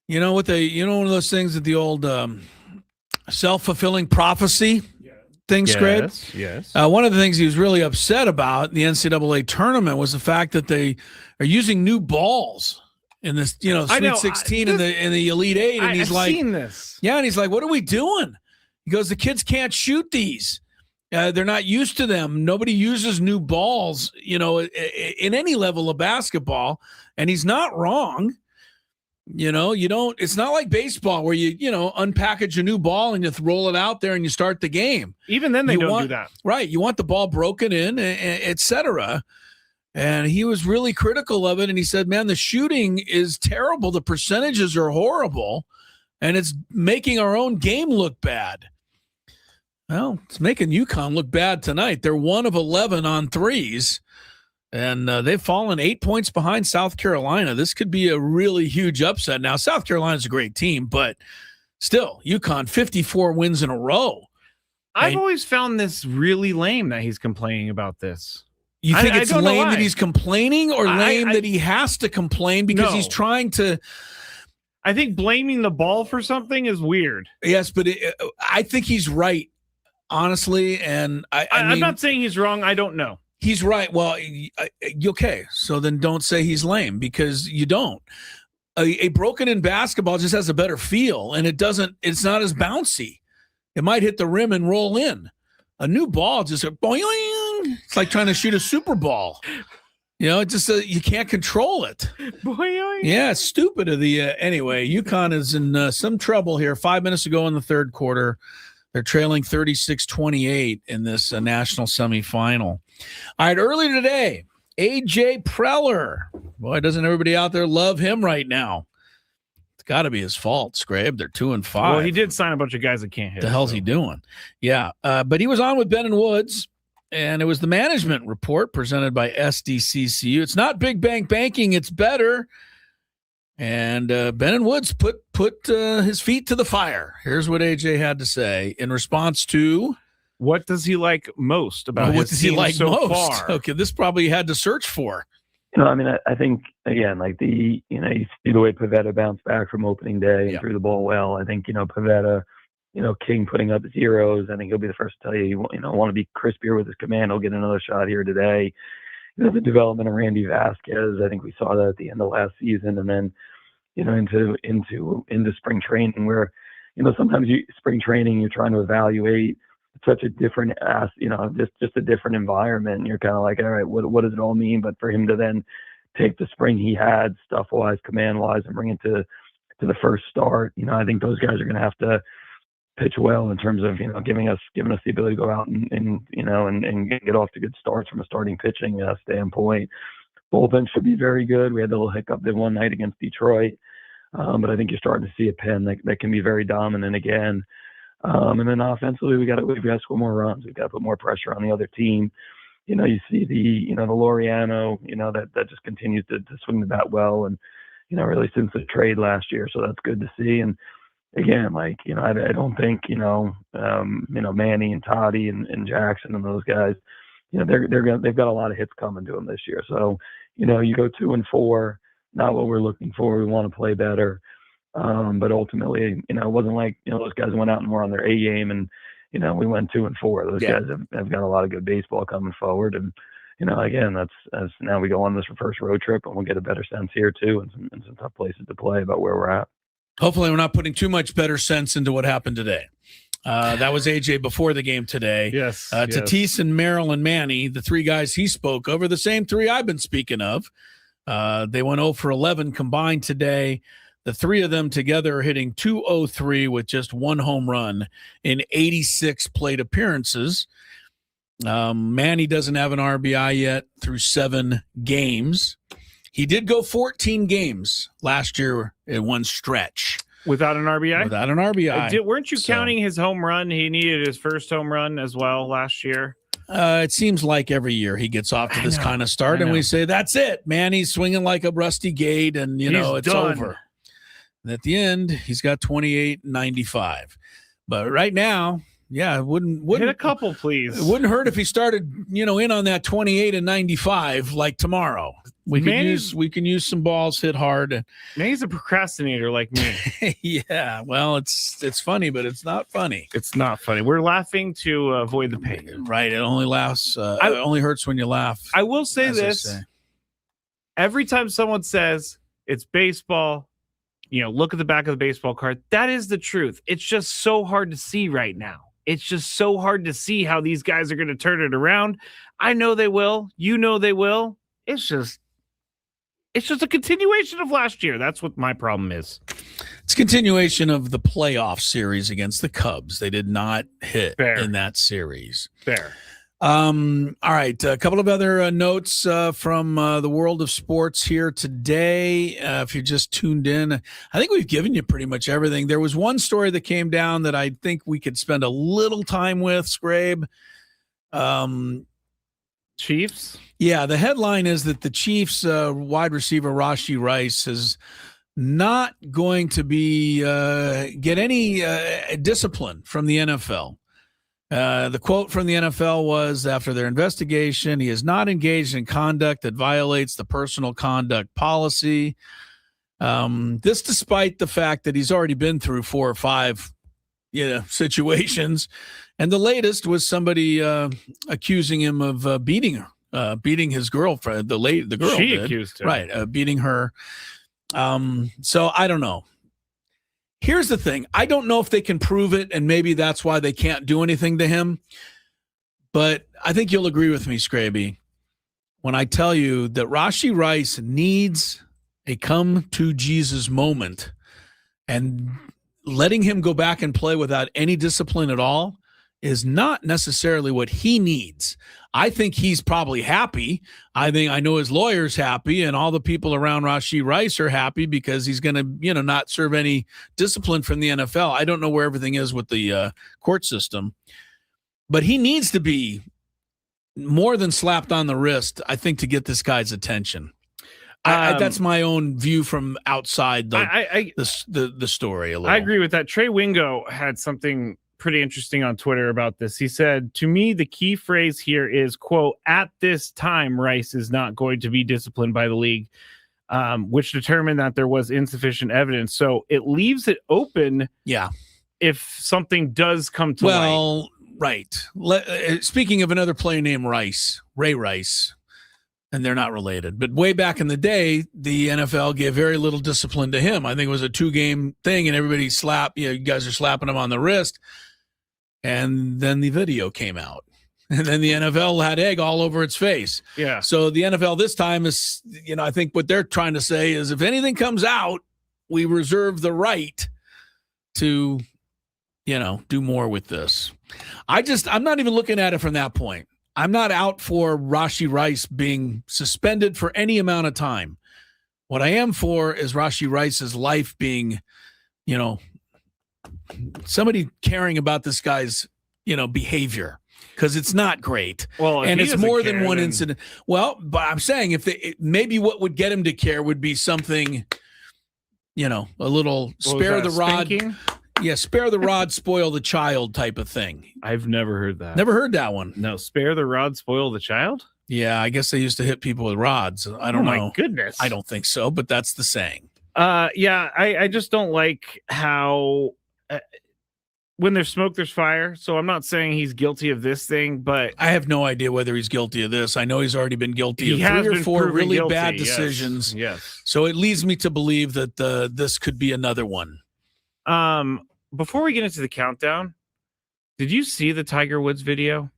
of those things that the old self-fulfilling prophecy thing, Scrape? Yes. One of the things he was really upset about in the NCAA tournament was the fact that they are using new balls in this, Sweet 16 in the Elite Eight, and he's I've seen this. Yeah, and he's like, "What are we doing?" He goes, "The kids can't shoot these. They're not used to them. Nobody uses new balls, in any level of basketball." And he's not wrong. You don't. It's not like baseball where you unpackage a new ball and you roll it out there and you start the game. Even then, they don't do that. Right. You want the ball broken in, et cetera. And he was really critical of it. And he said, man, the shooting is terrible. The percentages are horrible. And it's making our own game look bad. Well, it's making UConn look bad tonight. They're 1 of 11 on threes. And they've fallen 8 points behind South Carolina. This could be a really huge upset. Now, South Carolina's a great team, but still, UConn, 54 wins in a row. I've always found this really lame that he's complaining about this. You think it's lame that he's complaining, or lame that he has to complain because he's trying to? I think blaming the ball for something is weird. Yes, but I think he's right, honestly. And I'm not saying he's wrong. I don't know. He's right. Well, okay. So then don't say he's lame, because you don't. A broken in basketball just has a better feel, and it's not as bouncy. It might hit the rim and roll in. A new ball just boing. It's like trying to shoot a Super Bowl. It just you can't control it. Boing. Yeah, it's stupid. Anyway, UConn is in some trouble here. 5 minutes to go in the third quarter. They're trailing 36-28 in this national semifinal. All right, earlier today, A.J. Preller. Boy, doesn't everybody out there love him right now? It's got to be his fault, Scrabe. They're 2-5. Well, he did sign a bunch of guys that can't hit. The hell's he doing? Yeah, but he was on with Ben and Woods, and it was the management report presented by SDCCU. It's not big bank banking, it's better. And Ben and Woods put his feet to the fire. Here's what AJ had to say in response to what does he like most about what his does he team like so most? far? Okay, this probably he had to search for. I think again, like you see the way Pavetta bounced back from opening day and threw the ball well. I think Pavetta, King putting up zeros. I think he'll be the first to tell you want to be crispier with his command. He'll get another shot here today. The development of Randy Vasquez. I think we saw that at the end of last season, and then into spring training where sometimes spring training you're trying to evaluate such a different just a different environment, and you're kind of like, all right, what does it all mean? But for him to then take the spring he had stuff wise, command wise, and bring it to the first start, I think those guys are going to have to pitch well in terms of giving us the ability to go out and get off to good starts from a starting pitching standpoint. Bullpen should be very good. We had the little hiccup there one night against Detroit, but I think you're starting to see a pen that can be very dominant again. And then offensively, we've got to score more runs. We've got to put more pressure on the other team. You see the Laureano, that just continues to swing the bat well, and really since the trade last year, so that's good to see. And again, I don't think Manny and Toddy and Jackson and those guys, they've got a lot of hits coming to them this year. So you go 2-4, not what we're looking for. We want to play better, but ultimately, it wasn't like those guys went out and were on their A game, and we went 2-4. Those guys have got a lot of good baseball coming forward, and again, that's now we go on this first road trip, and we'll get a better sense here too, and some tough places to play about where we're at. Hopefully we're not putting too much better sense into what happened today. That was AJ before the game today. Yes. Tatis and Merrill and Manny, the three guys he spoke of, are the same three I've been speaking of. They went 0 for 11 combined today. The three of them together are hitting .203 with just one home run in 86 plate appearances. Manny doesn't have an RBI yet through 7 games. He did go 14 games last year in one stretch. Without an RBI? Without an RBI. Weren't you counting his home run? He needed his first home run as well last year. It seems like every year he gets off to this kind of start, and we say, that's it, man. He's swinging like a rusty gate, and, it's done. over. And at the end, he's got 28.95. But right now, yeah, it wouldn't hit a couple, please. It wouldn't hurt if he started, in on that 28.95 like tomorrow. We can use some balls hit hard. Manny's a procrastinator like me. Yeah, well, it's funny, but it's not funny. It's not funny. We're laughing to avoid the pain. Right. It only laughs. It only hurts when you laugh. I will say this: every time someone says it's baseball, look at the back of the baseball card. That is the truth. It's just so hard to see right now. It's just so hard to see how these guys are going to turn it around. I know they will. You know they will. It's just a continuation of last year. That's what my problem is. It's a continuation of the playoff series against the Cubs. They did not hit in that series. Fair. All right. A couple of other notes from the world of sports here today. If you just tuned in, I think we've given you pretty much everything. There was one story that came down that I think we could spend a little time with, Scrabe. Chiefs? Yeah, the headline is that the Chiefs wide receiver Rashee Rice is not going to be get any discipline from the NFL. The quote from the NFL was, after their investigation, he is not engaged in conduct that violates the personal conduct policy. This despite the fact that he's already been through 4 or 5 situations. And the latest was somebody accusing him of beating his girlfriend. The girl she did. Accused him. Right, beating her. So I don't know. Here's the thing. I don't know if they can prove it, and maybe that's why they can't do anything to him. But I think you'll agree with me, Scraby, when I tell you that Rashee Rice needs a come-to-Jesus moment, and letting him go back and play without any discipline at all is not necessarily what he needs. I think he's probably happy. I know his lawyer's happy, and all the people around Rashee Rice are happy because he's going to, not serve any discipline from the NFL. I don't know where everything is with the court system, but he needs to be more than slapped on the wrist, I think, to get this guy's attention. That's my own view from outside the story a little. I agree with that. Trey Wingo had something pretty interesting on Twitter about this. He said, to me, the key phrase here is, quote, at this time, Rice is not going to be disciplined by the league, which determined that there was insufficient evidence. So it leaves it open. Yeah. If something does come to light. Right. Speaking of another player named Ray Rice, and they're not related, but way back in the day, the NFL gave very little discipline to him. I think it was a 2-game thing, and everybody you guys are slapping him on the wrist. And then the video came out, and then the NFL had egg all over its face. Yeah. So the NFL this time is, I think what they're trying to say is, if anything comes out, we reserve the right to, do more with this. I'm not even looking at it from that point. I'm not out for Rashee Rice being suspended for any amount of time. What I am for is Rashee Rice's life being, somebody caring about this guy's, behavior, because it's not great. Well, and it's more than one incident. Well, but I'm saying maybe what would get him to care would be something, a little spare the rod. Spanking? Yeah, spare the rod, spoil the child type of thing. I've never heard that. Never heard that one. No, spare the rod, spoil the child? Yeah, I guess they used to hit people with rods. I don't know. Oh, my goodness. I don't think so, but that's the saying. Yeah, I just don't like how when there's smoke, there's fire. So I'm not saying he's guilty of this thing, but I have no idea whether he's guilty of this. I know he's already been guilty of 3 or 4 really bad decisions. Yes. So it leads me to believe that this could be another one. Before we get into the countdown, did you see the Tiger Woods video?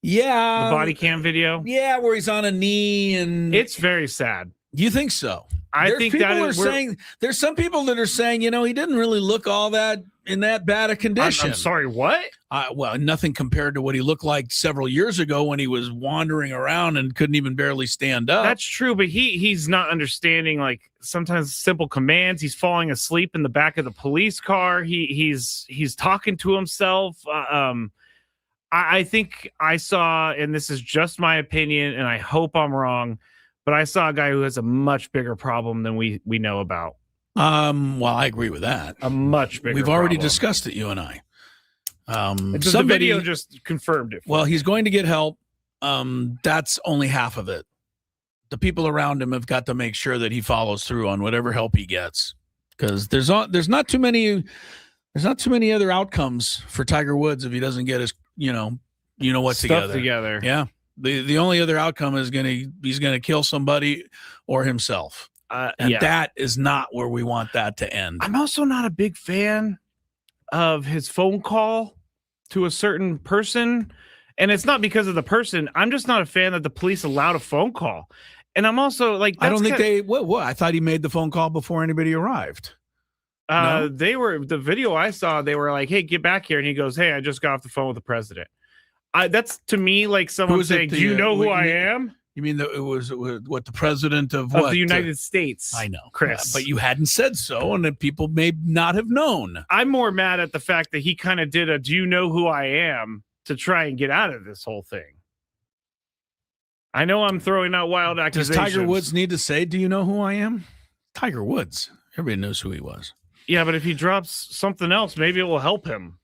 Yeah. The body cam video? Yeah, where he's on a knee, and it's very sad. You think so? There's some people that are saying, he didn't really look all that in that bad a condition. I'm sorry, what? Well, nothing compared to what he looked like several years ago when he was wandering around and couldn't even barely stand up. That's true, but he's not understanding, like, sometimes simple commands. He's falling asleep in the back of the police car. He's talking to himself. I think I saw, and this is just my opinion, and I hope I'm wrong, but I saw a guy who has a much bigger problem than we know about. Well, I agree with that. A much bigger We've already problem. discussed it, you and I. The video just confirmed it. Well, he's going to get help. That's only half of it. The people around him have got to make sure that he follows through on whatever help he gets, because there's not too many other outcomes for Tiger Woods if he doesn't get his what Stuff together. Yeah. The only other outcome is he's gonna kill somebody or himself. That is not where we want that to end. I'm also not a big fan of his phone call to a certain person. And it's not because of the person. I'm just not a fan that the police allowed a phone call. And I'm also like, I don't think what? I thought he made the phone call before anybody arrived. No? The video I saw, they were like, hey, get back here. And he goes, hey, I just got off the phone with the president. That's to me like someone saying, do you know who I am? You mean it was what, the president of the United States? I know, Chris. But you hadn't said so, and that people may not have known. I'm more mad at the fact that he kind of did a do you know who I am to try and get out of this whole thing. I know I'm throwing out wild accusations. Does Tiger Woods need to say, do you know who I am? Tiger Woods. Everybody knows who he was. Yeah, but if he drops something else, maybe it will help him.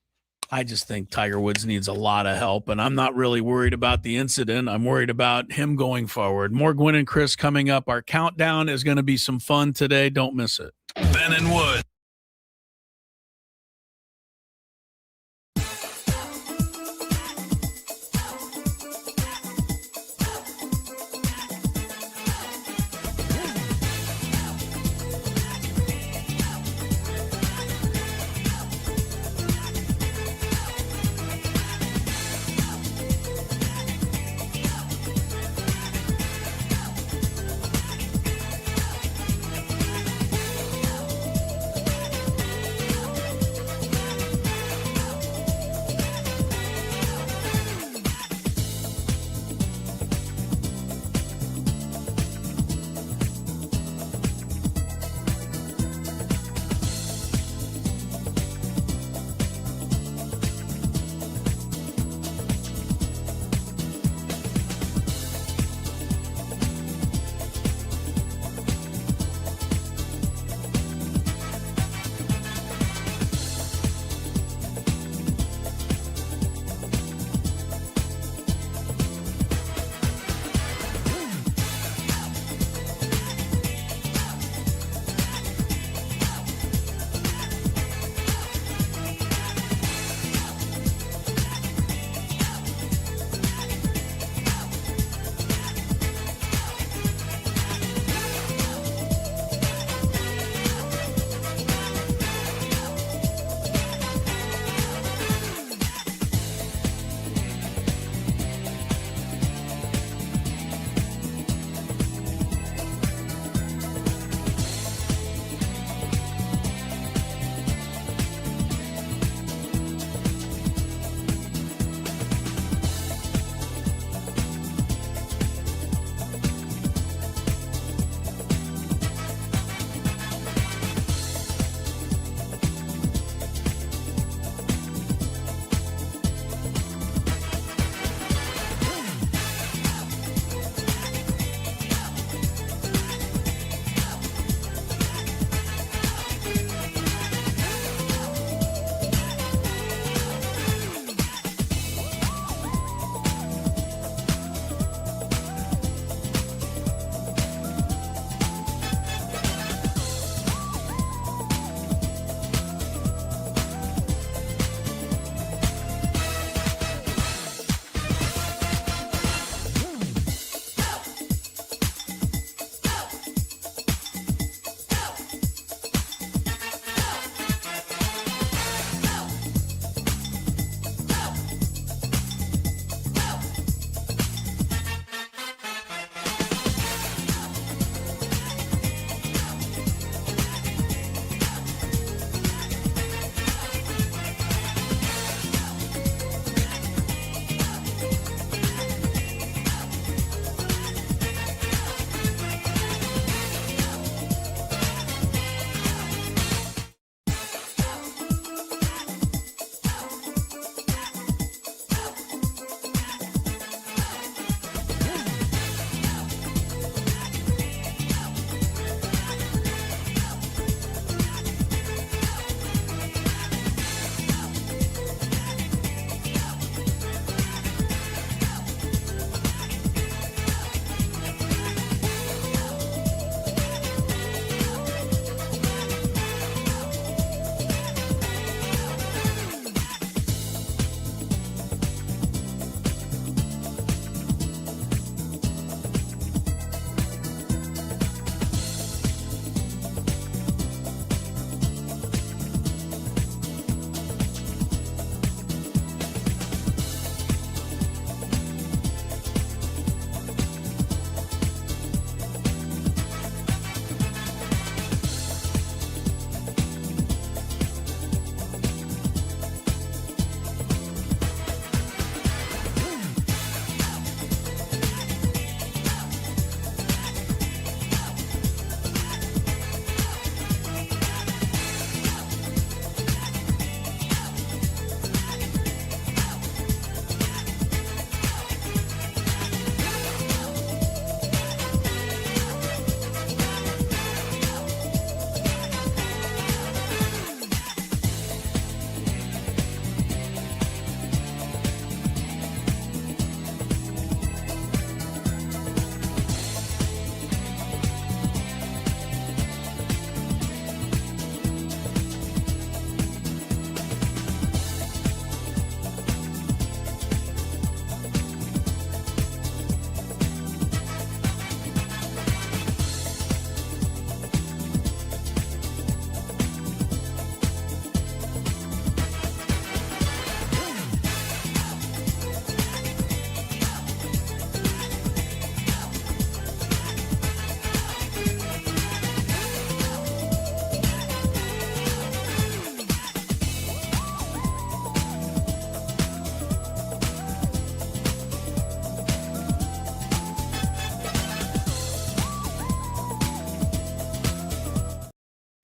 I just think Tiger Woods needs a lot of help, and I'm not really worried about the incident. I'm worried about him going forward. More Gwynn and Chris coming up. Our countdown is going to be some fun today. Don't miss it. Ben and Wood.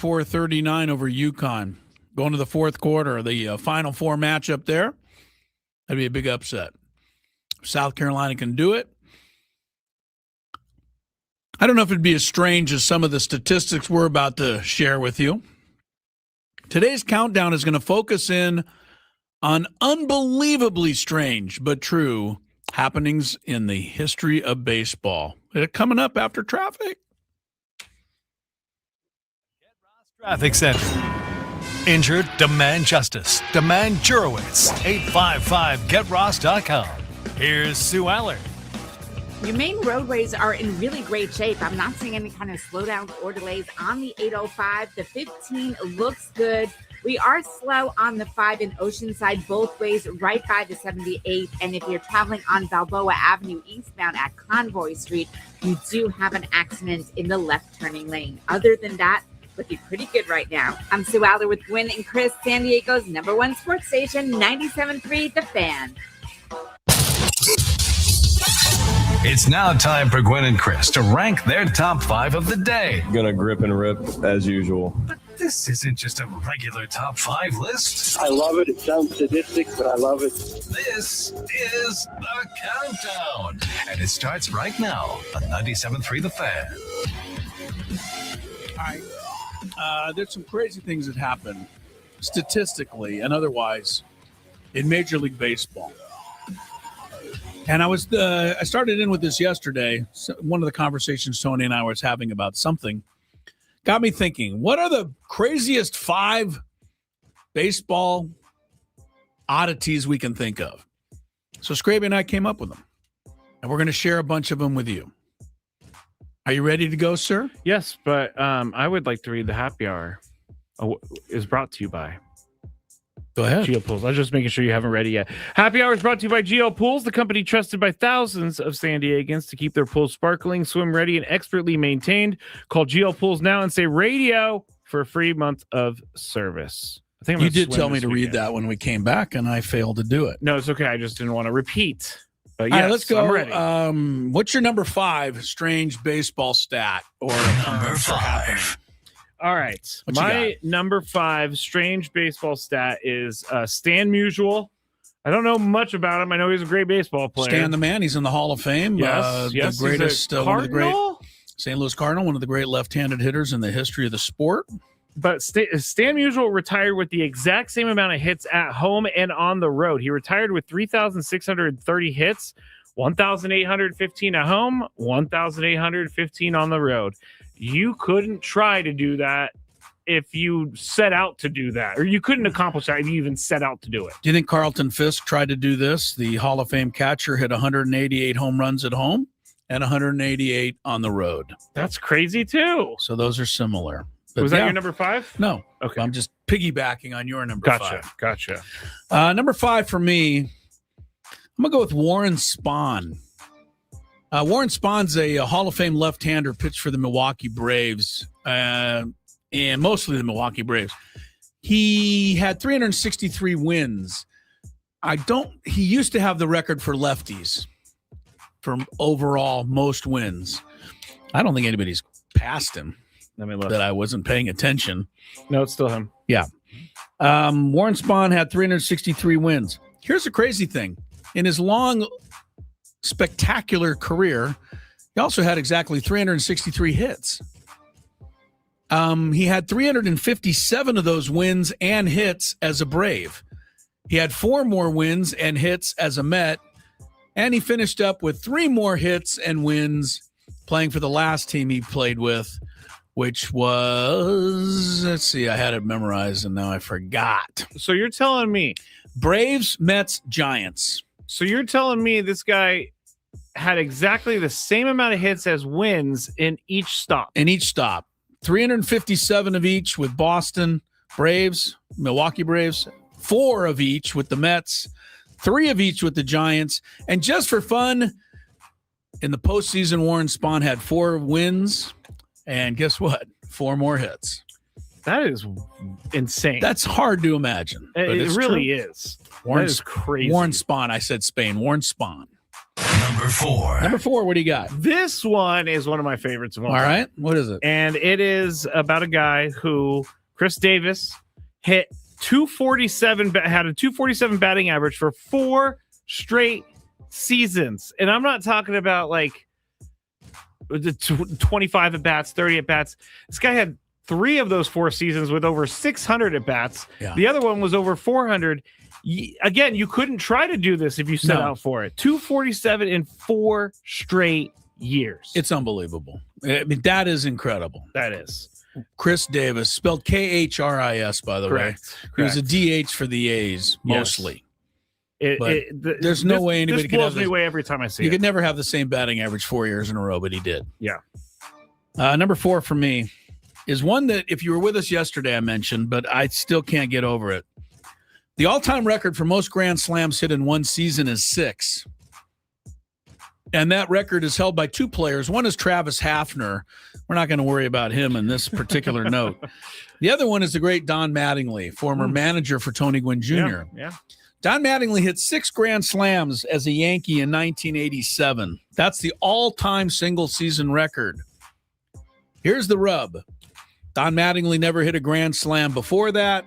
439 over UConn. Going to the fourth quarter, the Final Four matchup there. That'd be a big upset. South Carolina can do it. I don't know if it'd be as strange as some of the statistics we're about to share with you. Today's countdown is going to focus in on unbelievably strange but true happenings in the history of baseball. Coming up after traffic. Traffic Center. Injured? Demand justice. Demand Jurowitz. 855-GetRoss.com. Here's Sue Aller. Your main roadways are in really great shape. I'm not seeing any kind of slowdowns or delays on the 805. The 15 looks good. We are slow on the 5 in Oceanside both ways, right by the 78. And if you're traveling on Balboa Avenue eastbound at Convoy Street, you do have an accident in the left turning lane. Other than that, looking pretty good right now. I'm Sue Aller with Gwynn and Chris, San Diego's #1 sports station, 97.3 The Fan. It's now time for Gwynn and Chris to rank their top 5 of the day. Gonna grip and rip as usual. But this isn't just a regular top 5 list. I love it. It sounds sadistic, but I love it. This is the countdown. And it starts right now on 97.3 The Fan. All right. There's some crazy things that happen statistically and otherwise in Major League Baseball. And I started in with this yesterday. One of the conversations Tony and I was having about something got me thinking, what are the craziest 5 baseball oddities we can think of? So Scraby and I came up with them, and we're going to share a bunch of them with you. Are you ready to go, sir? Yes, but I would like to read the happy hour. Is brought to you by. Go ahead. Geo Pools. I was just making sure you haven't read it yet. Happy hour is brought to you by Geo Pools, the company trusted by thousands of San Diegans to keep their pools sparkling, swim ready, and expertly maintained. Call Geo Pools now and say radio for a free month of service. I think you did tell me to read that when we came back, and I failed to do it. No, it's okay. I just didn't want to repeat. But All yes, right, let's go. I'm ready. What's your number 5 strange baseball stat or number 5? All right. My number 5 strange baseball stat is Stan Musial. I don't know much about him. I know he's a great baseball player. Stan the man. He's in the Hall of Fame. Yes. The greatest, one of the great St. Louis Cardinal, one of the great left-handed hitters in the history of the sport. But Stan Musial retired with the exact same amount of hits at home and on the road. He retired with 3,630 hits, 1,815 at home, 1,815 on the road. You couldn't try to do that if you set out to do that, or you couldn't accomplish that if you even set out to do it. Do you think Carlton Fisk tried to do this? The Hall of Fame catcher hit 188 home runs at home and 188 on the road. That's crazy too. So those are similar. But was that your number 5? No. Okay. I'm just piggybacking on your number 5. Gotcha. Number 5 for me, I'm going to go with Warren Spahn. Warren Spahn's a Hall of Fame left-hander, pitched for the Milwaukee Braves, and mostly the Milwaukee Braves. He had 363 wins. He used to have the record for lefties for overall most wins. I don't think anybody's passed him. That I wasn't paying attention. No, it's still him. Yeah. Warren Spahn had 363 wins. Here's the crazy thing. In his long, spectacular career, he also had exactly 363 hits. He had 357 of those wins and hits as a Brave. He had 4 more wins and hits as a Met. And he finished up with 3 more hits and wins playing for the last team he played with, which was, let's see, I had it memorized and now I forgot. So you're telling me Braves, Mets, Giants. So you're telling me this guy had exactly the same amount of hits as wins in each stop. 357 of each with Boston Braves, Milwaukee Braves, 4 of each with the Mets, 3 of each with the Giants. And just for fun, in the postseason, Warren Spahn had 4 wins. And guess what? 4 more hits. That is insane. That's hard to imagine. It really is. Warren that is crazy. Warren Spahn. I said Spain. Warren Spahn. Number four, what do you got? This one is one of my favorites of all time. All right. What is it? And it is about a guy who, Chris Davis, hit 247, had a 247 batting average for 4 straight seasons. And I'm not talking about like the 25 at bats, 30 at bats. This guy had 3 of those 4 seasons with over 600 at bats. Yeah. The other one was over 400. Again, you couldn't try to do this if you set out for it. 247 in 4 straight years. It's unbelievable. I mean, that is incredible. That is. Chris Davis, spelled Khris, by the way. He was a DH for the A's, mostly. There's no way anybody this could blows have me away every time I see it. You could never have the same batting average 4 years in a row, but he did. Yeah. Number 4 for me is one that if you were with us yesterday, I mentioned, but I still can't get over it. The all-time record for most grand slams hit in one season is 6. And that record is held by 2 players. One is Travis Hafner. We're not going to worry about him in this particular note. The other one is the great Don Mattingly, former manager for Tony Gwynn Jr. Yeah. Don Mattingly hit 6 grand slams as a Yankee in 1987. That's the all-time single-season record. Here's the rub. Don Mattingly never hit a grand slam before that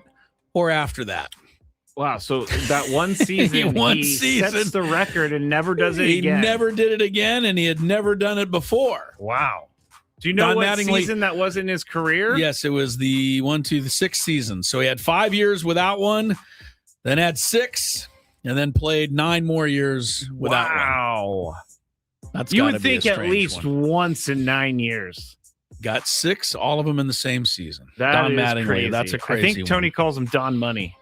or after that. Wow, so that one season, he sets the record and never does it again. He never did it again, and he had never done it before. Wow. Do you know Don what Mattingly, season that was in his career? Yes, it was the 6th season. So he had 5 years without one, then had 6, and then played 9 more years without one. Wow. That's you gotta would be a think at strange least one. once in 9 years. Got 6, all of them in the same season. That is Mattingly, crazy. that's a crazy I think Tony calls him Don Money.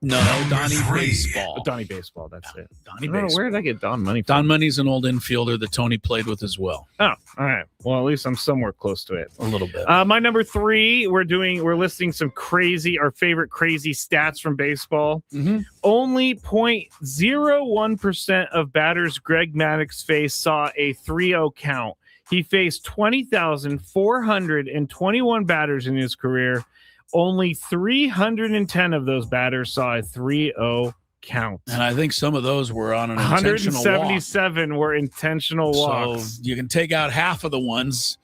No, Donnie Baseball. Donnie Baseball, that's it. Donnie I don't know, Baseball. where did I get Don Money from? Don Money's an old infielder that Tony played with as well. Oh, all right. Well, at least I'm somewhere close to it. A little bit. My number 3, we're listing some our favorite crazy stats from baseball. Mm-hmm. Only 0.01% of batters Greg Maddux faced saw a 3-0 count. He faced 20,421 batters in his career. Only 310 of those batters saw a 3-0 count. And I think some of those were on an intentional walk. 177 were intentional walks. So you can take out half of the ones.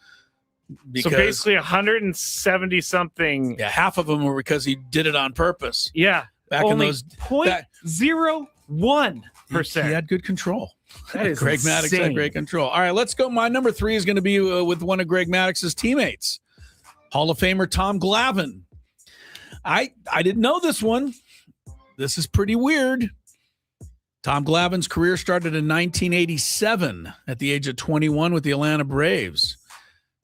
So basically 170 something. Yeah, half of them were because he did it on purpose. Yeah. Back only in those 0.01%. He had good control. That is Greg Maddux had great control. All right, let's go. My number 3 is going to be with one of Greg Maddox's teammates, Hall of Famer Tom Glavine. I didn't know this one. This is pretty weird. Tom Glavine's career started in 1987 at the age of 21 with the Atlanta Braves.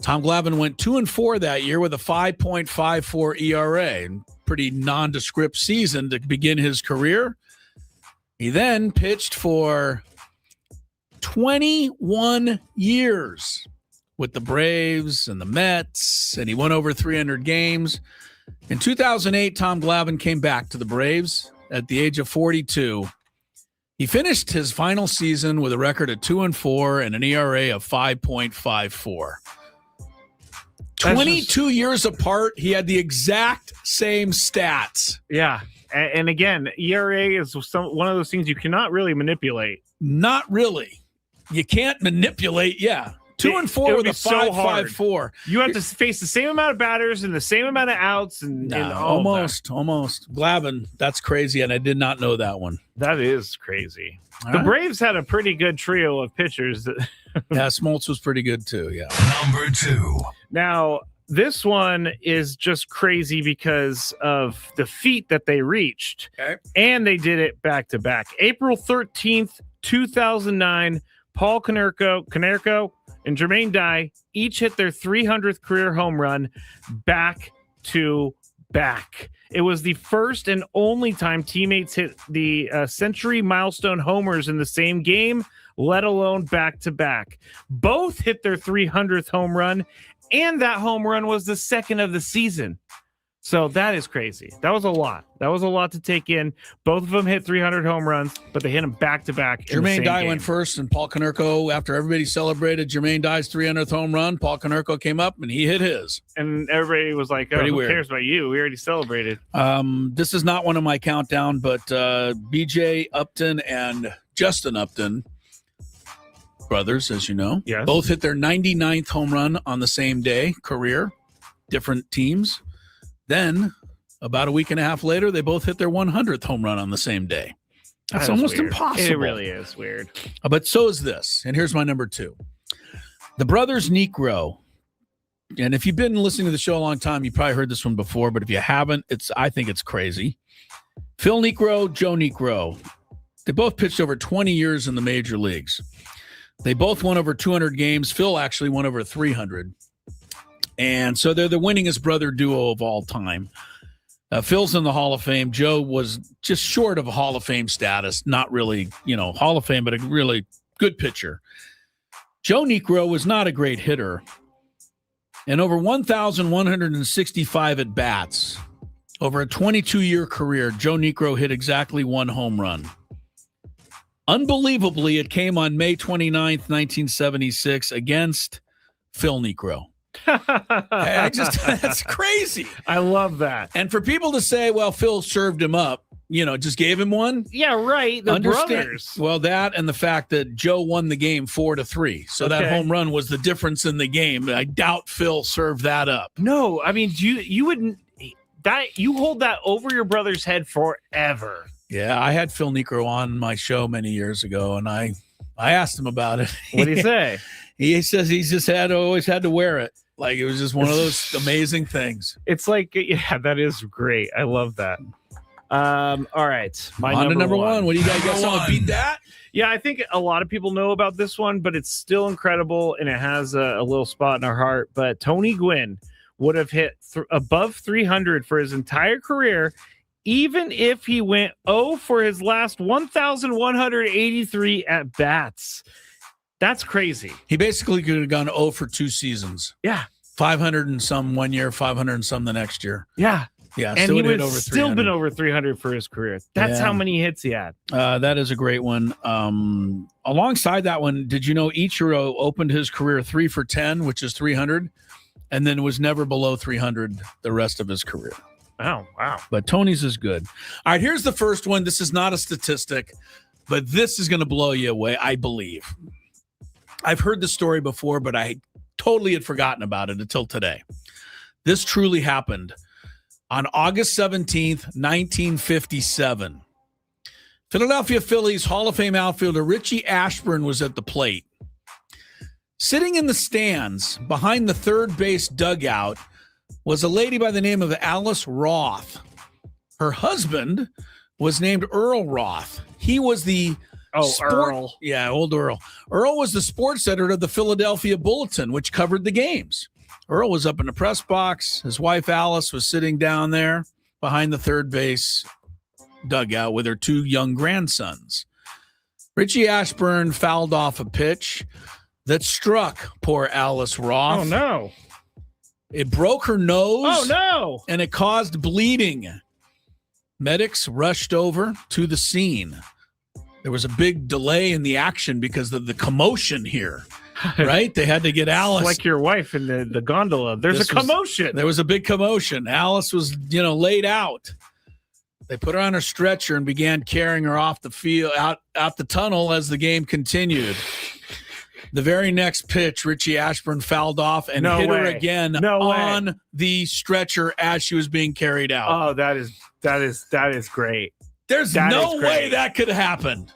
Tom Glavine went 2-4 that year with a 5.54 ERA. Pretty nondescript season to begin his career. He then pitched for 21 years with the Braves and the Mets, and he won over 300 games. In 2008, Tom Glavine came back to the Braves at the age of 42. He finished his final season with a record of 2-4 and an ERA of 5.54. 22 years apart, he had the exact same stats. Yeah. And again, ERA is one of those things you cannot really manipulate. Not really. You can't manipulate, 2-4 with a 5.54. You have to face the same amount of batters and the same amount of outs and almost. Glavine, that's crazy, and I did not know that one. That is crazy. All the right. Braves had a pretty good trio of pitchers. Smoltz was pretty good too. Yeah. Number 2. Now, this one is just crazy because of the feat that they reached. Okay. And they did it back to back. April 13th, 2009, Paul Konerko and Jermaine Dye each hit their 300th career home run back to back. It was the first and only time teammates hit the century milestone homers in the same game, let alone back to back. Both hit their 300th home run, and that home run was the second of the season. So that is crazy. That was a lot. That was a lot to take in. Both of them hit 300 home runs, but they hit them back to back. Jermaine Dye went first, and Paul Konerko, after everybody celebrated Jermaine Dye's 300th home run, Paul Konerko came up and he hit his. And everybody was like, "Oh, who cares about you? We already celebrated." This is not one of my countdown, but BJ Upton and Justin Upton brothers, as you know. Yes. Both hit their 99th home run on the same day, career, different teams. Then, about a week and a half later, they both hit their 100th home run on the same day. That's That is almost weird. impossible. It really is weird. But so is this. And here's my number 2. The brothers Niekro. And if you've been listening to the show a long time, you probably heard this one before. But if you haven't, I think it's crazy. Phil Niekro, Joe Niekro. They both pitched over 20 years in the major leagues. They both won over 200 games. Phil actually won over 300. And so they're the winningest brother duo of all time. Phil's in the Hall of Fame. Joe was just short of a Hall of Fame status. Not really, Hall of Fame, but a really good pitcher. Joe Niekro was not a great hitter. And over 1,165 at-bats, over a 22-year career, Joe Niekro hit exactly 1 home run. Unbelievably, it came on May 29th, 1976 against Phil Niekro. That's crazy. I love that. And for people to say, well, Phil served him up, just gave him one. Yeah, right. The brothers. Well, that and the fact that Joe won the game 4-3. So that home run was the difference in the game. I doubt Phil served that up. No, I mean, you wouldn't. You hold that over your brother's head forever. Yeah, I had Phil Niekro on my show many years ago, and I asked him about it. What did he say? He says he's just always had to wear it. Like it was just one of those amazing things. It's like, yeah, that is great. I love that. All right. On to number one. What do you guys want to beat that? Yeah, I think a lot of people know about this one, but it's still incredible, and it has a little spot in our heart. But Tony Gwynn would have hit above 300 for his entire career, even if he went 0 for his last 1,183 at-bats. That's crazy. He basically could have gone 0 for 2 seasons. Yeah. 500 and some one year, 500 and some the next year. Yeah. Yeah. And he would have still been over 300 for his career. That's how many hits he had. That is a great one. Alongside that one, did you know Ichiro opened his career 3 for 10, which is 300, and then was never below 300 the rest of his career. Oh, wow. But Tony's is good. All right, here's the first one. This is not a statistic, but this is going to blow you away, I believe. I've heard the story before, but I totally had forgotten about it until today. This truly happened on August 17th, 1957. Philadelphia Phillies Hall of Fame outfielder Richie Ashburn was at the plate. Sitting in the stands behind the third base dugout was a lady by the name of Alice Roth. Her husband was named Earl Roth. He was the Earl. Yeah, old Earl. Earl was the sports editor of the Philadelphia Bulletin, which covered the games. Earl was up in the press box. His wife, Alice, was sitting down there behind the third base dugout with her 2 young grandsons. Richie Ashburn fouled off a pitch that struck poor Alice Roth. Oh, no. It broke her nose. Oh, no. And it caused bleeding. Medics rushed over to the scene. There was a big delay in the action because of the commotion here, right? They had to get Alice. Like your wife in the gondola. There's a commotion. There was a big commotion. Alice was, laid out. They put her on a stretcher and began carrying her off the field, out the tunnel as the game continued. The very next pitch, Richie Ashburn fouled off and hit her again on the stretcher as she was being carried out. Oh, that is great. There's no way that could happen.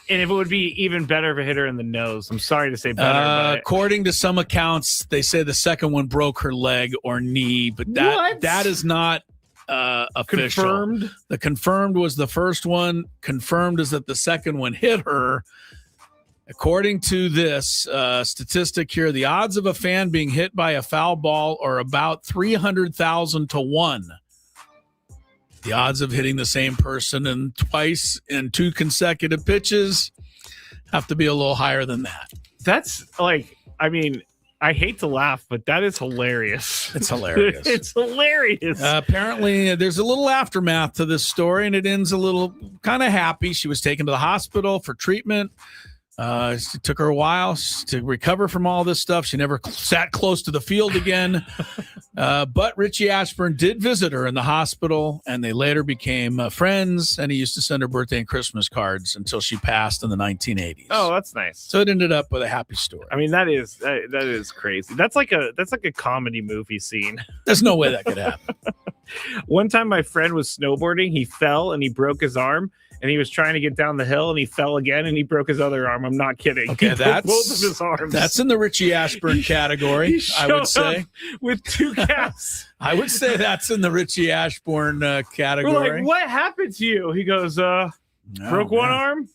And if it would be even better if it hit her in the nose. I'm sorry to say better. But according to some accounts, they say the second one broke her leg or knee, but that is not official. Confirmed? The confirmed was the first one. Confirmed is that the second one hit her. According to this statistic here, the odds of a fan being hit by a foul ball are about 300,000 to 1. The odds of hitting the same person twice in 2 consecutive pitches have to be a little higher than that. That's I hate to laugh, but that is hilarious. It's hilarious. It's hilarious. Apparently, there's a little aftermath to this story, and it ends a little kind of happy. She was taken to the hospital for treatment. It took her a while to recover from all this stuff. She never sat close to the field again. But Richie Ashburn did visit her in the hospital, and they later became friends, and he used to send her birthday and Christmas cards until she passed in the 1980s. Oh, that's nice. So it ended up with a happy story. I mean, that is crazy. That's like a comedy movie scene. There's no way that could happen. One time my friend was snowboarding. He fell and he broke his arm. And he was trying to get down the hill, and he fell again, and he broke his other arm. I'm not kidding. Okay, that's both of his arms. That's in the Richie Ashburn category, I would say. With 2 casts. I would say that's in the Richie Ashburn category. We're like, what happened to you? He goes, broke one arm,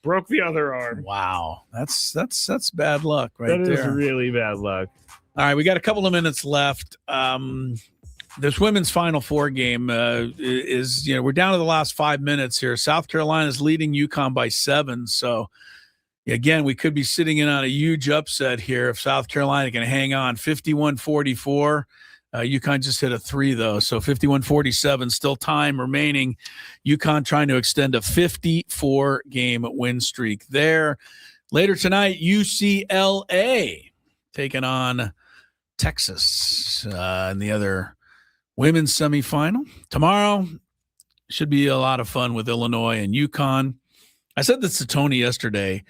broke the other arm. Wow, that's bad luck right there. That is really bad luck. All right, we got a couple of minutes left. This women's Final Four game is, we're down to the last 5 minutes here. South Carolina's leading UConn by 7. So, again, we could be sitting in on a huge upset here if South Carolina can hang on. 51-44. UConn just hit a 3, though. So 51-47, still time remaining. UConn trying to extend a 54-game win streak there. Later tonight, UCLA taking on Texas in the other women's semifinal. Tomorrow should be a lot of fun with Illinois and UConn. I said this to Tony yesterday.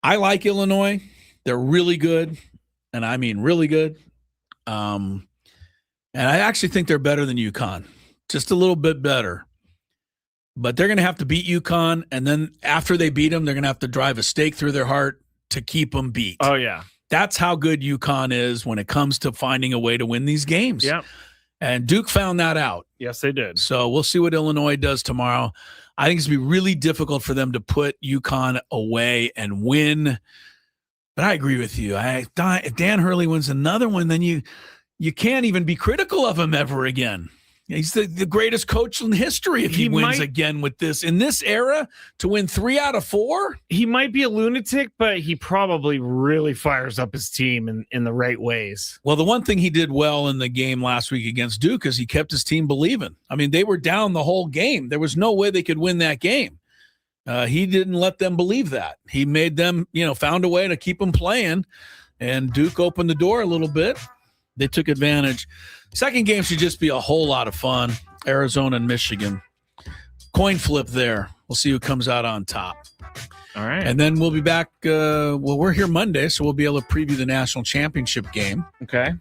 I like Illinois. They're really good, and I mean really good. And I actually think they're better than UConn, just a little bit better. But they're going to have to beat UConn, and then after they beat them, they're going to have to drive a stake through their heart to keep them beat. Oh, yeah. That's how good UConn is when it comes to finding a way to win these games. Yeah. And Duke found that out. Yes, they did. So we'll see what Illinois does tomorrow. I think it's going to be really difficult for them to put UConn away and win. But I agree with you. If Dan Hurley wins another one, then you can't even be critical of him ever again. He's the greatest coach in history if he wins again with this. In this era, to win 3 out of 4? He might be a lunatic, but he probably really fires up his team in the right ways. Well, the one thing he did well in the game last week against Duke is he kept his team believing. I mean, they were down the whole game. There was no way they could win that game. He didn't let them believe that. He made them, found a way to keep them playing, and Duke opened the door a little bit. They took advantage. Second game should just be a whole lot of fun. Arizona and Michigan. Coin flip there. We'll see who comes out on top. All right. And then we'll be back. We're here Monday, so we'll be able to preview the national championship game. Okay.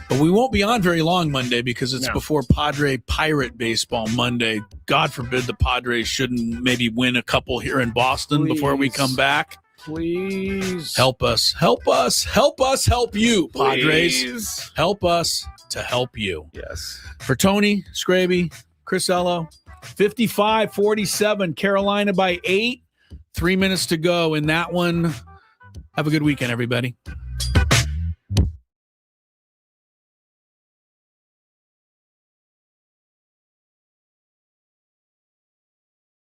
But we won't be on very long Monday because it's before Padre-Pirate baseball Monday. God forbid the Padres shouldn't maybe win a couple here in Boston before we come back. Please. Help us. Help us. Help us help you, Padres. Please. Help us to help you. Yes. For Tony, Scraby, Chris Ello, 55-47, Carolina by 8. 3 minutes to go in that one. Have a good weekend, everybody.